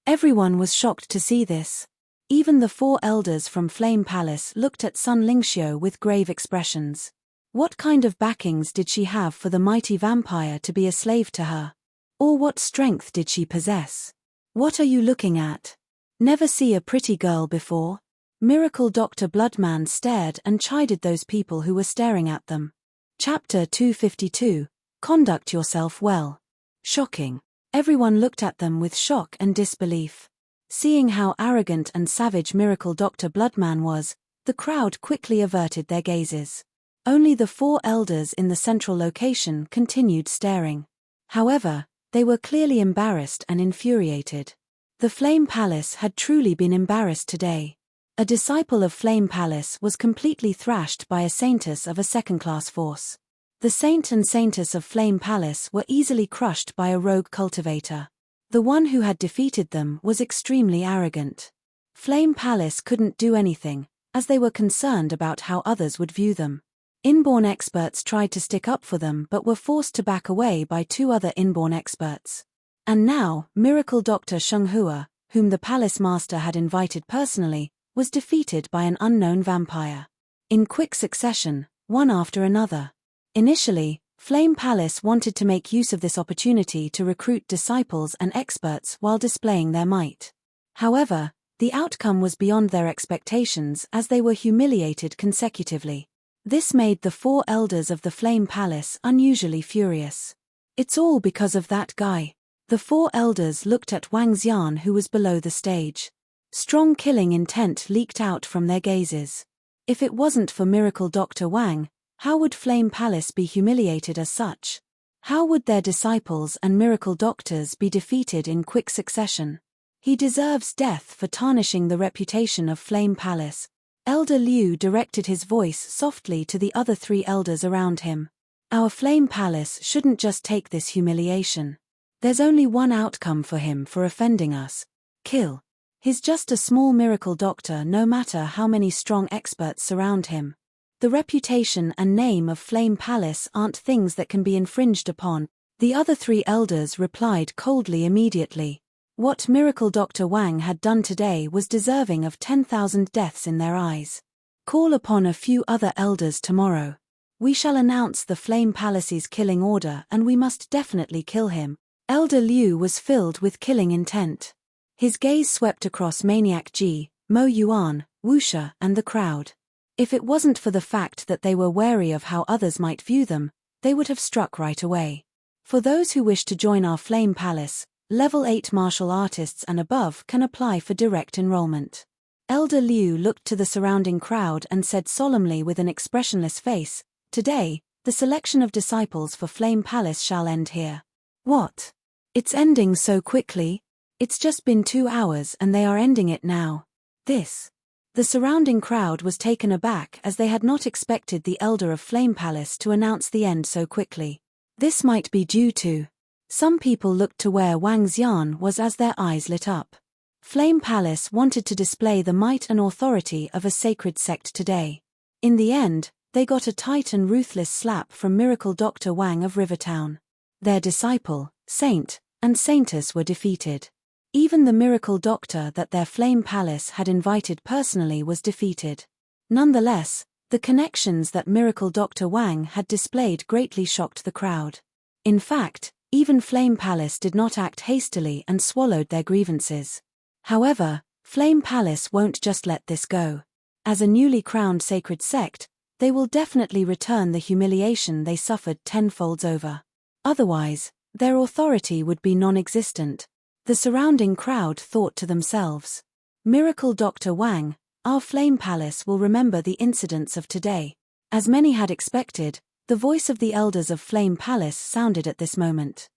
Everyone was shocked to see this. Even the 4 elders from Flame Palace looked at Sun Lingxiu with grave expressions. What kind of backings did she have for the mighty vampire to be a slave to her? Or what strength did she possess? What are you looking at? Never see a pretty girl before? Miracle Dr. Bloodman stared and chided those people who were staring at them. Chapter 252, Conduct Yourself Well. Shocking. Everyone looked at them with shock and disbelief. Seeing how arrogant and savage Miracle Dr. Bloodman was, the crowd quickly averted their gazes. Only the 4 elders in the central location continued staring. However, they were clearly embarrassed and infuriated. The Flame Palace had truly been embarrassed today. A disciple of Flame Palace was completely thrashed by a saintess of a second-class force. The saint and saintess of Flame Palace were easily crushed by a rogue cultivator. The one who had defeated them was extremely arrogant. Flame Palace couldn't do anything, as they were concerned about how others would view them. Inborn experts tried to stick up for them but were forced to back away by 2 other inborn experts. And now, Miracle Dr. Shunghua, whom the palace master had invited personally, was defeated by an unknown vampire. In quick succession, one after another. Initially, Flame Palace wanted to make use of this opportunity to recruit disciples and experts while displaying their might. However, the outcome was beyond their expectations as they were humiliated consecutively. This made the 4 elders of the Flame Palace unusually furious. It's all because of that guy. The 4 elders looked at Wang Xian, who was below the stage. Strong killing intent leaked out from their gazes. If it wasn't for Miracle Dr. Wang, how would Flame Palace be humiliated as such? How would their disciples and miracle doctors be defeated in quick succession? He deserves death for tarnishing the reputation of Flame Palace. Elder Liu directed his voice softly to the other 3 elders around him. Our Flame Palace shouldn't just take this humiliation. There's only one outcome for him for offending us. Kill. He's just a small miracle doctor, no matter how many strong experts surround him. The reputation and name of Flame Palace aren't things that can be infringed upon. The other 3 elders replied coldly immediately. What Miracle Dr. Wang had done today was deserving of 10,000 deaths in their eyes. Call upon a few other elders tomorrow. We shall announce the Flame Palace's killing order and we must definitely kill him. Elder Liu was filled with killing intent. His gaze swept across Maniac Ji, Mo Yuan, Wuxia, and the crowd. If it wasn't for the fact that they were wary of how others might view them, they would have struck right away. For those who wish to join our Flame Palace, Level 8 martial artists and above can apply for direct enrollment. Elder Liu looked to the surrounding crowd and said solemnly with an expressionless face, "Today, the selection of disciples for Flame Palace shall end here." What? It's ending so quickly? It's just been 2 hours and they are ending it now. This. The surrounding crowd was taken aback as they had not expected the Elder of Flame Palace to announce the end so quickly. This might be due to. Some people looked to where Wang Xian was as their eyes lit up. Flame Palace wanted to display the might and authority of a sacred sect today. In the end, they got a tight and ruthless slap from Miracle Dr. Wang of Rivertown. Their disciple, saint, and saintess were defeated. Even the miracle doctor that their Flame Palace had invited personally was defeated. Nonetheless, the connections that Miracle Dr. Wang had displayed greatly shocked the crowd. In fact, even Flame Palace did not act hastily and swallowed their grievances. However, Flame Palace won't just let this go. As a newly crowned sacred sect, they will definitely return the humiliation they suffered tenfold over. Otherwise, their authority would be non-existent. The surrounding crowd thought to themselves, "Miracle Dr. Wang, our Flame Palace will remember the incidents of today." As many had expected, the voice of the elders of Flame Palace sounded at this moment.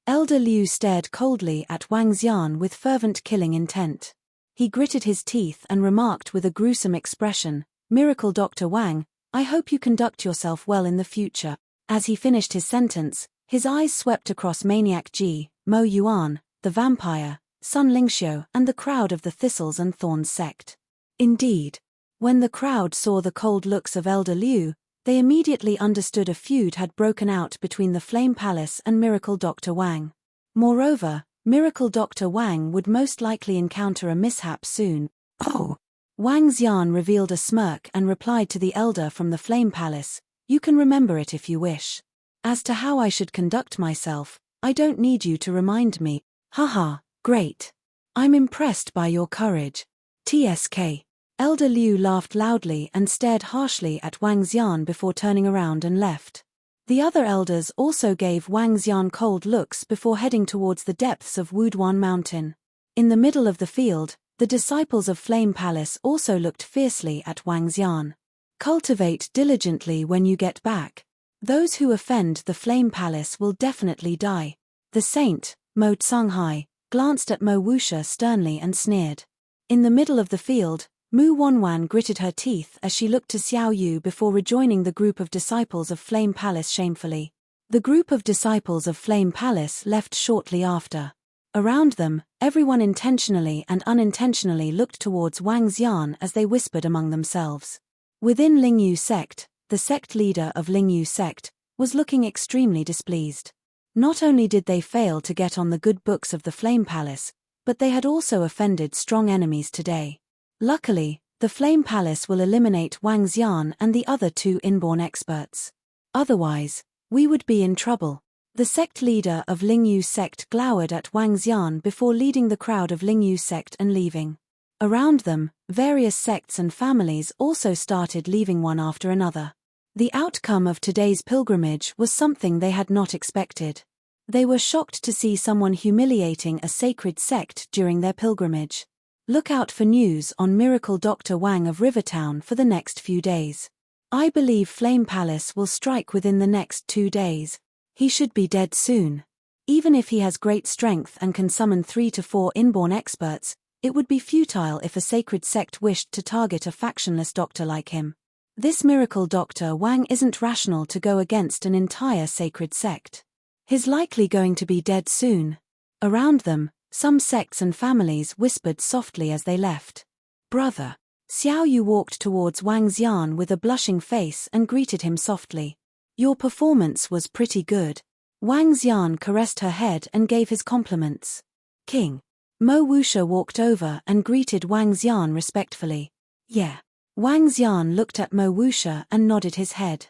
Elder Liu stared coldly at Wang Xian with fervent killing intent. He gritted his teeth and remarked with a gruesome expression, "Miracle Dr. Wang, I hope you conduct yourself well in the future." As he finished his sentence, his eyes swept across Maniac Ji, Mo Yuan, the vampire, Sun Lingxiu, and the crowd of the Thistles and Thorns sect. Indeed, when the crowd saw the cold looks of Elder Liu, they immediately understood a feud had broken out between the Flame Palace and Miracle Dr. Wang. Moreover, Miracle Dr. Wang would most likely encounter a mishap soon. "Oh!" Wang Xian revealed a smirk and replied to the elder from the Flame Palace, "You can remember it if you wish. As to how I should conduct myself, I don't need you to remind me." "Haha, great. I'm impressed by your courage. TSK. Elder Liu laughed loudly and stared harshly at Wang Xian before turning around and left. The other elders also gave Wang Xian cold looks before heading towards the depths of Wuduan Mountain. In the middle of the field, the disciples of Flame Palace also looked fiercely at Wang Xian. Cultivate diligently when you get back. Those who offend the Flame Palace will definitely die. The saint, Mo Tsunghai, glanced at Mo Wuxia sternly and sneered. In the middle of the field, Mu Wanwan gritted her teeth as she looked to Xiao Yu before rejoining the group of disciples of Flame Palace shamefully. The group of disciples of Flame Palace left shortly after. Around them, everyone intentionally and unintentionally looked towards Wang Xian as they whispered among themselves. Within Lingyu sect, the sect leader of Lingyu sect was looking extremely displeased. Not only did they fail to get on the good books of the Flame Palace, but they had also offended strong enemies today. Luckily, the Flame Palace will eliminate Wang Xian and the other two inborn experts. Otherwise, we would be in trouble. The sect leader of Lingyu sect glowered at Wang Xian before leading the crowd of Lingyu sect and leaving. Around them, various sects and families also started leaving one after another. The outcome of today's pilgrimage was something they had not expected. They were shocked to see someone humiliating a sacred sect during their pilgrimage. Look out for news on Miracle Dr. Wang of Rivertown for the next few days. I believe Flame Palace will strike within the next 2 days. He should be dead soon. Even if he has great strength and can summon 3 to 4 inborn experts, it would be futile if a sacred sect wished to target a factionless doctor like him. This Miracle Dr. Wang isn't rational to go against an entire sacred sect. He's likely going to be dead soon. Around them, some sects and families whispered softly as they left. Brother. Xiao Yu walked towards Wang Xian with a blushing face and greeted him softly. Your performance was pretty good. Wang Xian caressed her head and gave his compliments. King. Mo Wuxia walked over and greeted Wang Xian respectfully. Yeah. Wang Xian looked at Mo Wuxia and nodded his head.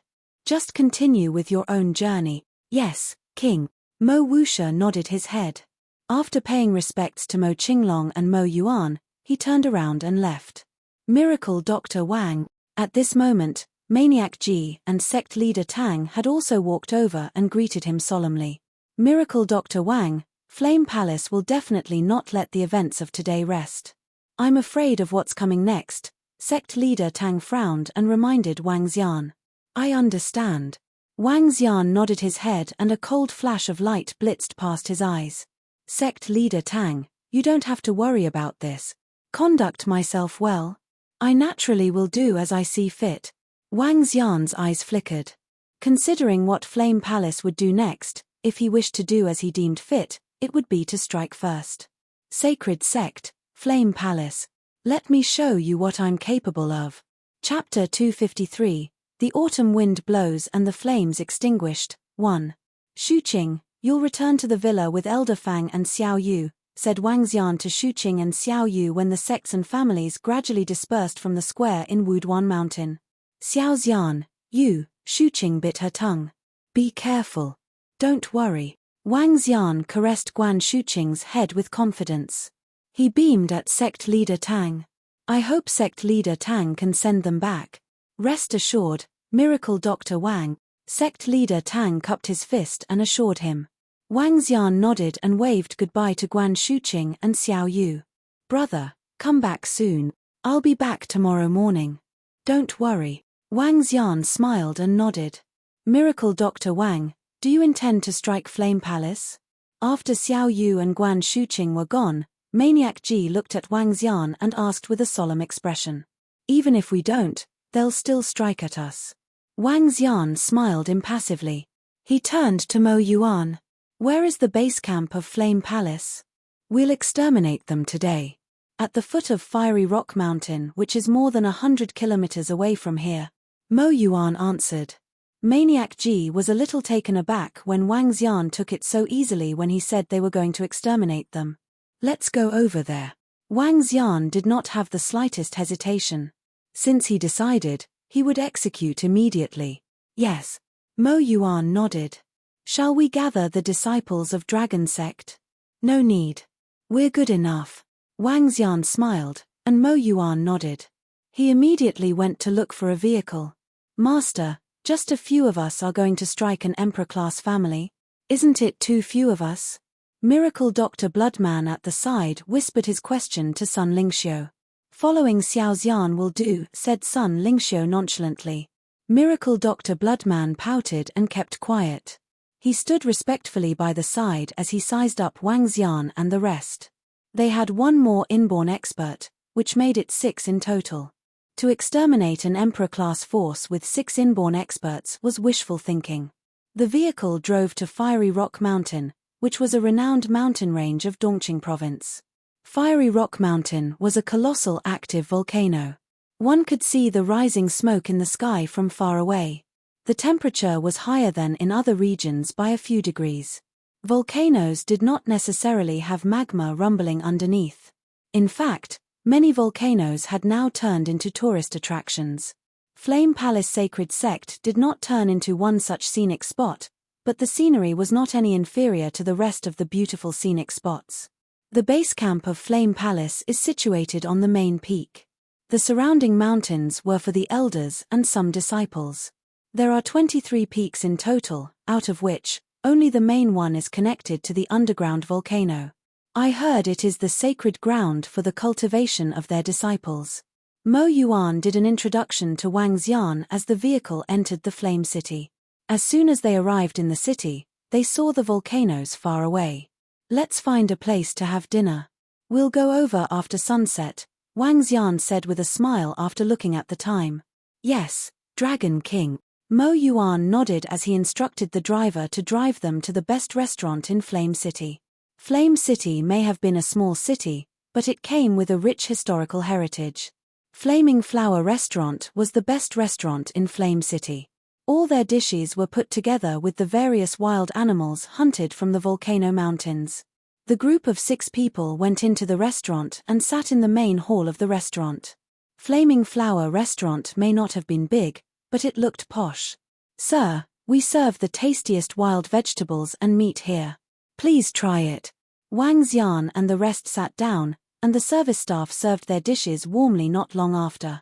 Just continue with your own journey. Yes, King. Mo Wuxia nodded his head. After paying respects to Mo Qinglong and Mo Yuan, he turned around and left. Miracle Dr. Wang. At this moment, Maniac Ji and sect leader Tang had also walked over and greeted him solemnly. Miracle Dr. Wang, Flame Palace will definitely not let the events of today rest. I'm afraid of what's coming next. Sect leader Tang frowned and reminded Wang Xian. I understand. Wang Xian nodded his head and a cold flash of light blitzed past his eyes. Sect leader Tang, you don't have to worry about this. Conduct myself well. I naturally will do as I see fit. Wang Xian's eyes flickered. Considering what Flame Palace would do next, if he wished to do as he deemed fit, it would be to strike first. Sacred Sect, Flame Palace. Let me show you what I'm capable of. Chapter 253, The Autumn Wind Blows and the Flames Extinguished, 1. Shuqing, you'll return to the villa with Elder Fang and Xiao Yu, said Wang Xian to Shuqing and Xiao Yu when the sects and families gradually dispersed from the square in Wuduan Mountain. Xiao Xian, you, Shuqing bit her tongue. Be careful. Don't worry. Wang Xian caressed Guan Shuqing's head with confidence. He beamed at sect leader Tang. I hope sect leader Tang can send them back. Rest assured, Miracle Dr. Wang. Sect leader Tang cupped his fist and assured him. Wang Xian nodded and waved goodbye to Guan Shuqing and Xiao Yu. Brother, come back soon. I'll be back tomorrow morning. Don't worry. Wang Xian smiled and nodded. Miracle Dr. Wang, do you intend to strike Flame Palace? After Xiao Yu and Guan Shuqing were gone, Maniac Ji looked at Wang Xian and asked with a solemn expression. Even if we don't, they'll still strike at us. Wang Xian smiled impassively. He turned to Mo Yuan. Where is the base camp of Flame Palace? We'll exterminate them today. At the foot of Fiery Rock Mountain, which is more than 100 kilometers away from here. Mo Yuan answered. Maniac Ji was a little taken aback when Wang Xian took it so easily when he said they were going to exterminate them. Let's go over there. Wang Xian did not have the slightest hesitation. Since he decided, he would execute immediately. Yes. Mo Yuan nodded. Shall we gather the disciples of Dragon Sect? No need. We're good enough. Wang Xian smiled, and Mo Yuan nodded. He immediately went to look for a vehicle. Master, just a few of us are going to strike an emperor-class family. Isn't it too few of us? Miracle Dr. Bloodman at the side whispered his question to Sun Lingxiu. Following Xiao Xian will do, said Sun Lingxiu nonchalantly. Miracle Dr. Bloodman pouted and kept quiet. He stood respectfully by the side as he sized up Wang Xian and the rest. They had one more inborn expert, which made it 6 in total. To exterminate an emperor-class force with 6 inborn experts was wishful thinking. The vehicle drove to Fiery Rock Mountain, which was a renowned mountain range of Dongqing province. Fiery Rock Mountain was a colossal active volcano. One could see the rising smoke in the sky from far away. The temperature was higher than in other regions by a few degrees. Volcanoes did not necessarily have magma rumbling underneath. In fact, many volcanoes had now turned into tourist attractions. Flame Palace Sacred Sect did not turn into one such scenic spot, but the scenery was not any inferior to the rest of the beautiful scenic spots. The base camp of Flame Palace is situated on the main peak. The surrounding mountains were for the elders and some disciples. There are 23 peaks in total, out of which, only the main one is connected to the underground volcano. I heard it is the sacred ground for the cultivation of their disciples. Mo Yuan did an introduction to Wang Xian as the vehicle entered the Flame City. As soon as they arrived in the city, they saw the volcanoes far away. Let's find a place to have dinner. We'll go over after sunset, Wang Xian said with a smile after looking at the time. Yes, Dragon King. Mo Yuan nodded as he instructed the driver to drive them to the best restaurant in Flame City. Flame City may have been a small city, but it came with a rich historical heritage. Flaming Flower Restaurant was the best restaurant in Flame City. All their dishes were put together with the various wild animals hunted from the volcano mountains. The group of 6 people went into the restaurant and sat in the main hall of the restaurant. Flaming Flower Restaurant may not have been big, but it looked posh. Sir, we serve the tastiest wild vegetables and meat here. Please try it. Wang Xian and the rest sat down, and the service staff served their dishes warmly not long after.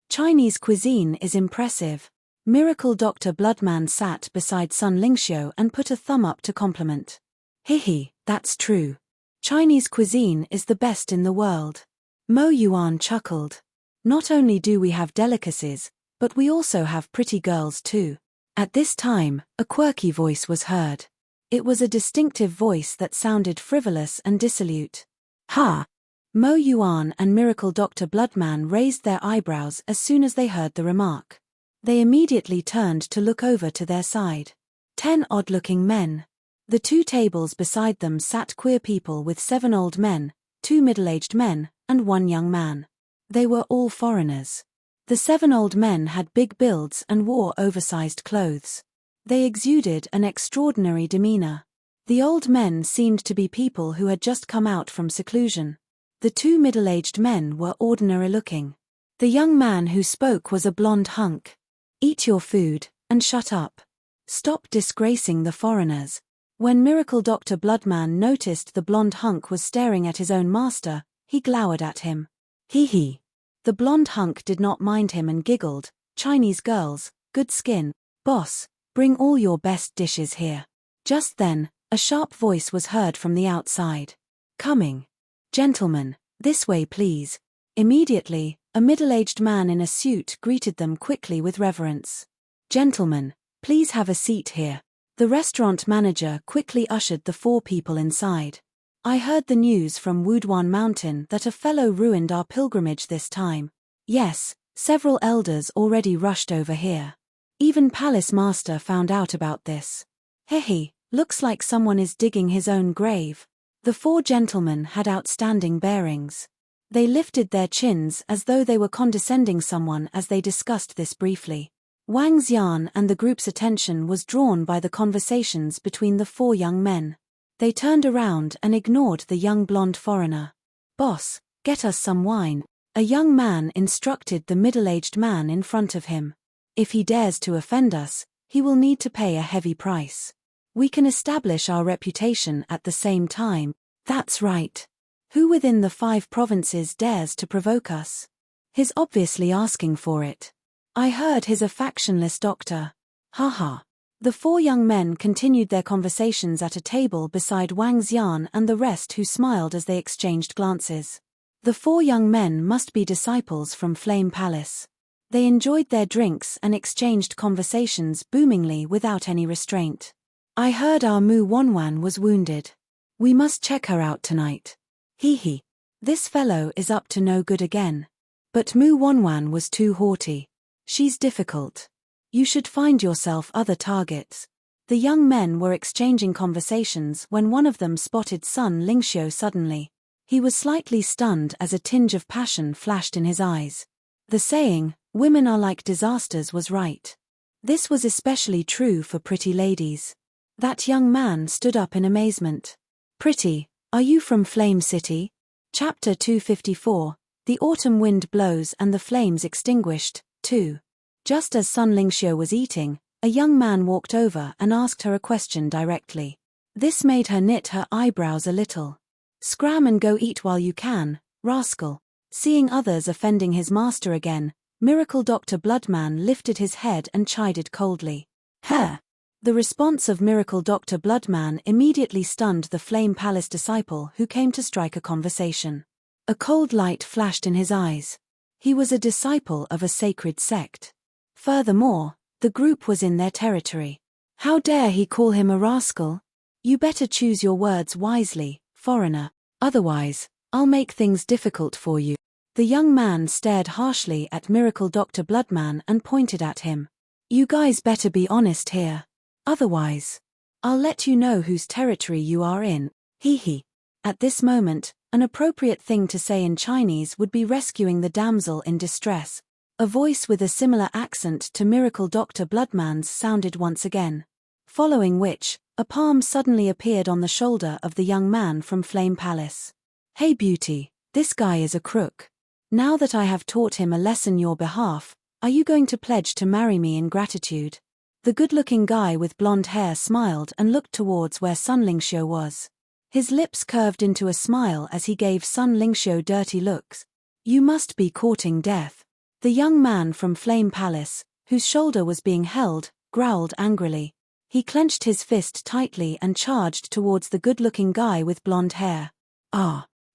Chinese cuisine is impressive. Miracle Dr. Bloodman sat beside Sun Lingxiu and put a thumb up to compliment. Hihi, that's true. Chinese cuisine is the best in the world. Mo Yuan chuckled. Not only do we have delicacies, but we also have pretty girls too. At this time, a quirky voice was heard. It was a distinctive voice that sounded frivolous and dissolute. Ha! Mo Yuan and Miracle Dr. Bloodman raised their eyebrows as soon as they heard the remark. They immediately turned to look over to their side. 10 odd-looking men. The 2 tables beside them sat queer people with 7 old men, 2 middle-aged men, and 1 young man. They were all foreigners. The 7 old men had big builds and wore oversized clothes. They exuded an extraordinary demeanor. The old men seemed to be people who had just come out from seclusion. The 2 middle-aged men were ordinary-looking. The young man who spoke was a blonde hunk. Eat your food, and shut up. Stop disgracing the foreigners. When Miracle Dr. Bloodman noticed the blonde hunk was staring at his own master, he glowered at him. Hee. The blonde hunk did not mind him and giggled. Chinese girls, good skin. Boss, bring all your best dishes here. Just then, a sharp voice was heard from the outside. Coming. Gentlemen, this way please. Immediately, a middle-aged man in a suit greeted them quickly with reverence. Gentlemen, please have a seat here. The restaurant manager quickly ushered the 4 people inside. I heard the news from Wuduan Mountain that a fellow ruined our pilgrimage this time. Yes, several elders already rushed over here. Even Palace Master found out about this. Hehe, looks like someone is digging his own grave. The 4 gentlemen had outstanding bearings. They lifted their chins as though they were condescending someone as they discussed this briefly. Wang Xian and the group's attention was drawn by the conversations between the 4 young men. They turned around and ignored the young blonde foreigner. Boss, get us some wine. A young man instructed the middle-aged man in front of him. If he dares to offend us, he will need to pay a heavy price. We can establish our reputation at the same time. That's right. Who within the 5 provinces dares to provoke us? He's obviously asking for it. I heard he's a factionless doctor. Haha. The four young men continued their conversations at a table beside Wang Xian and the rest, who smiled as they exchanged glances. The four young men must be disciples from Flame Palace. They enjoyed their drinks and exchanged conversations boomingly without any restraint. I heard our Mu Wanwan was wounded. We must check her out tonight. Hee. This fellow is up to no good again. But Mu Wanwan was too haughty. She's difficult. You should find yourself other targets. The young men were exchanging conversations when one of them spotted Sun Lingxiu suddenly. He was slightly stunned as a tinge of passion flashed in his eyes. The saying, "Women are like disasters," was right. This was especially true for pretty ladies. That young man stood up in amazement. "Pretty, are you from Flame City?" Chapter 254, The autumn wind blows and the flames extinguished, 2. Just as Sun Lingxiu was eating, a young man walked over and asked her a question directly. This made her knit her eyebrows a little. "Scram and go eat while you can, rascal." Seeing others offending his master again, Miracle Dr. Bloodman lifted his head and chided coldly. "Huh!" The response of Miracle Dr. Bloodman immediately stunned the Flame Palace disciple who came to strike a conversation. A cold light flashed in his eyes. He was a disciple of a sacred sect. Furthermore, the group was in their territory. How dare he call him a rascal? You better choose your words wisely, foreigner. Otherwise, I'll make things difficult for you. The young man stared harshly at Miracle Dr. Bloodman and pointed at him. You guys better be honest here. Otherwise, I'll let you know whose territory you are in. Hee. At this moment, an appropriate thing to say in Chinese would be rescuing the damsel in distress. A voice with a similar accent to Miracle Dr. Bloodman's sounded once again. Following which, a palm suddenly appeared on the shoulder of the young man from Flame Palace. "Hey beauty, this guy is a crook. Now that I have taught him a lesson your behalf, are you going to pledge to marry me in gratitude?" The good-looking guy with blonde hair smiled and looked towards where Sun Lingxiu was. His lips curved into a smile as he gave Sun Lingxiu dirty looks. "You must be courting death." The young man from Flame Palace, whose shoulder was being held, growled angrily. He clenched his fist tightly and charged towards the good-looking guy with blonde hair.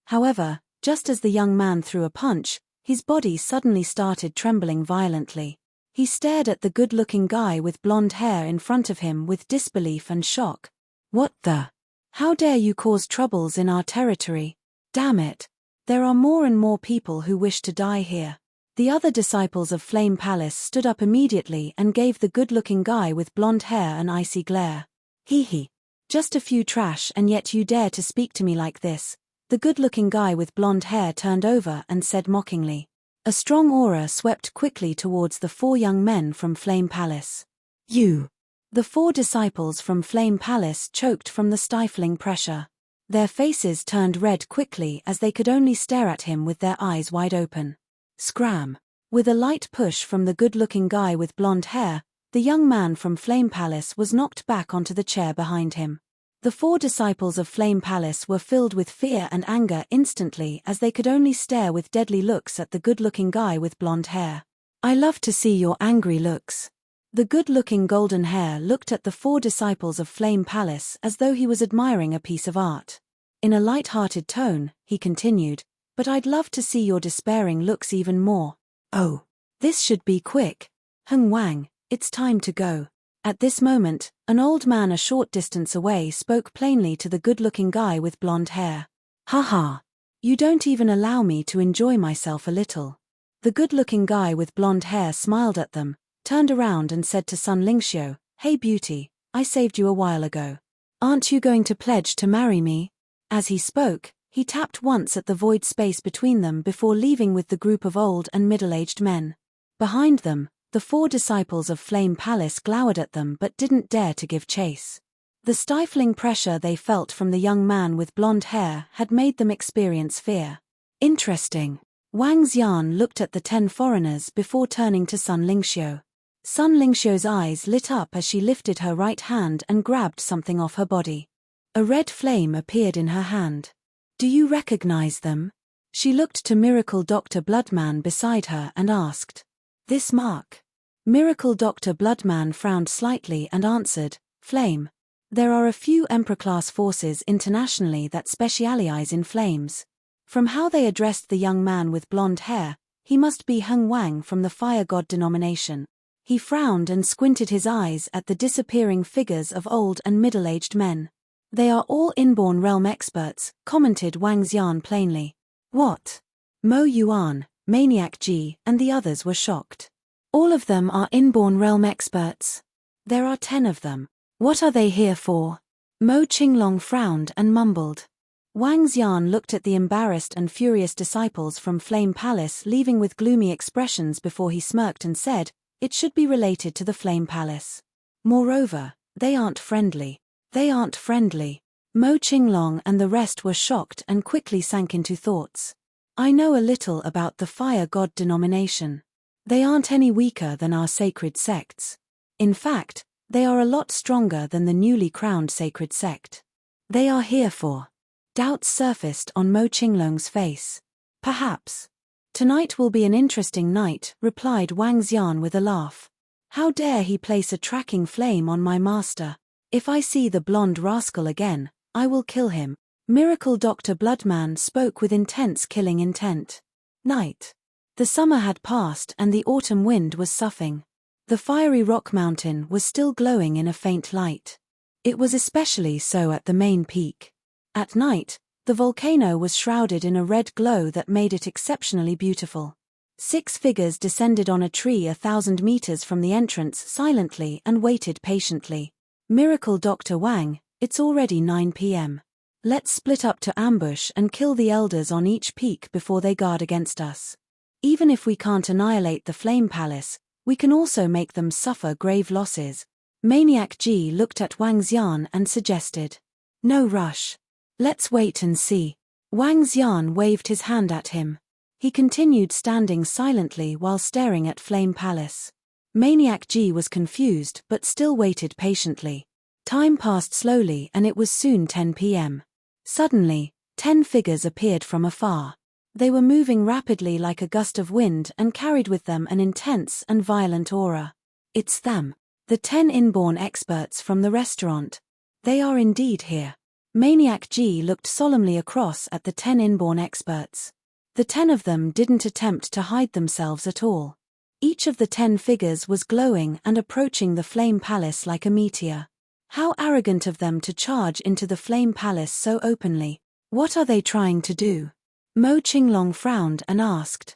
However, just as the young man threw a punch, his body suddenly started trembling violently. He stared at the good-looking guy with blonde hair in front of him with disbelief and shock. "What the? How dare you cause troubles in our territory? Damn it! There are more and more people who wish to die here." The other disciples of Flame Palace stood up immediately and gave the good-looking guy with blonde hair an icy glare. Hee. Just a few trash and yet you dare to speak to me like this. The good-looking guy with blonde hair turned over and said mockingly. A strong aura swept quickly towards the four young men from Flame Palace. "You!" The four disciples from Flame Palace choked from the stifling pressure. Their faces turned red quickly as they could only stare at him with their eyes wide open. Scram! With a light push from the good-looking guy with blonde hair, the young man from Flame Palace was knocked back onto the chair behind him. The four disciples of Flame Palace were filled with fear and anger instantly as they could only stare with deadly looks at the good-looking guy with blonde hair. "I love to see your angry looks." The good-looking golden hair looked at the four disciples of Flame Palace as though he was admiring a piece of art. In a light-hearted tone, he continued, "But I'd love to see your despairing looks even more. Oh, this should be quick. Heng Wang, it's time to go." At this moment, an old man a short distance away spoke plainly to the good-looking guy with blonde hair. "Haha. You don't even allow me to enjoy myself a little." The good-looking guy with blonde hair smiled at them, turned around and said to Sun Lingxiu, "Hey beauty, I saved you a while ago. Aren't you going to pledge to marry me?" As he spoke, he tapped once at the void space between them before leaving with the group of old and middle-aged men. Behind them, the four disciples of Flame Palace glowered at them but didn't dare to give chase. The stifling pressure they felt from the young man with blonde hair had made them experience fear. Interesting. Wang Xian looked at the 10 foreigners before turning to Sun Lingxiu. Sun Lingxiu's eyes lit up as she lifted her right hand and grabbed something off her body. A red flame appeared in her hand. "Do you recognize them?" She looked to Miracle Dr. Bloodman beside her and asked, "This mark?" Miracle Dr. Bloodman frowned slightly and answered, "Flame. There are a few Emperor-class forces internationally that specialize in flames." From how they addressed the young man with blonde hair, he must be Heng Wang from the Fire God denomination. He frowned and squinted his eyes at the disappearing figures of old and middle-aged men. "They are all inborn realm experts," commented Wang Xian plainly. "What?" Mo Yuan, Maniac Ji, and the others were shocked. "All of them are inborn realm experts. There are 10 of them. What are they here for?" Mo Qinglong frowned and mumbled. Wang Xian looked at the embarrassed and furious disciples from Flame Palace leaving with gloomy expressions before he smirked and said, "It should be related to the Flame Palace. Moreover, they aren't friendly. They aren't friendly." Mo Qinglong and the rest were shocked and quickly sank into thoughts. "I know a little about the Fire God denomination. They aren't any weaker than our sacred sects. In fact, they are a lot stronger than the newly crowned sacred sect. They are here for..." Doubts surfaced on Mo Qinglong's face. "Perhaps. Tonight will be an interesting night," replied Wang Xian with a laugh. "How dare he place a tracking flame on my master? If I see the blonde rascal again, I will kill him." Miracle Dr. Bloodman spoke with intense killing intent. Night. The summer had passed and the autumn wind was soughing. The fiery rock mountain was still glowing in a faint light. It was especially so at the main peak. At night, the volcano was shrouded in a red glow that made it exceptionally beautiful. 6 figures descended on a tree 1,000 meters from the entrance silently and waited patiently. "Miracle Dr. Wang, it's already 9 p.m. Let's split up to ambush and kill the elders on each peak before they guard against us. Even if we can't annihilate the Flame Palace, we can also make them suffer grave losses." Maniac Ji looked at Wang Xian and suggested, "No rush. Let's wait and see." Wang Xian waved his hand at him. He continued standing silently while staring at Flame Palace. Maniac Ji was confused but still waited patiently. Time passed slowly and it was soon 10 p.m. Suddenly, 10 figures appeared from afar. They were moving rapidly like a gust of wind and carried with them an intense and violent aura. "It's them. The 10 inborn experts from the restaurant. They are indeed here." Maniac Ji looked solemnly across at the 10 inborn experts. The 10 of them didn't attempt to hide themselves at all. Each of the 10 figures was glowing and approaching the Flame Palace like a meteor. How arrogant of them to charge into the Flame Palace so openly. What are they trying to do? Mo Qinglong frowned and asked.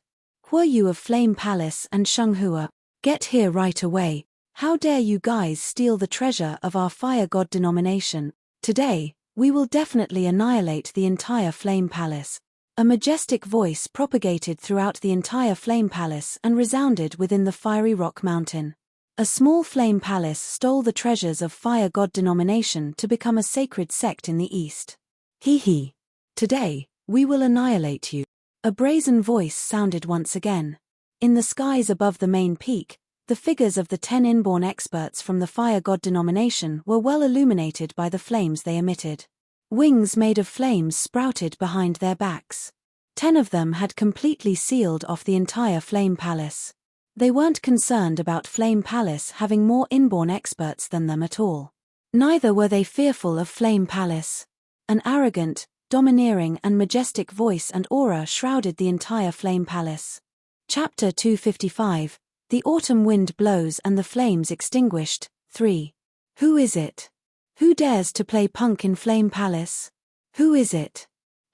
"Were you of Flame Palace and Shenghua? Get here right away. How dare you guys steal the treasure of our Fire God denomination? Today, we will definitely annihilate the entire Flame Palace." A majestic voice propagated throughout the entire Flame Palace and resounded within the fiery rock mountain. A small Flame Palace stole the treasures of Fire God denomination to become a sacred sect in the east. He. Today, we will annihilate you. A brazen voice sounded once again. In the skies above the main peak, the figures of the 10 inborn experts from the Fire God denomination were well illuminated by the flames they emitted. Wings made of flames sprouted behind their backs. 10 of them had completely sealed off the entire Flame Palace. They weren't concerned about Flame Palace having more inborn experts than them at all. Neither were they fearful of Flame Palace. An arrogant, domineering and majestic voice and aura shrouded the entire Flame Palace. Chapter 255. The autumn wind blows and the flames extinguished. 3. Who is it? Who dares to play punk in Flame Palace? Who is it?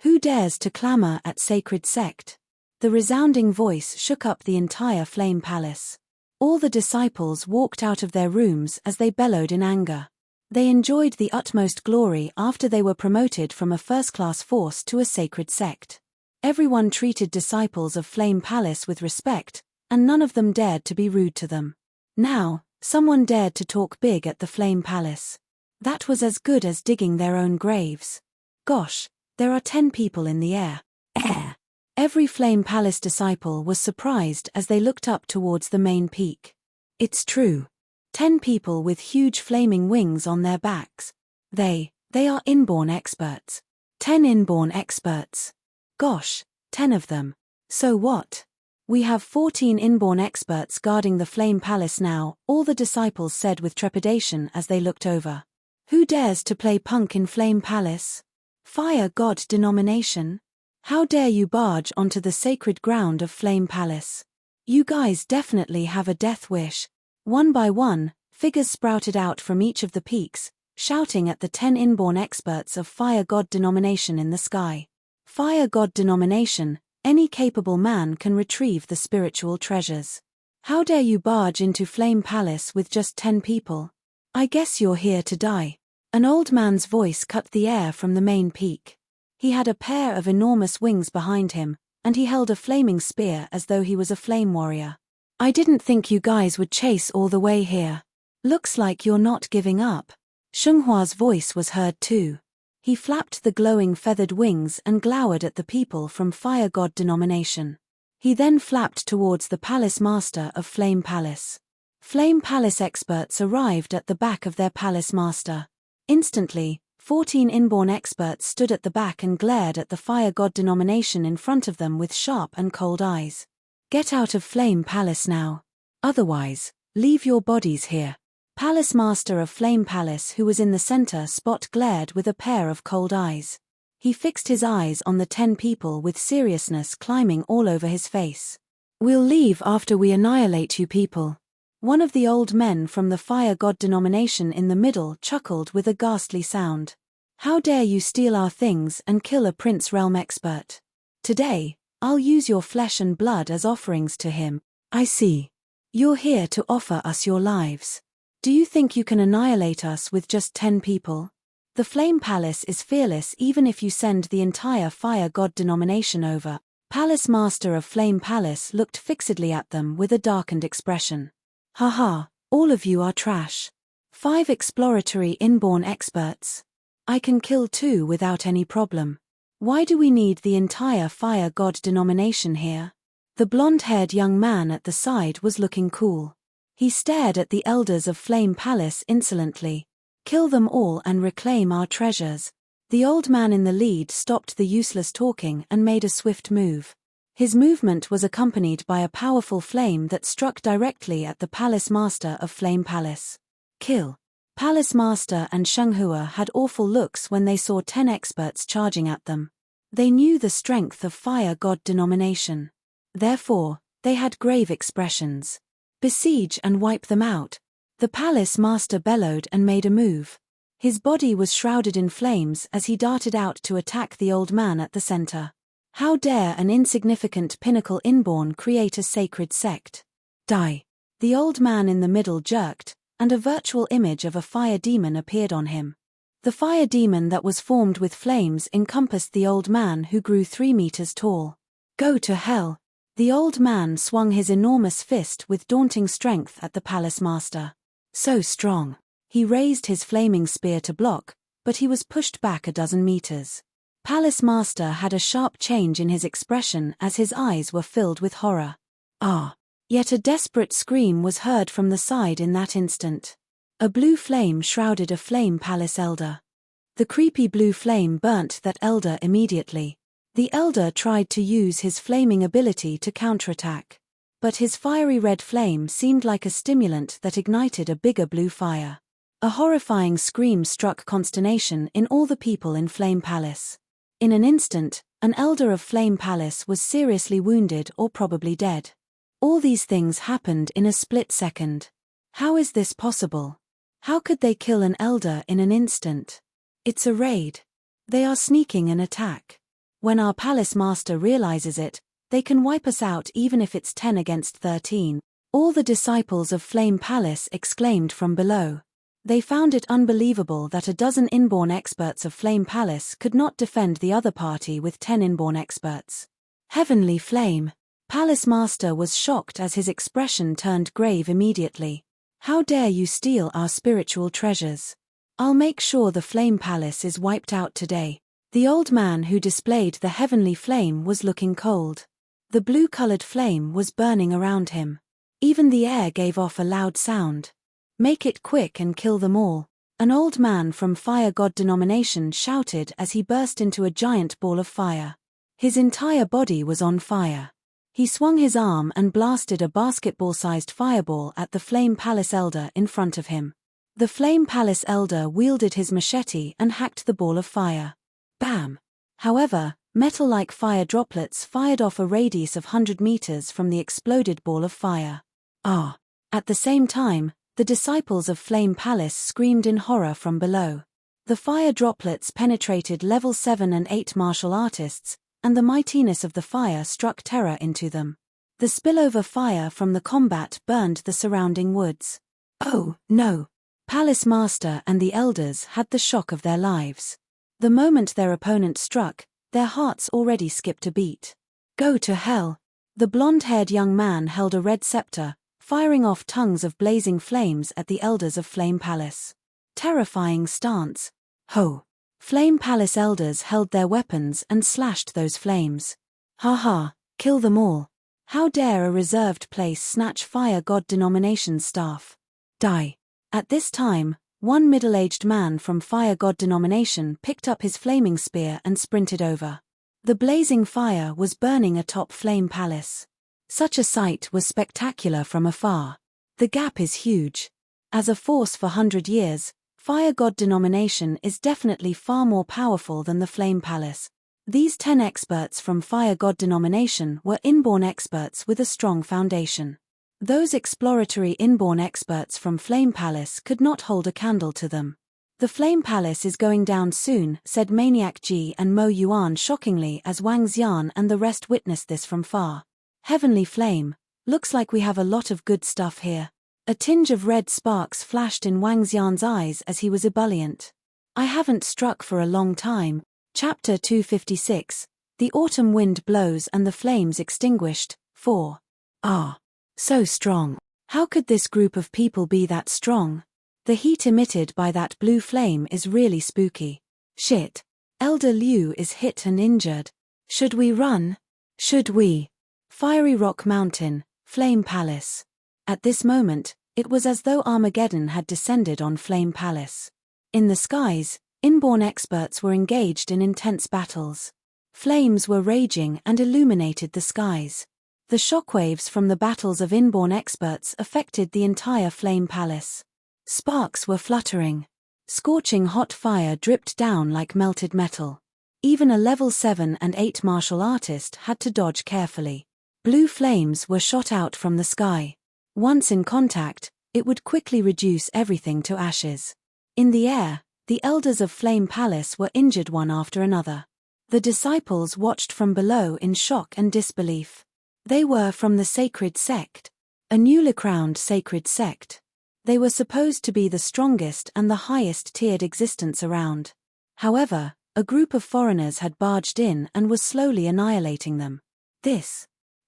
Who dares to clamor at sacred sect? The resounding voice shook up the entire Flame Palace. All the disciples walked out of their rooms as they bellowed in anger. They enjoyed the utmost glory after they were promoted from a first-class force to a sacred sect. Everyone treated disciples of Flame Palace with respect, and none of them dared to be rude to them. Now, someone dared to talk big at the Flame Palace. That was as good as digging their own graves. Gosh, there are 10 people in the air. Every Flame Palace disciple was surprised as they looked up towards the main peak. It's true. 10 people with huge flaming wings on their backs. They are inborn experts. 10 inborn experts. Gosh, 10 of them. So what? We have 14 inborn experts guarding the Flame Palace now, all the disciples said with trepidation as they looked over. Who dares to play punk in Flame Palace? Fire God denomination? How dare you barge onto the sacred ground of Flame Palace? You guys definitely have a death wish. One by one, figures sprouted out from each of the peaks, shouting at the 10 inborn experts of Fire God denomination in the sky. Fire God denomination, any capable man can retrieve the spiritual treasures. How dare you barge into Flame Palace with just 10 people? I guess you're here to die. An old man's voice cut the air from the main peak. He had a pair of enormous wings behind him, and he held a flaming spear as though he was a flame warrior. I didn't think you guys would chase all the way here. Looks like you're not giving up. Shenghua's voice was heard too. He flapped the glowing feathered wings and glowered at the people from Fire God denomination. He then flapped towards the palace master of Flame Palace. Flame Palace experts arrived at the back of their palace master. Instantly, 14 inborn experts stood at the back and glared at the Fire God denomination in front of them with sharp and cold eyes. Get out of Flame Palace now. Otherwise, leave your bodies here. Palace Master of Flame Palace, who was in the center spot, glared with a pair of cold eyes. He fixed his eyes on the 10 people with seriousness climbing all over his face. We'll leave after we annihilate you people. One of the old men from the Fire God denomination in the middle chuckled with a ghastly sound. How dare you steal our things and kill a Prince Realm expert? Today, I'll use your flesh and blood as offerings to him. I see. You're here to offer us your lives. Do you think you can annihilate us with just 10 people? The Flame Palace is fearless even if you send the entire Fire God denomination over. Palace Master of Flame Palace looked fixedly at them with a darkened expression. Haha, all of you are trash. 5 exploratory inborn experts. I can kill 2 without any problem. Why do we need the entire Fire God denomination here? The blonde-haired young man at the side was looking cool. He stared at the elders of Flame Palace insolently. Kill them all and reclaim our treasures. The old man in the lead stopped the useless talking and made a swift move. His movement was accompanied by a powerful flame that struck directly at the Palace Master of Flame Palace. Kill. Palace Master and Shenghua had awful looks when they saw 10 experts charging at them. They knew the strength of Fire God denomination. Therefore, they had grave expressions. Besiege and wipe them out. The Palace Master bellowed and made a move. His body was shrouded in flames as he darted out to attack the old man at the center. How dare an insignificant pinnacle inborn create a sacred sect? Die. The old man in the middle jerked, and a virtual image of a fire demon appeared on him. The fire demon that was formed with flames encompassed the old man, who grew 3 meters tall. Go to hell. The old man swung his enormous fist with daunting strength at the Palace Master. So strong. He raised his flaming spear to block, but he was pushed back a dozen meters. Palace Master had a sharp change in his expression as his eyes were filled with horror. Ah! Yet a desperate scream was heard from the side in that instant. A blue flame shrouded a Flame Palace elder. The creepy blue flame burnt that elder immediately. The elder tried to use his flaming ability to counterattack. But his fiery red flame seemed like a stimulant that ignited a bigger blue fire. A horrifying scream struck consternation in all the people in Flame Palace. In an instant, an elder of Flame Palace was seriously wounded or probably dead. All these things happened in a split second. How is this possible? How could they kill an elder in an instant? It's a raid. They are sneaking an attack. When our Palace Master realizes it, they can wipe us out even if it's 10 against 13. All the disciples of Flame Palace exclaimed from below. They found it unbelievable that a dozen inborn experts of Flame Palace could not defend the other party with 10 inborn experts. Heavenly Flame. Palace Master was shocked as his expression turned grave immediately. How dare you steal our spiritual treasures? I'll make sure the Flame Palace is wiped out today. The old man who displayed the heavenly flame was looking cold. The blue-colored flame was burning around him. Even the air gave off a loud sound. Make it quick and kill them all. An old man from Fire God denomination shouted as he burst into a giant ball of fire. His entire body was on fire. He swung his arm and blasted a basketball-sized fireball at the Flame Palace Elder in front of him. The Flame Palace Elder wielded his machete and hacked the ball of fire. Bam! However, metal-like fire droplets fired off a radius of 100 meters from the exploded ball of fire. Ah! At the same time, the disciples of Flame Palace screamed in horror from below. The fire droplets penetrated level 7 and 8 martial artists, and the mightiness of the fire struck terror into them. The spillover fire from the combat burned the surrounding woods. Oh, no! Palace Master and the elders had the shock of their lives. The moment their opponent struck, their hearts already skipped a beat. Go to hell! The blonde-haired young man held a red scepter, firing off tongues of blazing flames at the elders of Flame Palace. Terrifying stance. Ho! Flame Palace elders held their weapons and slashed those flames. Ha ha, kill them all. How dare a reserved place snatch Fire God Denomination's staff? Die. At this time, one middle-aged man from Fire God Denomination picked up his flaming spear and sprinted over. The blazing fire was burning atop Flame Palace. Such a sight was spectacular from afar. The gap is huge. As a force for 100 years, Fire God Denomination is definitely far more powerful than the Flame Palace. These 10 experts from Fire God Denomination were inborn experts with a strong foundation. Those exploratory inborn experts from Flame Palace could not hold a candle to them. The Flame Palace is going down soon, said Maniac Ji and Mo Yuan shockingly as Wang Xian and the rest witnessed this from far. Heavenly Flame, looks like we have a lot of good stuff here. A tinge of red sparks flashed in Wang Xian's eyes as he was ebullient. I haven't struck for a long time. Chapter 256, The Autumn Wind Blows and the Flames Extinguished, 4. Ah. So strong. How could this group of people be that strong? The heat emitted by that blue flame is really spooky. Shit. Elder Liu is hit and injured. Should we run? Should we? Fiery Rock Mountain, Flame Palace. At this moment, it was as though Armageddon had descended on Flame Palace. In the skies, inborn experts were engaged in intense battles. Flames were raging and illuminated the skies. The shockwaves from the battles of inborn experts affected the entire Flame Palace. Sparks were fluttering. Scorching hot fire dripped down like melted metal. Even a level 7 and 8 martial artist had to dodge carefully. Blue flames were shot out from the sky. Once in contact, it would quickly reduce everything to ashes. In the air, the elders of Flame Palace were injured one after another. The disciples watched from below in shock and disbelief. They were from the sacred sect. A newly crowned sacred sect. They were supposed to be the strongest and the highest tiered existence around. However, a group of foreigners had barged in and was slowly annihilating them.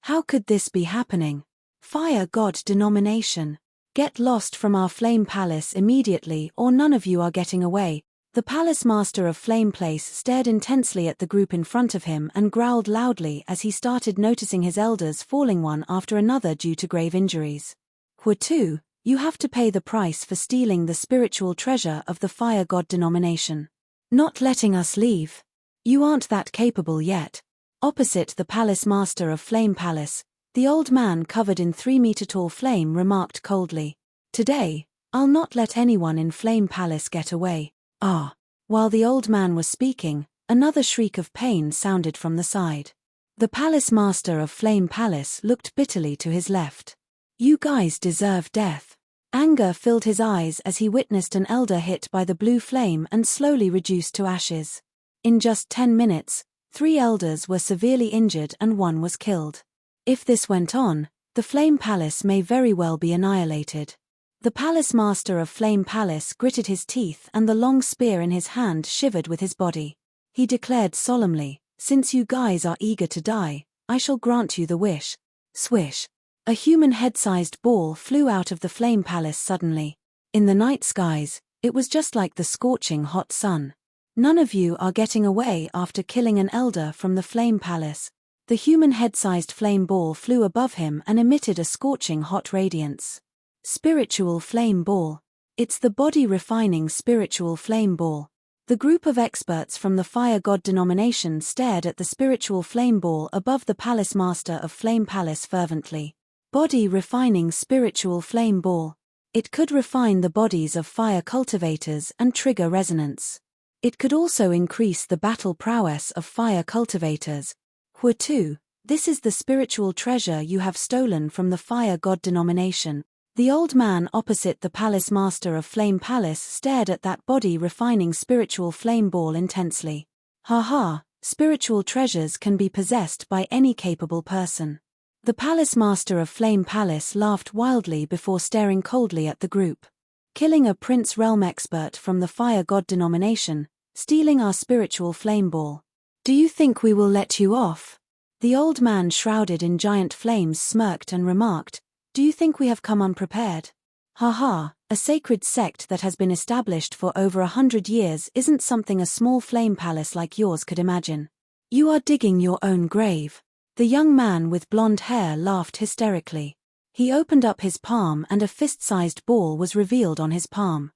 How could this be happening? Fire God Denomination. Get lost from our Flame Palace immediately or none of you are getting away. The Palace Master of Flame Place stared intensely at the group in front of him and growled loudly as he started noticing his elders falling one after another due to grave injuries. Huatu, you have to pay the price for stealing the spiritual treasure of the Fire God Denomination. Not letting us leave. You aren't that capable yet. Opposite the Palace Master of Flame Palace, the old man covered in 3-meter-tall flame remarked coldly, "Today, I'll not let anyone in Flame Palace get away." Ah! While the old man was speaking, another shriek of pain sounded from the side. The Palace Master of Flame Palace looked bitterly to his left. You guys deserve death. Anger filled his eyes as he witnessed an elder hit by the blue flame and slowly reduced to ashes. In just 10 minutes, 3 elders were severely injured and 1 was killed. If this went on, the Flame Palace may very well be annihilated. The Palace Master of Flame Palace gritted his teeth and the long spear in his hand shivered with his body. He declared solemnly, "Since you guys are eager to die, I shall grant you the wish." Swish! A human head-sized ball flew out of the Flame Palace suddenly. In the night skies, it was just like the scorching hot sun. None of you are getting away after killing an elder from the Flame Palace. The human head-sized flame ball flew above him and emitted a scorching hot radiance. Spiritual flame ball. It's the body-refining spiritual flame ball. The group of experts from the Fire God denomination stared at the spiritual flame ball above the Palace Master of Flame Palace fervently. Body refining spiritual flame ball. It could refine the bodies of fire cultivators and trigger resonance. It could also increase the battle prowess of fire cultivators. Huatu, this is the spiritual treasure you have stolen from the Fire God denomination. The old man opposite the Palace Master of Flame Palace stared at that body-refining spiritual flame ball intensely. Ha ha, spiritual treasures can be possessed by any capable person. The Palace Master of Flame Palace laughed wildly before staring coldly at the group. Killing a Prince Realm expert from the Fire God denomination, stealing our spiritual flame ball. Do you think we will let you off? The old man shrouded in giant flames smirked and remarked, do you think we have come unprepared? Ha ha, a sacred sect that has been established for over 100 years isn't something a small flame palace like yours could imagine. You are digging your own grave. The young man with blonde hair laughed hysterically. He opened up his palm and a fist-sized ball was revealed on his palm.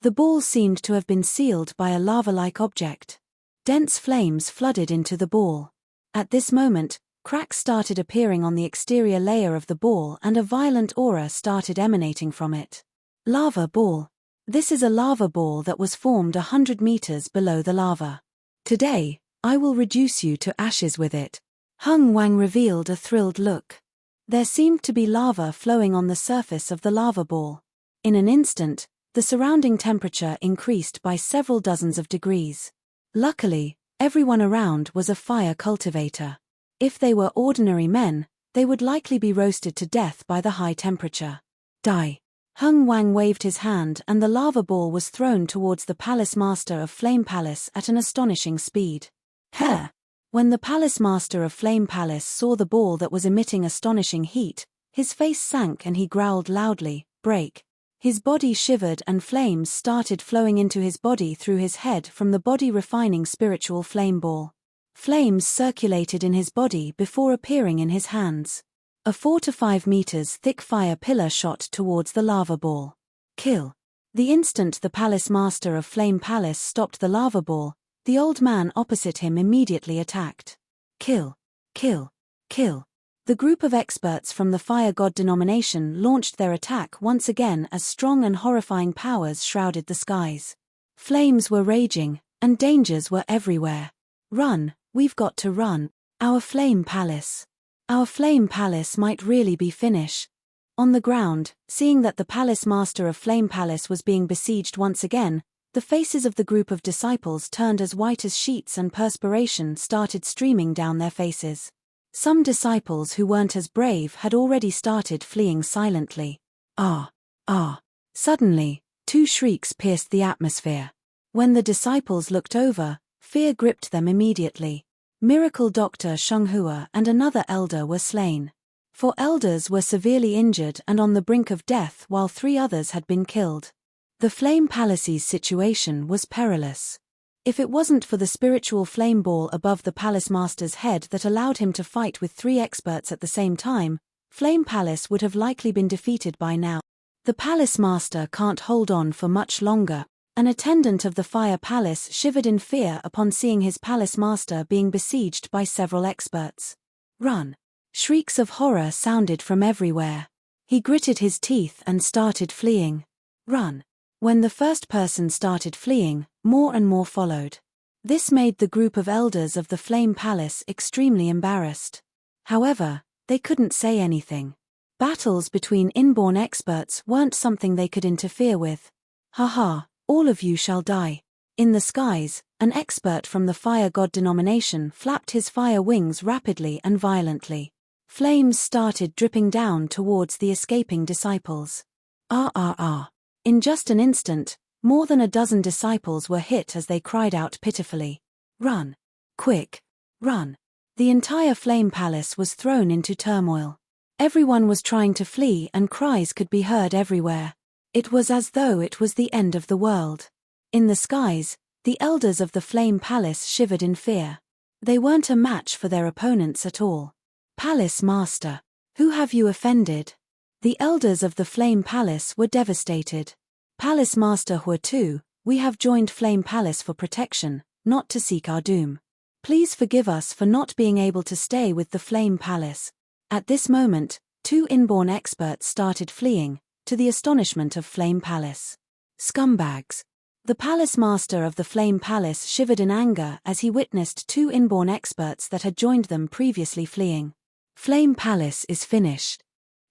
The ball seemed to have been sealed by a lava-like object. Dense flames flooded into the ball. At this moment, cracks started appearing on the exterior layer of the ball and a violent aura started emanating from it. Lava ball. This is a lava ball that was formed 100 meters below the lava. Today, I will reduce you to ashes with it. Hung Wang revealed a thrilled look. There seemed to be lava flowing on the surface of the lava ball. In an instant, the surrounding temperature increased by several dozens of degrees. Luckily, everyone around was a fire cultivator. If they were ordinary men, they would likely be roasted to death by the high temperature. Die. Hung Wang waved his hand and the lava ball was thrown towards the Palace Master of Flame Palace at an astonishing speed. Heh! When the Palace Master of Flame Palace saw the ball that was emitting astonishing heat, his face sank and he growled loudly, break. His body shivered and flames started flowing into his body through his head from the body-refining spiritual flame ball. Flames circulated in his body before appearing in his hands. A 4 to 5 meters thick fire pillar shot towards the lava ball. Kill. The instant the Palace Master of Flame Palace stopped the lava ball, the old man opposite him immediately attacked. Kill. Kill. Kill. The group of experts from the Fire God denomination launched their attack once again as strong and horrifying powers shrouded the skies. Flames were raging, and dangers were everywhere. Run. We've got to run. Our flame palace. Our flame palace might really be finished. On the ground, seeing that the Palace Master of Flame Palace was being besieged once again, the faces of the group of disciples turned as white as sheets and perspiration started streaming down their faces. Some disciples who weren't as brave had already started fleeing silently. Ah! Ah! Suddenly, 2 shrieks pierced the atmosphere. When the disciples looked over, fear gripped them immediately. Miracle Doctor Shunghua and another elder were slain. 4 elders were severely injured and on the brink of death while 3 others had been killed. The Flame Palace's situation was perilous. If it wasn't for the spiritual flame ball above the Palace Master's head that allowed him to fight with 3 experts at the same time, Flame Palace would have likely been defeated by now. The Palace Master can't hold on for much longer. An attendant of the Fire Palace shivered in fear upon seeing his Palace Master being besieged by several experts. Run! Shrieks of horror sounded from everywhere. He gritted his teeth and started fleeing. Run! When the first person started fleeing, more and more followed. This made the group of elders of the Flame Palace extremely embarrassed. However, they couldn't say anything. Battles between inborn experts weren't something they could interfere with. Haha! All of you shall die. In the skies, an expert from the Fire God denomination flapped his fire wings rapidly and violently. Flames started dripping down towards the escaping disciples. Ah ah ah. In just an instant, more than a dozen disciples were hit as they cried out pitifully. Run! Quick! Run! The entire Flame Palace was thrown into turmoil. Everyone was trying to flee and cries could be heard everywhere. It was as though it was the end of the world. In the skies, the elders of the Flame Palace shivered in fear. They weren't a match for their opponents at all. Palace Master, who have you offended? The elders of the Flame Palace were devastated. Palace Master Huatu, We have joined Flame Palace for protection, not to seek our doom. Please forgive us for not being able to stay with the Flame Palace." At this moment, 2 inborn experts started fleeing, to the astonishment of Flame Palace. Scumbags. The palace master of the Flame Palace shivered in anger as he witnessed 2 inborn experts that had joined them previously fleeing. Flame Palace is finished.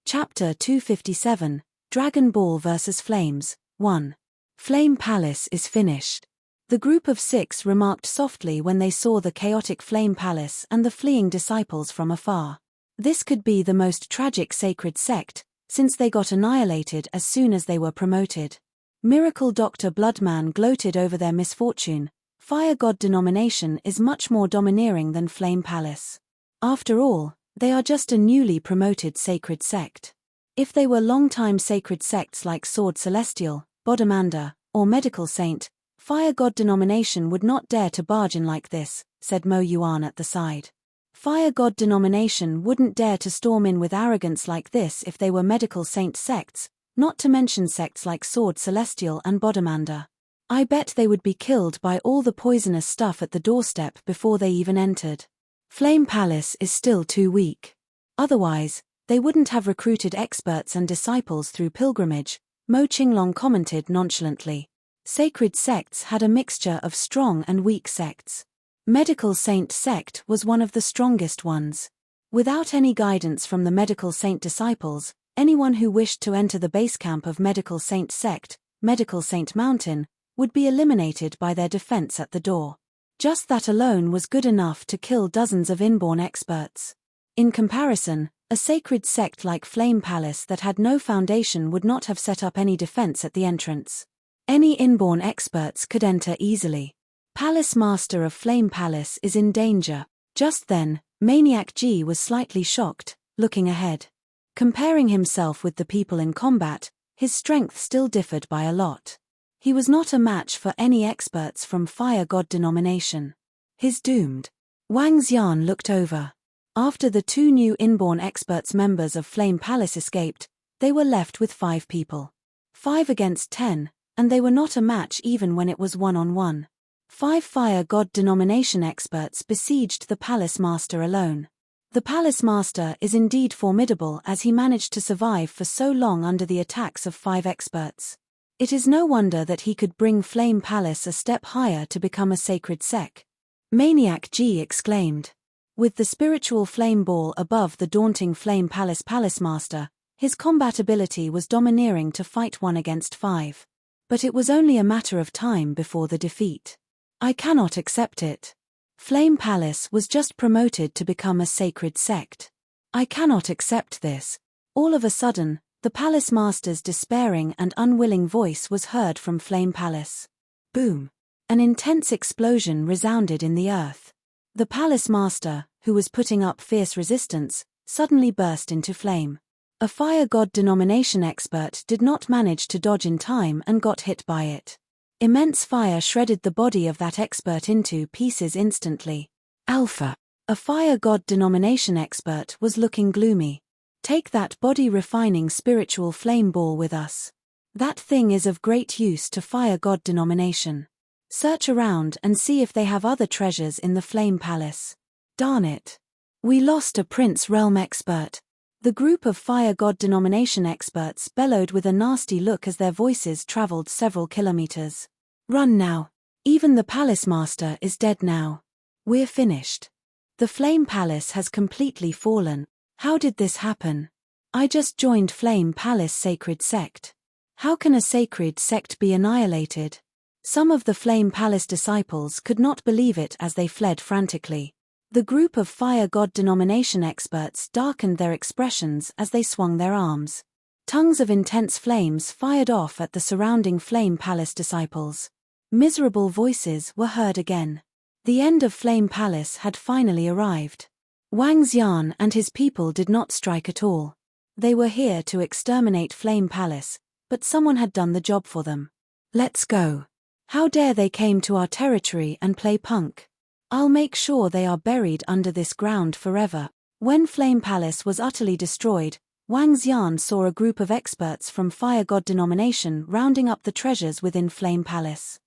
Chapter 257, Dragon Ball vs. Flames, 1. Flame Palace is finished. The group of 6 remarked softly when they saw the chaotic Flame Palace and the fleeing disciples from afar. This could be the most tragic sacred sect, since they got annihilated as soon as they were promoted. Miracle Dr. Bloodman gloated over their misfortune. Fire God denomination is much more domineering than Flame Palace. After all, they are just a newly promoted sacred sect. If they were long-time sacred sects like Sword Celestial, Bodhimanda, or Medical Saint, Fire God denomination would not dare to barge in like this, said Mo Yuan at the side. Fire God denomination wouldn't dare to storm in with arrogance like this if they were Medical Saint sects, not to mention sects like Sword Celestial and Bodhimanda. I bet they would be killed by all the poisonous stuff at the doorstep before they even entered. Flame Palace is still too weak. Otherwise, they wouldn't have recruited experts and disciples through pilgrimage, Mo Qinglong commented nonchalantly. Sacred sects had a mixture of strong and weak sects. Medical Saint sect was one of the strongest ones. Without any guidance from the Medical Saint disciples, anyone who wished to enter the base camp of Medical Saint sect, Medical Saint Mountain, would be eliminated by their defense at the door. Just that alone was good enough to kill dozens of inborn experts. In comparison, a sacred sect like Flame Palace that had no foundation would not have set up any defense at the entrance. Any inborn experts could enter easily. Palace Master of Flame Palace is in danger. Just then, Maniac G was slightly shocked, looking ahead. Comparing himself with the people in combat, his strength still differed by a lot. He was not a match for any experts from Fire God denomination. He's doomed. Wang Xian looked over. After the 2 new inborn experts members of Flame Palace escaped, they were left with 5 people. 5 against 10, and they were not a match even when it was one-on-one. 5 Fire God denomination experts besieged the Palace Master alone. The Palace Master is indeed formidable as he managed to survive for so long under the attacks of 5 experts. It is no wonder that he could bring Flame Palace a step higher to become a sacred sect. Maniac G exclaimed. With the spiritual flame ball above the daunting Flame Palace Palace Master, his combat ability was domineering to fight 1 against 5. But it was only a matter of time before the defeat. I cannot accept it. Flame Palace was just promoted to become a sacred sect. I cannot accept this. All of a sudden, the Palace Master's despairing and unwilling voice was heard from Flame Palace. Boom! An intense explosion resounded in the earth. The Palace Master, who was putting up fierce resistance, suddenly burst into flame. A Fire God denomination expert did not manage to dodge in time and got hit by it. Immense fire shredded the body of that expert into pieces instantly. Alpha, a Fire God denomination expert, was looking gloomy. Take that body-refining spiritual flame ball with us. That thing is of great use to Fire God denomination. Search around and see if they have other treasures in the Flame Palace. Darn it. We lost a Prince Realm expert. The group of Fire God denomination experts bellowed with a nasty look as their voices traveled several kilometers. Run now. Even the Palace Master is dead now. We're finished. The Flame Palace has completely fallen. How did this happen? I just joined Flame Palace Sacred Sect. How can a sacred sect be annihilated? Some of the Flame Palace disciples could not believe it as they fled frantically. The group of Fire God denomination experts darkened their expressions as they swung their arms. Tongues of intense flames fired off at the surrounding Flame Palace disciples. Miserable voices were heard again. The end of Flame Palace had finally arrived. Wang Xian and his people did not strike at all. They were here to exterminate Flame Palace, but someone had done the job for them. Let's go. How dare they came to our territory and play punk? I'll make sure they are buried under this ground forever. When Flame Palace was utterly destroyed, Wang Xian saw a group of experts from Fire God denomination rounding up the treasures within Flame Palace.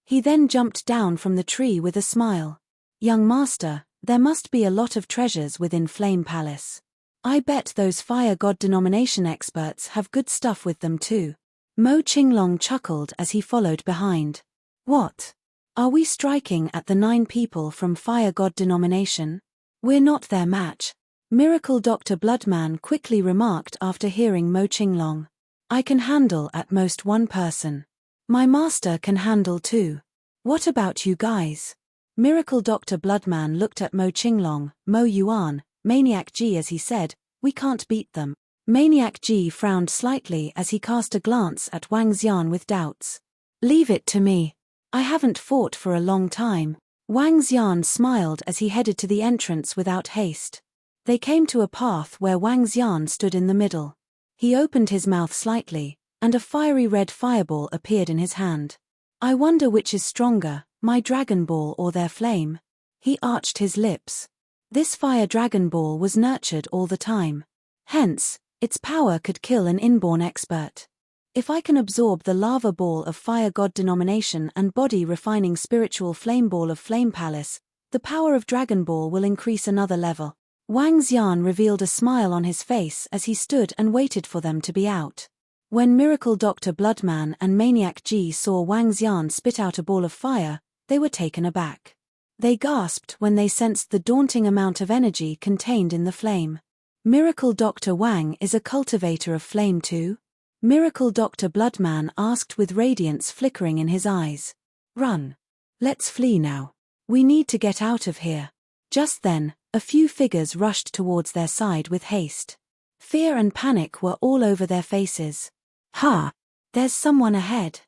He then jumped down from the tree with a smile. Young master, there must be a lot of treasures within Flame Palace. I bet those fire god denomination experts have good stuff with them too. Mo Qinglong chuckled as he followed behind. What? Are we striking at the 9 people from fire god denomination? We're not their match, Miracle Dr. Bloodman quickly remarked after hearing Mo Qinglong. I can handle at most 1 person. My master can handle 2. What about you guys? Miracle Dr. Bloodman looked at Mo Qinglong, Mo Yuan, Maniac G as he said, we can't beat them. Maniac G frowned slightly as he cast a glance at Wang Xian with doubts. Leave it to me. I haven't fought for a long time. Wang Xian smiled as he headed to the entrance without haste. They came to a path where Wang Xian stood in the middle. He opened his mouth slightly, and a fiery red fireball appeared in his hand. I wonder which is stronger, my Dragon Ball or their flame. He arched his lips. This fire Dragon Ball was nurtured all the time. Hence, its power could kill an inborn expert. If I can absorb the lava ball of fire god denomination and body refining spiritual flame ball of Flame Palace, the power of Dragon Ball will increase another level. Wang Xian revealed a smile on his face as he stood and waited for them to be out. When Miracle Dr. Bloodman and Maniac G saw Wang Xian spit out a ball of fire, they were taken aback. They gasped when they sensed the daunting amount of energy contained in the flame. Miracle Dr. Wang is a cultivator of flame too? Miracle Dr. Bloodman asked with radiance flickering in his eyes. Run. Let's flee now. We need to get out of here. Just then, a few figures rushed towards their side with haste. Fear and panic were all over their faces. Ha! There's someone ahead.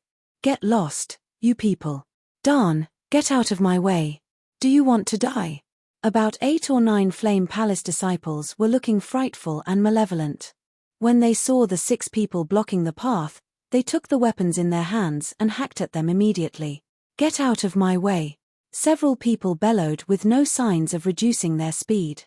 Get lost, you people. Darn, get out of my way. Do you want to die? About 8 or 9 Flame Palace disciples were looking frightful and malevolent. When they saw the 6 people blocking the path, they took the weapons in their hands and hacked at them immediately. Get out of my way. Several people bellowed with no signs of reducing their speed.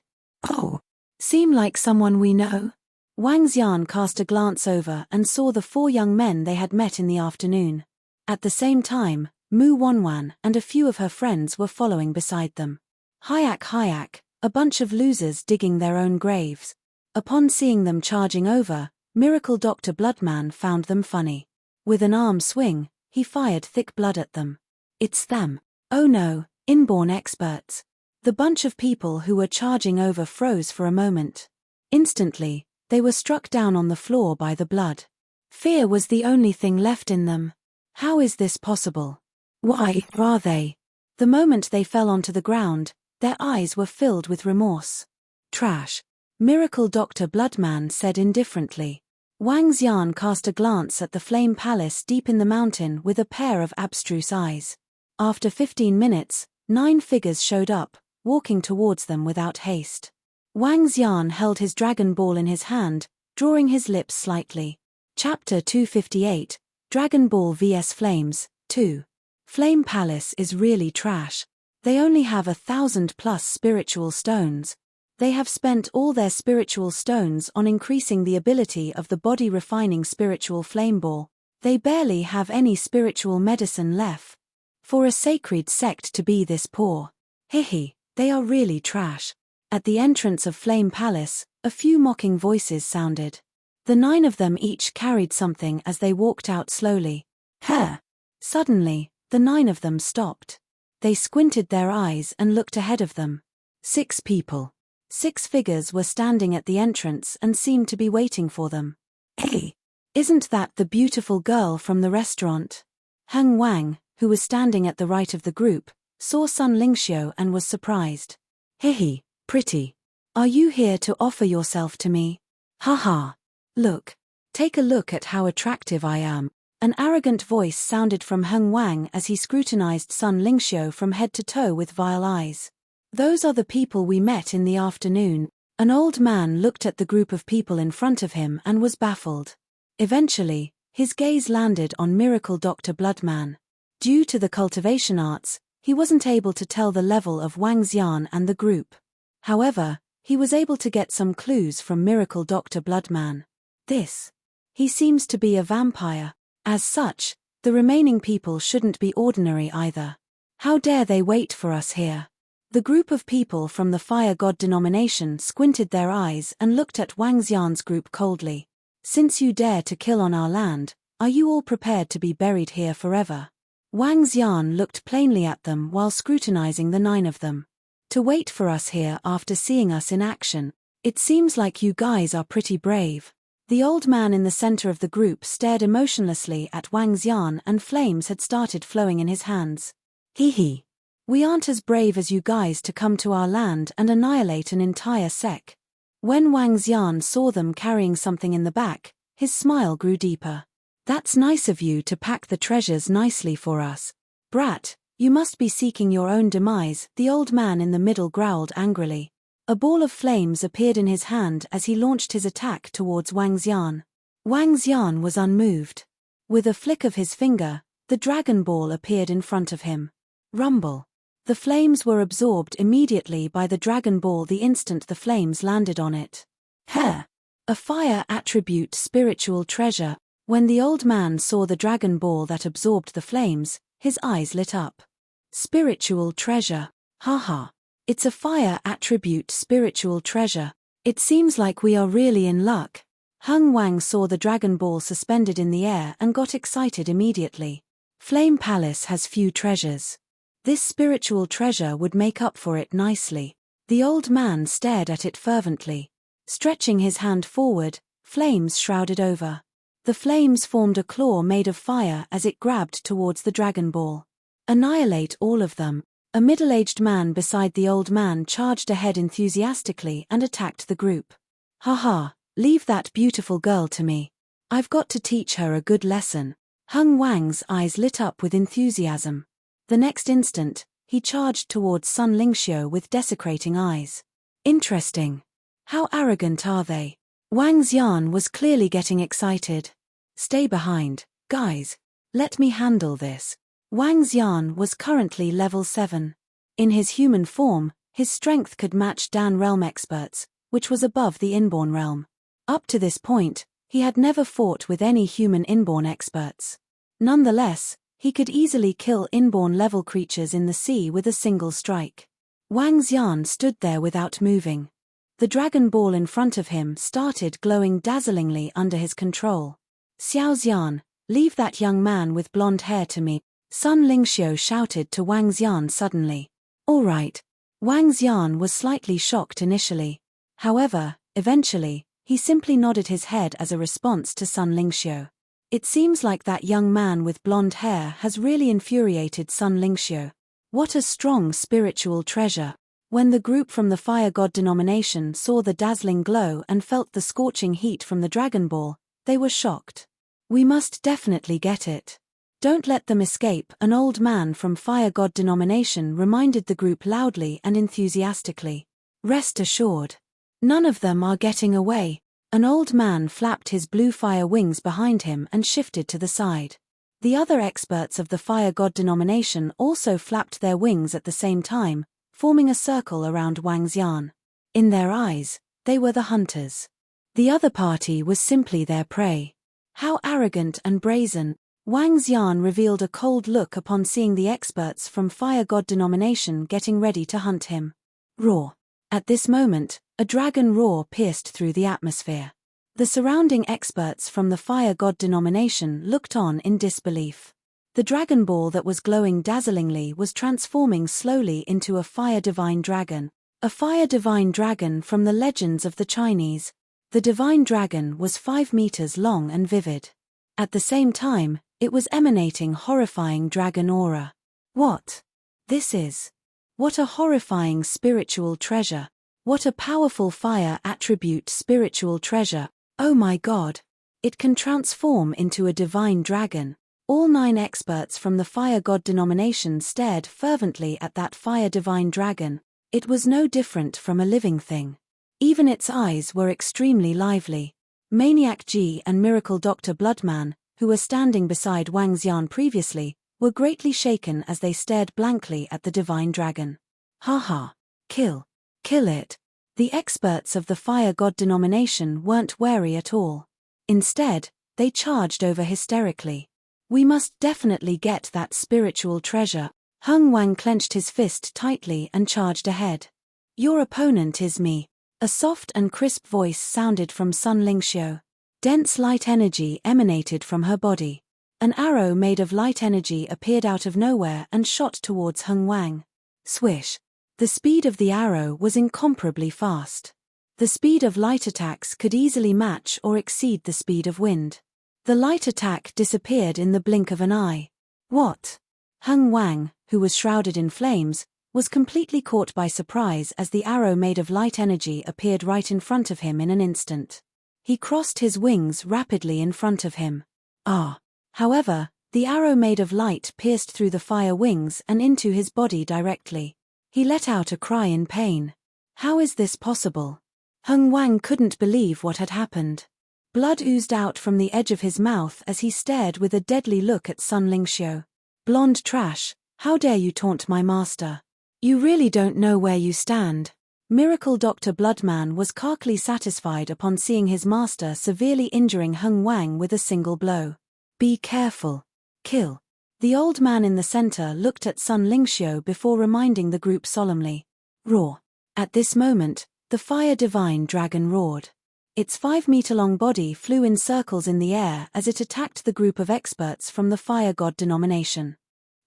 Oh, seem like someone we know? Wang Xian cast a glance over and saw the 4 young men they had met in the afternoon. At the same time, Mu Wanwan and a few of her friends were following beside them. Hayak, a bunch of losers digging their own graves. Upon seeing them charging over, Miracle Dr. Bloodman found them funny. With an arm swing, he fired thick blood at them. It's them. Oh no, inborn experts. The bunch of people who were charging over froze for a moment. Instantly, they were struck down on the floor by the blood. Fear was the only thing left in them. How is this possible? Why are they? The moment they fell onto the ground, their eyes were filled with remorse. Trash. Miracle Dr. Bloodman said indifferently. Wang Xian cast a glance at the Flame Palace deep in the mountain with a pair of abstruse eyes. After 15 minutes, 9 figures showed up, walking towards them without haste. Wang Xian held his Dragon Ball in his hand, drawing his lips slightly. Chapter 258, Dragon Ball vs Flames, 2. Flame Palace is really trash. They only have 1,000+ spiritual stones. They have spent all their spiritual stones on increasing the ability of the body refining spiritual flame ball. They barely have any spiritual medicine left. For a sacred sect to be this poor. Hihi, they are really trash. At the entrance of Flame Palace, a few mocking voices sounded. The 9 of them each carried something as they walked out slowly. Huh! Suddenly, the 9 of them stopped. They squinted their eyes and looked ahead of them. 6 people. 6 figures were standing at the entrance and seemed to be waiting for them. Hey! Isn't that the beautiful girl from the restaurant? Heng Wang, who was standing at the right of the group, saw Sun Lingxiu and was surprised. Hihi, pretty. Are you here to offer yourself to me? Haha. Look. Take a look at how attractive I am. An arrogant voice sounded from Heng Wang as he scrutinized Sun Lingxiu from head to toe with vile eyes. Those are the people we met in the afternoon. An old man looked at the group of people in front of him and was baffled. Eventually, his gaze landed on Miracle Dr. Bloodman. Due to the cultivation arts, he wasn't able to tell the level of Wang Xian and the group. However, he was able to get some clues from Miracle Dr. Bloodman. He seems to be a vampire. As such, The remaining people shouldn't be ordinary either. How dare they wait for us here? The group of people from the Fire God denomination squinted their eyes and looked at Wang Xian's group coldly. Since you dare to kill on our land, are you all prepared to be buried here forever? Wang Xian looked plainly at them while scrutinizing the 9 of them. To wait for us here after seeing us in action, it seems like you guys are pretty brave. The old man in the center of the group stared emotionlessly at Wang Xian, and flames had started flowing in his hands. Hee hee. We aren't as brave as you guys to come to our land and annihilate an entire sect. When Wang Xian saw them carrying something in the back, his smile grew deeper. That's nice of you to pack the treasures nicely for us. Brat, you must be seeking your own demise, the old man in the middle growled angrily. A ball of flames appeared in his hand as he launched his attack towards Wang Xian. Wang Xian was unmoved. With a flick of his finger, the dragon ball appeared in front of him. Rumble. The flames were absorbed immediately by the dragon ball the instant the flames landed on it. Heh! A fire attribute spiritual treasure. When the old man saw the dragon ball that absorbed the flames, his eyes lit up. Spiritual treasure. Haha. It's a fire attribute spiritual treasure. It seems like we are really in luck. Hung Wang saw the dragon ball suspended in the air and got excited immediately. Flame Palace has few treasures. This spiritual treasure would make up for it nicely. The old man stared at it fervently. Stretching his hand forward, flames shrouded over. The flames formed a claw made of fire as it grabbed towards the dragon ball. Annihilate all of them. A middle-aged man beside the old man charged ahead enthusiastically and attacked the group. Haha, leave that beautiful girl to me. I've got to teach her a good lesson. Hung Wang's eyes lit up with enthusiasm. The next instant, he charged towards Sun Lingxiu with desecrating eyes. Interesting. How arrogant are they? Wang Xian was clearly getting excited. Stay behind, guys. Let me handle this. Wang Xian was currently level 7. In his human form, his strength could match Dan realm experts, which was above the inborn realm. Up to this point, he had never fought with any human inborn experts. Nonetheless, he could easily kill inborn level creatures in the sea with a single strike. Wang Xian stood there without moving. The dragon ball in front of him started glowing dazzlingly under his control. Xiao Xian, leave that young man with blonde hair to me, Sun Lingxiu shouted to Wang Xian suddenly. All right. Wang Xian was slightly shocked initially. However, eventually, he simply nodded his head as a response to Sun Lingxiu. It seems like that young man with blonde hair has really infuriated Sun Lingxiu. What a strong spiritual treasure. When the group from the Fire God denomination saw the dazzling glow and felt the scorching heat from the Dragon Ball, they were shocked. We must definitely get it. Don't let them escape, an old man from Fire God denomination reminded the group loudly and enthusiastically. Rest assured. None of them are getting away. An old man flapped his blue fire wings behind him and shifted to the side. The other experts of the Fire God denomination also flapped their wings at the same time, forming a circle around Wang Xian. In their eyes, they were the hunters. The other party was simply their prey. How arrogant and brazen. Wang Xian revealed a cold look upon seeing the experts from Fire God denomination getting ready to hunt him. Roar. At this moment, a dragon roar pierced through the atmosphere. The surrounding experts from the Fire God denomination looked on in disbelief. The dragon ball that was glowing dazzlingly was transforming slowly into a fire divine dragon. A fire divine dragon from the legends of the Chinese. The divine dragon was 5 meters long and vivid. At the same time, it was emanating horrifying dragon aura. What? This is. What a horrifying spiritual treasure. What a powerful fire attribute spiritual treasure. Oh my God. It can transform into a divine dragon. All 9 experts from the Fire God denomination stared fervently at that fire divine dragon. It was no different from a living thing. Even its eyes were extremely lively. Maniac G and Miracle Dr. Bloodman, who were standing beside Wang Xian previously, were greatly shaken as they stared blankly at the divine dragon. Haha. Kill. Kill it. The experts of the Fire God denomination weren't wary at all. Instead, they charged over hysterically. We must definitely get that spiritual treasure. Hung Wang clenched his fist tightly and charged ahead. Your opponent is me. A soft and crisp voice sounded from Sun Lingxiu. Dense light energy emanated from her body. An arrow made of light energy appeared out of nowhere and shot towards Hung Wang. Swish. The speed of the arrow was incomparably fast. The speed of light attacks could easily match or exceed the speed of wind. The light attack disappeared in the blink of an eye. What? Hung Wang, who was shrouded in flames, was completely caught by surprise as the arrow made of light energy appeared right in front of him in an instant. He crossed his wings rapidly in front of him. Ah! However, the arrow made of light pierced through the fire wings and into his body directly. He let out a cry in pain. How is this possible? Hung Wang couldn't believe what had happened. Blood oozed out from the edge of his mouth as he stared with a deadly look at Sun Lingxiu. Blonde trash, how dare you taunt my master? You really don't know where you stand. Miracle Dr. Bloodman was carkily satisfied upon seeing his master severely injuring Hung Wang with a single blow. Be careful. Kill. The old man in the center looked at Sun Lingxiu before reminding the group solemnly. Roar. At this moment, the fire divine dragon roared. Its 5-meter-long body flew in circles in the air as it attacked the group of experts from the fire god denomination.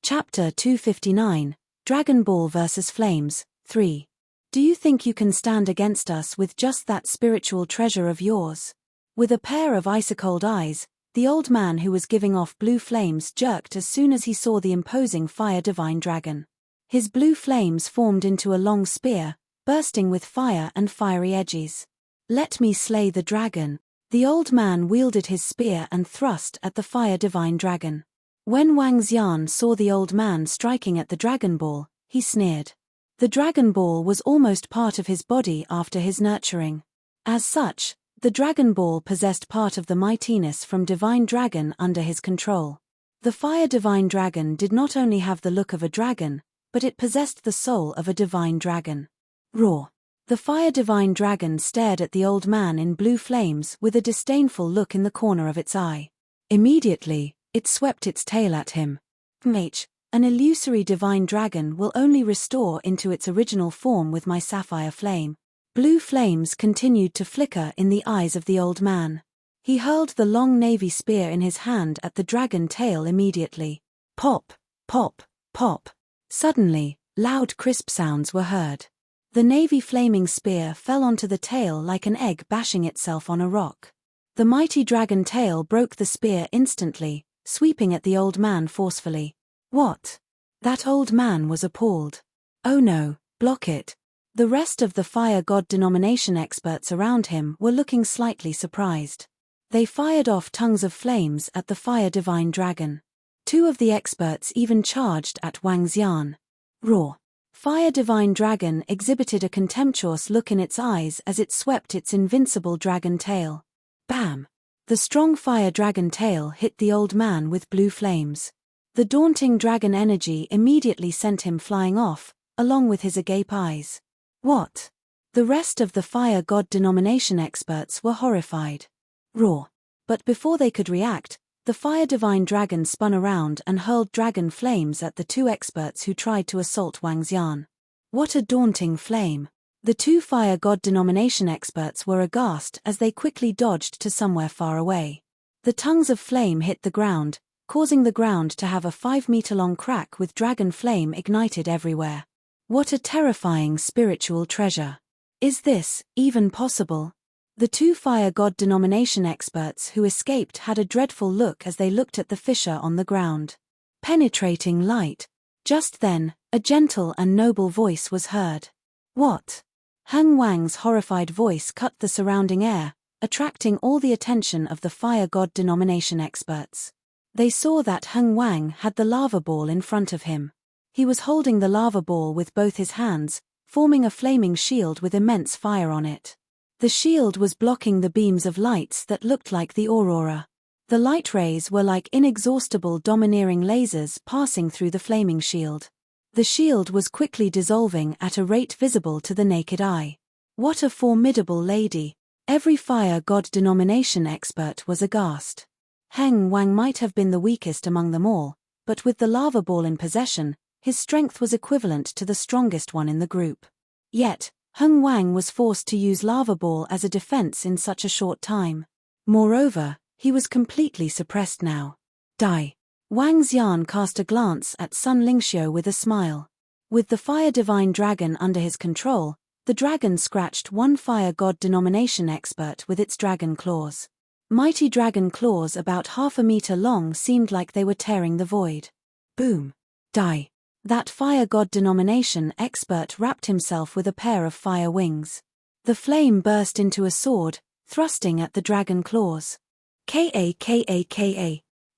Chapter 259, Dragon Ball vs. Flames, 3. Do you think you can stand against us with just that spiritual treasure of yours? With a pair of ice-cold eyes, the old man who was giving off blue flames jerked as soon as he saw the imposing fire divine dragon. His blue flames formed into a long spear, bursting with fire and fiery edges. Let me slay the dragon. The old man wielded his spear and thrust at the fire divine dragon. When Wang Xian saw the old man striking at the Dragon Ball, he sneered. The Dragon Ball was almost part of his body after his nurturing. As such, the Dragon Ball possessed part of the mightiness from Divine Dragon under his control. The Fire Divine Dragon did not only have the look of a dragon, but it possessed the soul of a divine dragon. Roar. The Fire Divine Dragon stared at the old man in blue flames with a disdainful look in the corner of its eye. Immediately, it swept its tail at him. An illusory divine dragon will only restore into its original form with my sapphire flame. Blue flames continued to flicker in the eyes of the old man. He hurled the long navy spear in his hand at the dragon tail immediately. Pop, pop, pop. Suddenly, loud crisp sounds were heard. The navy flaming spear fell onto the tail like an egg bashing itself on a rock. The mighty dragon tail broke the spear instantly, sweeping at the old man forcefully. What? That old man was appalled. Oh no, block it. The rest of the fire god denomination experts around him were looking slightly surprised. They fired off tongues of flames at the fire divine dragon. 2 of the experts even charged at Wang Xian. Roar. Fire divine dragon exhibited a contemptuous look in its eyes as it swept its invincible dragon tail. Bam! The strong fire dragon tail hit the old man with blue flames. The daunting dragon energy immediately sent him flying off, along with his agape eyes. What? The rest of the fire god denomination experts were horrified. Roar. But before they could react, the fire divine dragon spun around and hurled dragon flames at the 2 experts who tried to assault Wang Xian. What a daunting flame. The 2 fire god denomination experts were aghast as they quickly dodged to somewhere far away. The tongues of flame hit the ground, causing the ground to have a 5-meter-long crack with dragon flame ignited everywhere. What a terrifying spiritual treasure. Is this even possible? The 2 fire god denomination experts who escaped had a dreadful look as they looked at the fissure on the ground. Penetrating light. Just then, a gentle and noble voice was heard. What? Hung Wang's horrified voice cut the surrounding air, attracting all the attention of the fire god denomination experts. They saw that Hung Wang had the lava ball in front of him. He was holding the lava ball with both his hands, forming a flaming shield with immense fire on it. The shield was blocking the beams of lights that looked like the aurora. The light rays were like inexhaustible domineering lasers passing through the flaming shield. The shield was quickly dissolving at a rate visible to the naked eye. What a formidable lady! Every fire god denomination expert was aghast. Heng Wang might have been the weakest among them all, but with the lava ball in possession, his strength was equivalent to the strongest one in the group. Yet, Heng Wang was forced to use lava ball as a defense in such a short time. Moreover, he was completely suppressed now. Die. Wang Xian cast a glance at Sun Lingxiu with a smile. With the fire divine dragon under his control, the dragon scratched one fire god denomination expert with its dragon claws. Mighty dragon claws about 1/2 meter long seemed like they were tearing the void. Boom. Die. That fire god denomination expert wrapped himself with a pair of fire wings. The flame burst into a sword, thrusting at the dragon claws. Ka.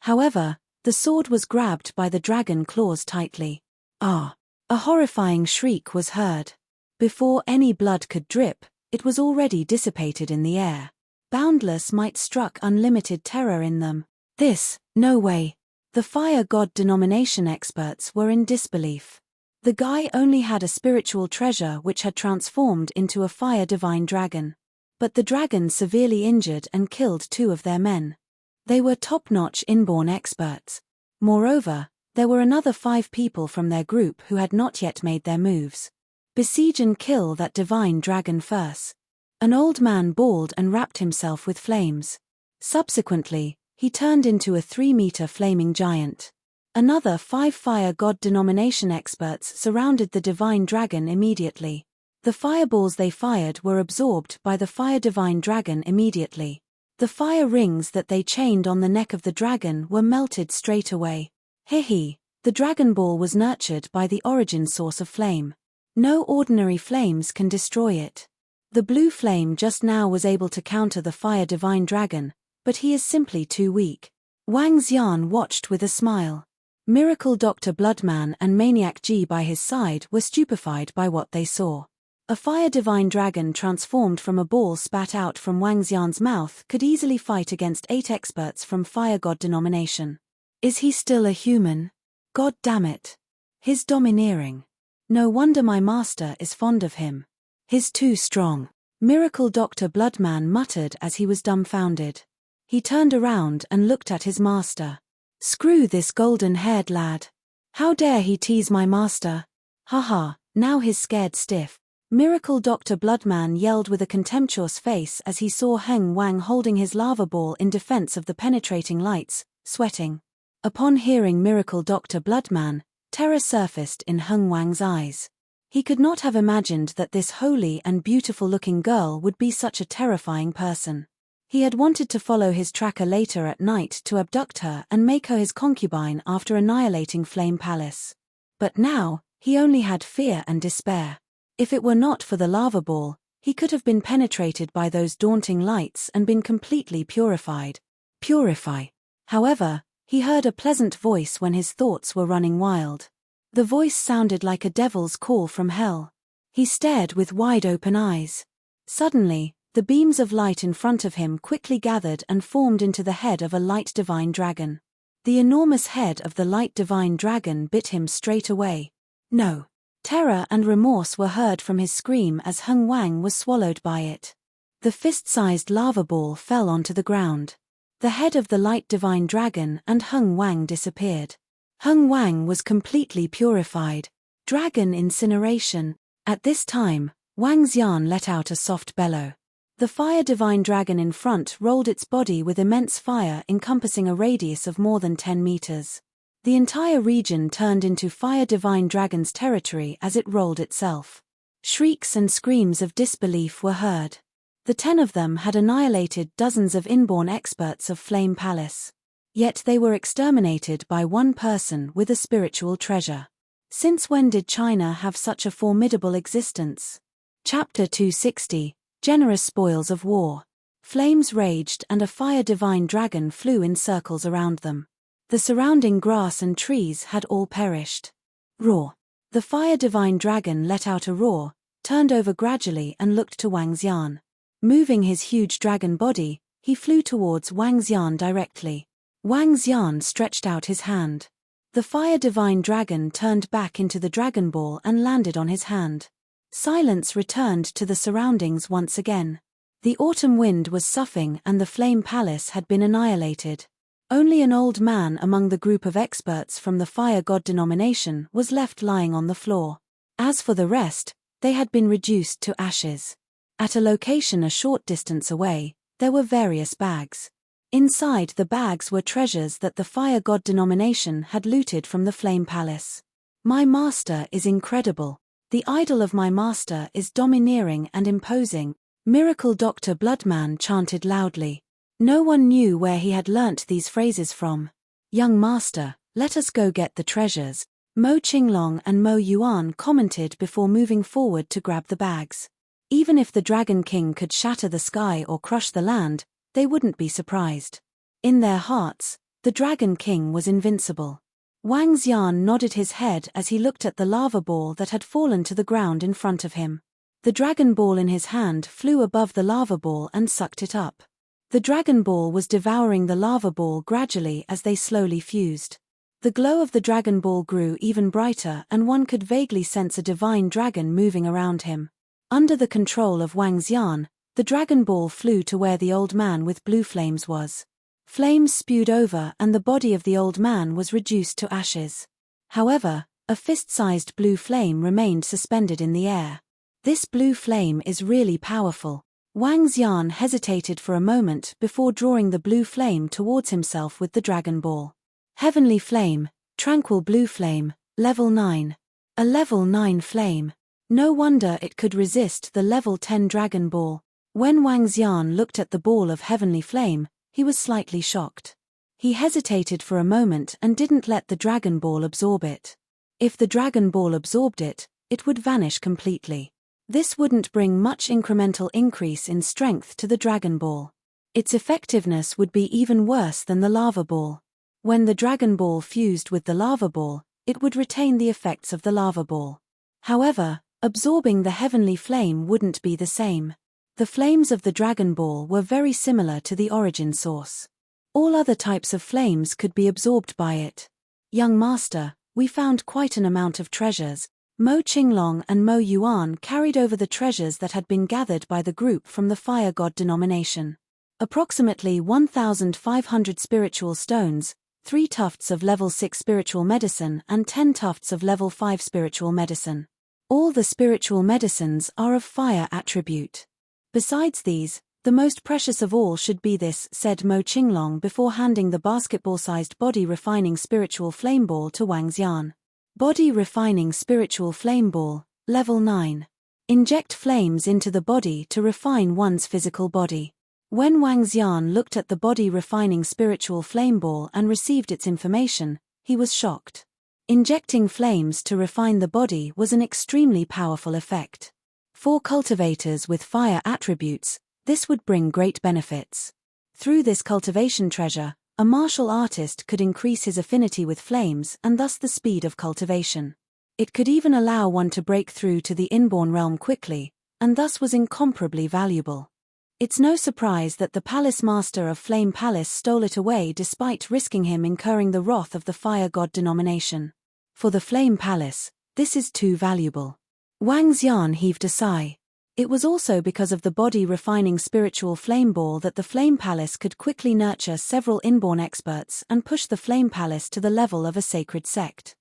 However, the sword was grabbed by the dragon claws tightly. Ah! A horrifying shriek was heard. Before any blood could drip, it was already dissipated in the air. Boundless might struck unlimited terror in them. No way. The fire god denomination experts were in disbelief. The guy only had a spiritual treasure which had transformed into a fire divine dragon. But the dragon severely injured and killed 2 of their men. They were top-notch inborn experts. Moreover, there were another 5 people from their group who had not yet made their moves. Besiege and kill that divine dragon first. An old man bawled and wrapped himself with flames. Subsequently, he turned into a 3-meter flaming giant. Another 5 fire god denomination experts surrounded the divine dragon immediately. The fireballs they fired were absorbed by the fire divine dragon immediately. The fire rings that they chained on the neck of the dragon were melted straight away. The dragon ball was nurtured by the origin source of flame. No ordinary flames can destroy it. The blue flame just now was able to counter the fire divine dragon, but he is simply too weak. Wang Xian watched with a smile. Miracle Dr. Bloodman and Maniac Ji by his side were stupefied by what they saw. A fire divine dragon transformed from a ball spat out from Wang Xian's mouth could easily fight against 8 experts from fire god denomination. Is he still a human? God damn it. He's domineering. No wonder my master is fond of him. He's too strong. Miracle Dr. Bloodman muttered as he was dumbfounded. He turned around and looked at his master. Screw this golden-haired lad. How dare he tease my master? Haha, now he's scared stiff. Miracle Dr. Bloodman yelled with a contemptuous face as he saw Heng Wang holding his lava ball in defense of the penetrating lights, sweating. Upon hearing Miracle Dr. Bloodman, terror surfaced in Heng Wang's eyes. He could not have imagined that this holy and beautiful-looking girl would be such a terrifying person. He had wanted to follow his tracker later at night to abduct her and make her his concubine after annihilating Flame Palace. But now, he only had fear and despair. If it were not for the lava ball, he could have been penetrated by those daunting lights and been completely purified. Purify. However, he heard a pleasant voice when his thoughts were running wild. The voice sounded like a devil's call from hell. He stared with wide-open eyes. Suddenly, the beams of light in front of him quickly gathered and formed into the head of a light divine dragon. The enormous head of the light divine dragon bit him straight away. No. Terror and remorse were heard from his scream as Heng Wang was swallowed by it. The fist-sized lava ball fell onto the ground. The head of the light divine dragon and Heng Wang disappeared. Heng Wang was completely purified. Dragon incineration. At this time, Wang Xian let out a soft bellow. The fire divine dragon in front rolled its body with immense fire encompassing a radius of more than 10 meters. The entire region turned into fire divine dragon's territory as it rolled itself. Shrieks and screams of disbelief were heard. The 10 of them had annihilated dozens of inborn experts of Flame Palace. Yet they were exterminated by one person with a spiritual treasure. Since when did China have such a formidable existence? Chapter 260, Generous Spoils of War. Flames raged and a fire divine dragon flew in circles around them. The surrounding grass and trees had all perished. Roar. The fire divine dragon let out a roar, turned over gradually and looked to Wang Xian. Moving his huge dragon body, he flew towards Wang Xian directly. Wang Xian stretched out his hand. The fire divine dragon turned back into the dragon ball and landed on his hand. Silence returned to the surroundings once again. The autumn wind was soughing and the Flame Palace had been annihilated. Only an old man among the group of experts from the fire god denomination was left lying on the floor. As for the rest, they had been reduced to ashes. At a location a short distance away, there were various bags. Inside the bags were treasures that the fire god denomination had looted from the flame palace. My master is incredible. The idol of my master is domineering and imposing, Miracle Dr. Bloodman chanted loudly. No one knew where he had learnt these phrases from. Young master, let us go get the treasures, Mo Qinglong and Mo Yuan commented before moving forward to grab the bags. Even if the Dragon King could shatter the sky or crush the land, they wouldn't be surprised. In their hearts, the Dragon King was invincible. Wang Xian nodded his head as he looked at the lava ball that had fallen to the ground in front of him. The dragon ball in his hand flew above the lava ball and sucked it up. The dragon ball was devouring the lava ball gradually as they slowly fused. The glow of the dragon ball grew even brighter and one could vaguely sense a divine dragon moving around him. Under the control of Wang Xian, the dragon ball flew to where the old man with blue flames was. Flames spewed over and the body of the old man was reduced to ashes. However, a fist-sized blue flame remained suspended in the air. This blue flame is really powerful. Wang Xian hesitated for a moment before drawing the blue flame towards himself with the dragon ball. Heavenly Flame, Tranquil Blue Flame, Level 9. A Level 9 flame. No wonder it could resist the Level 10 Dragon Ball. When Wang Xian looked at the ball of Heavenly Flame, he was slightly shocked. He hesitated for a moment and didn't let the Dragon Ball absorb it. If the Dragon Ball absorbed it, it would vanish completely. This wouldn't bring much incremental increase in strength to the Dragon Ball. Its effectiveness would be even worse than the Lava Ball. When the Dragon Ball fused with the Lava Ball, it would retain the effects of the Lava Ball. However, absorbing the Heavenly Flame wouldn't be the same. The flames of the Dragon Ball were very similar to the origin source. All other types of flames could be absorbed by it. Young master, we found quite an amount of treasures. Mo Qinglong and Mo Yuan carried over the treasures that had been gathered by the group from the fire god denomination. Approximately 1,500 spiritual stones, 3 tufts of level 6 spiritual medicine and 10 tufts of level 5 spiritual medicine. All the spiritual medicines are of fire attribute. Besides these, the most precious of all should be this, said Mo Qinglong before handing the basketball-sized body-refining spiritual flame ball to Wang Xian. Body-refining spiritual flame ball, level 9. Inject flames into the body to refine one's physical body. When Wang Xian looked at the body-refining spiritual flame ball and received its information, he was shocked. Injecting flames to refine the body was an extremely powerful effect. For cultivators with fire attributes, this would bring great benefits. Through this cultivation treasure, a martial artist could increase his affinity with flames and thus the speed of cultivation. It could even allow one to break through to the inborn realm quickly, and thus was incomparably valuable. It's no surprise that the palace master of Flame Palace stole it away despite risking him incurring the wrath of the fire god denomination. For the Flame Palace, this is too valuable. Wang Xian heaved a sigh. It was also because of the body-refining spiritual flame ball that the Flame Palace could quickly nurture several inborn experts and push the Flame Palace to the level of a sacred sect.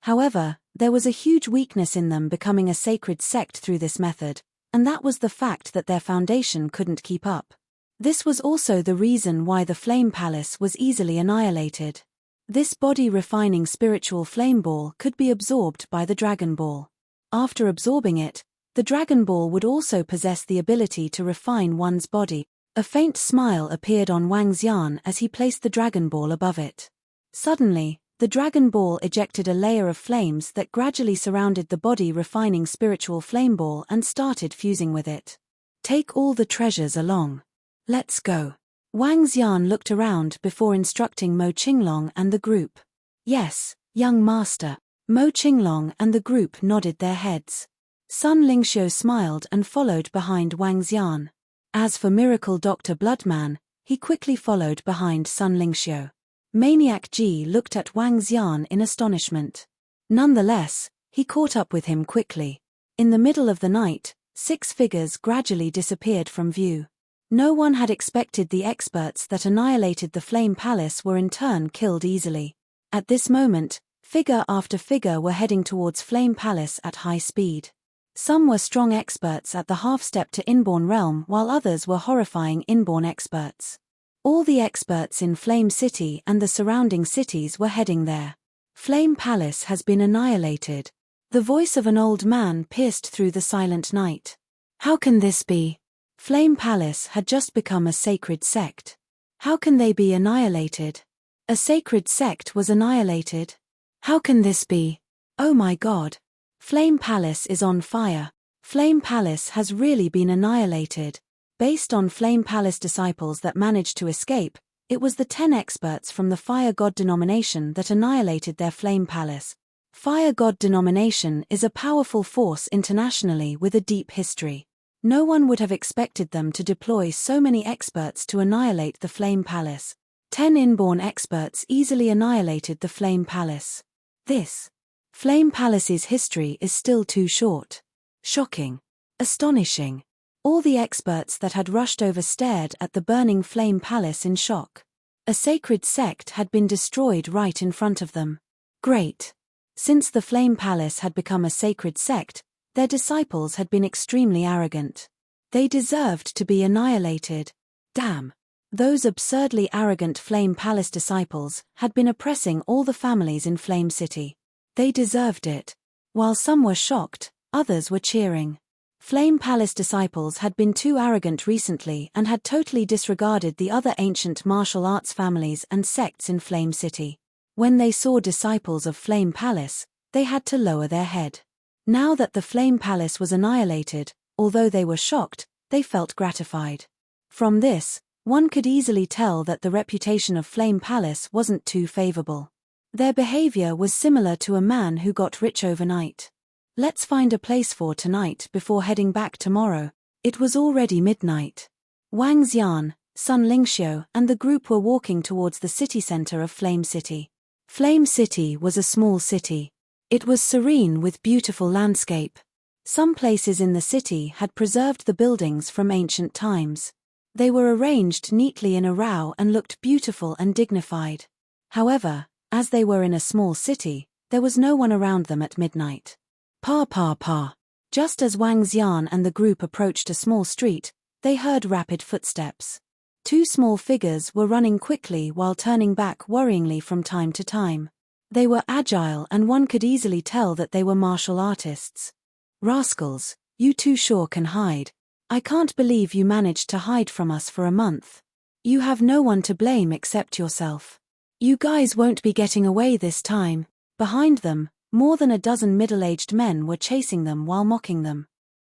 However, there was a huge weakness in them becoming a sacred sect through this method, and that was the fact that their foundation couldn't keep up. This was also the reason why the Flame Palace was easily annihilated. This body-refining spiritual flame ball could be absorbed by the Dragon Ball. After absorbing it, the Dragon Ball would also possess the ability to refine one's body. A faint smile appeared on Wang Xian as he placed the Dragon Ball above it. Suddenly, the Dragon Ball ejected a layer of flames that gradually surrounded the body-refining spiritual flame ball and started fusing with it. Take all the treasures along. Let's go. Wang Xian looked around before instructing Mo Qinglong and the group. Yes, young master. Mo Qinglong and the group nodded their heads. Sun Lingxiu smiled and followed behind Wang Xian. As for Miracle Dr. Bloodman, he quickly followed behind Sun Lingxiu. Maniac Ji looked at Wang Xian in astonishment. Nonetheless, he caught up with him quickly. In the middle of the night, 6 figures gradually disappeared from view. No one had expected the experts that annihilated the Flame Palace were in turn killed easily. At this moment, figure after figure were heading towards Flame Palace at high speed. Some were strong experts at the half-step to Inborn realm while others were horrifying Inborn experts. All the experts in Flame City and the surrounding cities were heading there. Flame Palace has been annihilated. The voice of an old man pierced through the silent night. How can this be? Flame Palace had just become a sacred sect. How can they be annihilated? A sacred sect was annihilated? How can this be? Oh my God. Flame Palace is on fire. Flame Palace has really been annihilated. Based on Flame Palace disciples that managed to escape, it was the 10 experts from the Fire God denomination that annihilated their Flame Palace. Fire God denomination is a powerful force internationally with a deep history. No one would have expected them to deploy so many experts to annihilate the Flame Palace. 10 inborn experts easily annihilated the Flame Palace. This Flame Palace's history is still too short. Shocking. Astonishing. All the experts that had rushed over stared at the burning Flame Palace in shock. A sacred sect had been destroyed right in front of them. Great. Since the Flame Palace had become a sacred sect, their disciples had been extremely arrogant. They deserved to be annihilated. Damn. Those absurdly arrogant Flame Palace disciples had been oppressing all the families in Flame City. They deserved it. While some were shocked, others were cheering. Flame Palace disciples had been too arrogant recently and had totally disregarded the other ancient martial arts families and sects in Flame City. When they saw disciples of Flame Palace, they had to lower their head. Now that the Flame Palace was annihilated, although they were shocked, they felt gratified. From this, one could easily tell that the reputation of Flame Palace wasn't too favorable. Their behavior was similar to a man who got rich overnight. Let's find a place for tonight before heading back tomorrow. It was already midnight. Wang Xian, Sun Lingxiu, and the group were walking towards the city center of Flame City. Flame City was a small city. It was serene with beautiful landscape. Some places in the city had preserved the buildings from ancient times. They were arranged neatly in a row and looked beautiful and dignified. However, as they were in a small city, there was no one around them at midnight. Pa. Just as Wang Xian and the group approached a small street, they heard rapid footsteps. 2 small figures were running quickly while turning back worryingly from time to time. They were agile and one could easily tell that they were martial artists. Rascals, you too sure can hide. I can't believe you managed to hide from us for a month. You have no one to blame except yourself. You guys won't be getting away this time. Behind them, more than a dozen middle-aged men were chasing them while mocking them.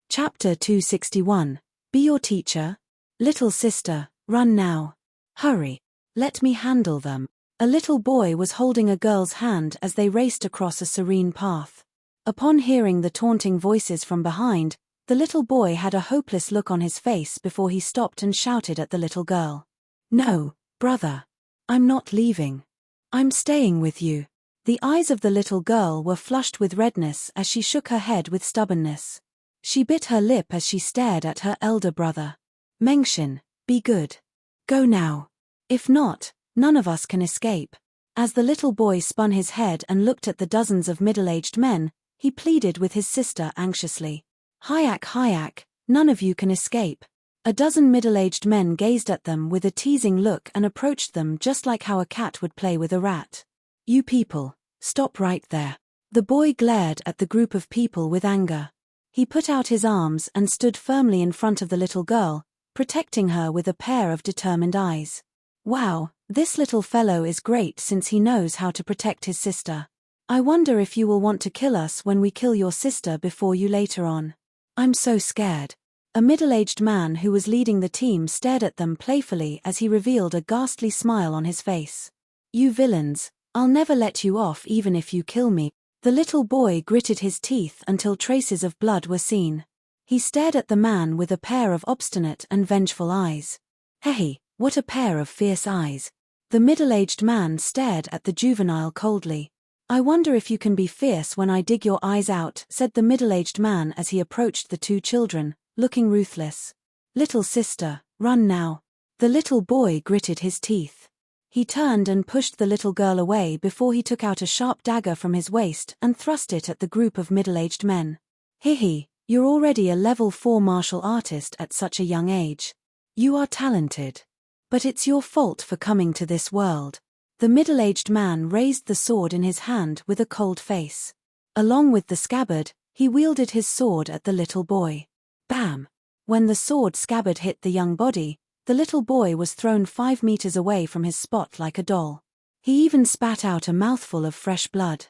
Chapter 261. Be your teacher? Little sister, run now. Hurry. Let me handle them. A little boy was holding a girl's hand as they raced across a serene path. Upon hearing the taunting voices from behind, the little boy had a hopeless look on his face before he stopped and shouted at the little girl. No, brother. I'm not leaving. I'm staying with you. The eyes of the little girl were flushed with redness as she shook her head with stubbornness. She bit her lip as she stared at her elder brother. Mengxian, be good. Go now. If not, none of us can escape. As the little boy spun his head and looked at the dozens of middle-aged men, he pleaded with his sister anxiously. Hayak, none of you can escape. A dozen middle-aged men gazed at them with a teasing look and approached them just like how a cat would play with a rat. You people, stop right there. The boy glared at the group of people with anger. He put out his arms and stood firmly in front of the little girl, protecting her with a pair of determined eyes. Wow, this little fellow is great since he knows how to protect his sister. I wonder if you will want to kill us when we kill your sister before you later on. I'm so scared. A middle-aged man who was leading the team stared at them playfully as he revealed a ghastly smile on his face. You villains, I'll never let you off even if you kill me. The little boy gritted his teeth until traces of blood were seen. He stared at the man with a pair of obstinate and vengeful eyes. Hey, what a pair of fierce eyes. The middle-aged man stared at the juvenile coldly. I wonder if you can be fierce when I dig your eyes out, said the middle-aged man as he approached the 2 children, looking ruthless. Little sister, Run now. The little boy gritted his teeth. He turned and pushed the little girl away before he took out a sharp dagger from his waist and thrust it at the group of middle-aged men. Hihi, you're already a level 4 martial artist at such a young age. You are talented. But it's your fault for coming to this world. The middle-aged man raised the sword in his hand with a cold face. Along with the scabbard, he wielded his sword at the little boy. Bam! When the sword scabbard hit the young body, the little boy was thrown 5 meters away from his spot like a doll. He even spat out a mouthful of fresh blood.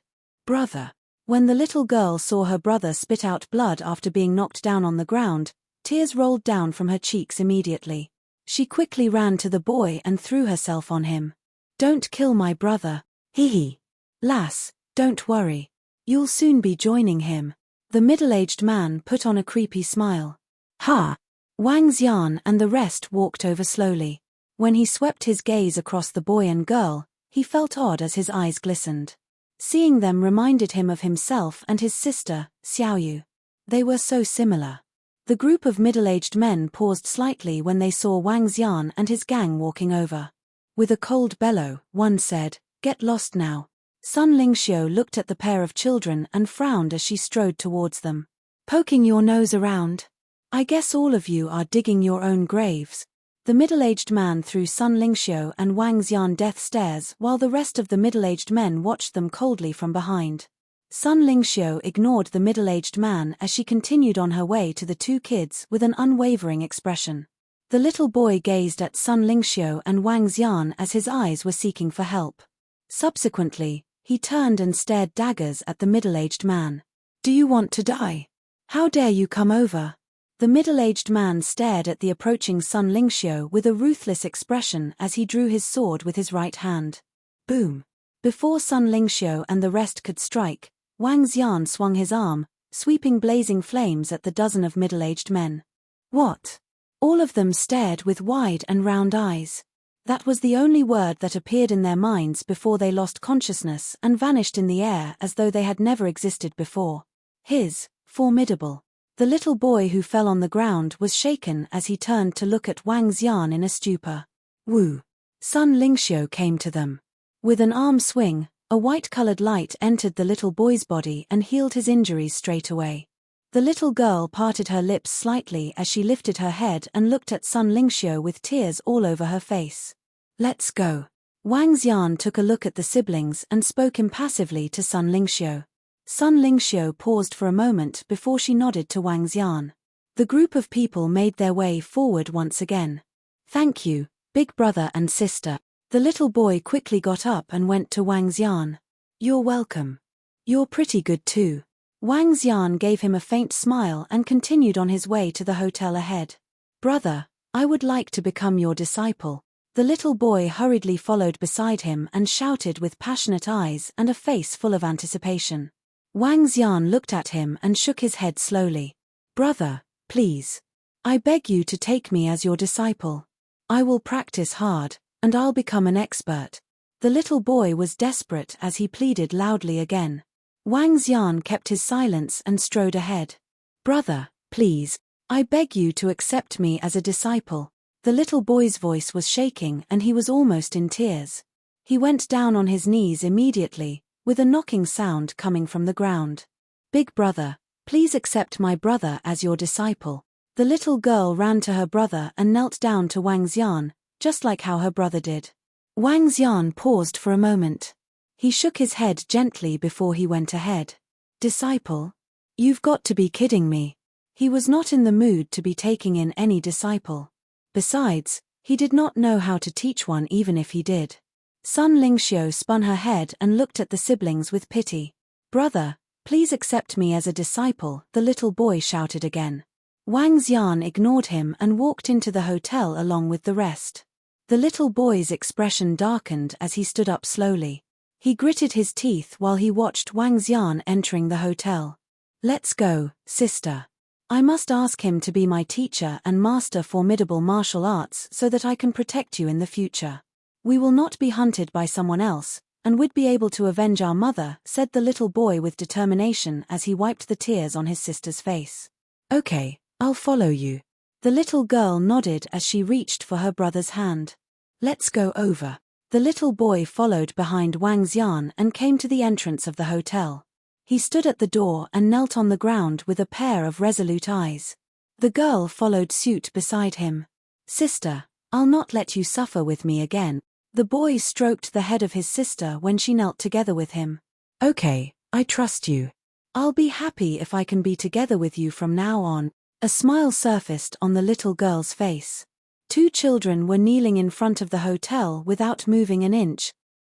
Brother. When the little girl saw her brother spit out blood after being knocked down on the ground, tears rolled down from her cheeks immediately. She quickly ran to the boy and threw herself on him. Don't kill my brother. Hee. Lass, don't worry. You'll soon be joining him. The middle-aged man put on a creepy smile. Ha! Wang Xian and the rest walked over slowly. When he swept his gaze across the boy and girl, he felt odd as his eyes glistened. Seeing them reminded him of himself and his sister, Xiaoyu. They were so similar. The group of middle-aged men paused slightly when they saw Wang Xian and his gang walking over. With a cold bellow, one said, "Get lost now." Sun Lingxiu looked at the pair of children and frowned as she strode towards them. Poking your nose around? I guess all of you are digging your own graves. The middle-aged man threw Sun Lingxiu and Wang Xian death stares while the rest of the middle-aged men watched them coldly from behind. Sun Lingxiu ignored the middle-aged man as she continued on her way to the two kids with an unwavering expression. The little boy gazed at Sun Lingxiu and Wang Xian as his eyes were seeking for help. Subsequently, he turned and stared daggers at the middle-aged man. Do you want to die? How dare you come over? The middle-aged man stared at the approaching Sun Lingxiu with a ruthless expression as he drew his sword with his right hand. Boom! Before Sun Lingxiu and the rest could strike, Wang Xian swung his arm, sweeping blazing flames at the dozen of middle-aged men. What? All of them stared with wide and round eyes. That was the only word that appeared in their minds before they lost consciousness and vanished in the air as though they had never existed before. Formidable. The little boy who fell on the ground was shaken as he turned to look at Wang Xian in a stupor. Woo! Sun Lingxiu came to them. With an arm swing, a white-colored light entered the little boy's body and healed his injuries straight away. The little girl parted her lips slightly as she lifted her head and looked at Sun Lingxiu with tears all over her face. Let's go. Wang Xian took a look at the siblings and spoke impassively to Sun Lingxiu. Sun Lingxiu paused for a moment before she nodded to Wang Xian. The group of people made their way forward once again. Thank you, big brother and sister. The little boy quickly got up and went to Wang Xian. You're welcome. You're pretty good too. Wang Xian gave him a faint smile and continued on his way to the hotel ahead. Brother, I would like to become your disciple. The little boy hurriedly followed beside him and shouted with passionate eyes and a face full of anticipation. Wang Xian looked at him and shook his head slowly. Brother, please. I beg you to take me as your disciple. I will practice hard, and I'll become an expert. The little boy was desperate as he pleaded loudly again. Wang Xian kept his silence and strode ahead. Brother, please. I beg you to accept me as a disciple. The little boy's voice was shaking and he was almost in tears. He went down on his knees immediately, with a knocking sound coming from the ground. Big brother, please accept my brother as your disciple. The little girl ran to her brother and knelt down to Wang Xian, just like how her brother did. Wang Xian paused for a moment. He shook his head gently before he went ahead. Disciple? You've got to be kidding me. He was not in the mood to be taking in any disciple. Besides, he did not know how to teach one even if he did. Sun Lingxiu spun her head and looked at the siblings with pity. Brother, please accept me as a disciple, the little boy shouted again. Wang Xian ignored him and walked into the hotel along with the rest. The little boy's expression darkened as he stood up slowly. He gritted his teeth while he watched Wang Xian entering the hotel. Let's go, sister. I must ask him to be my teacher and master formidable martial arts so that I can protect you in the future. We will not be hunted by someone else, and we'd be able to avenge our mother, said the little boy with determination as he wiped the tears on his sister's face. Okay, I'll follow you. The little girl nodded as she reached for her brother's hand. Let's go over. The little boy followed behind Wang Xian and came to the entrance of the hotel. He stood at the door and knelt on the ground with a pair of resolute eyes. The girl followed suit beside him. Sister, I'll not let you suffer with me again. The boy stroked the head of his sister when she knelt together with him. Okay, I trust you. I'll be happy if I can be together with you from now on. A smile surfaced on the little girl's face. Two children were kneeling in front of the hotel without moving an inch,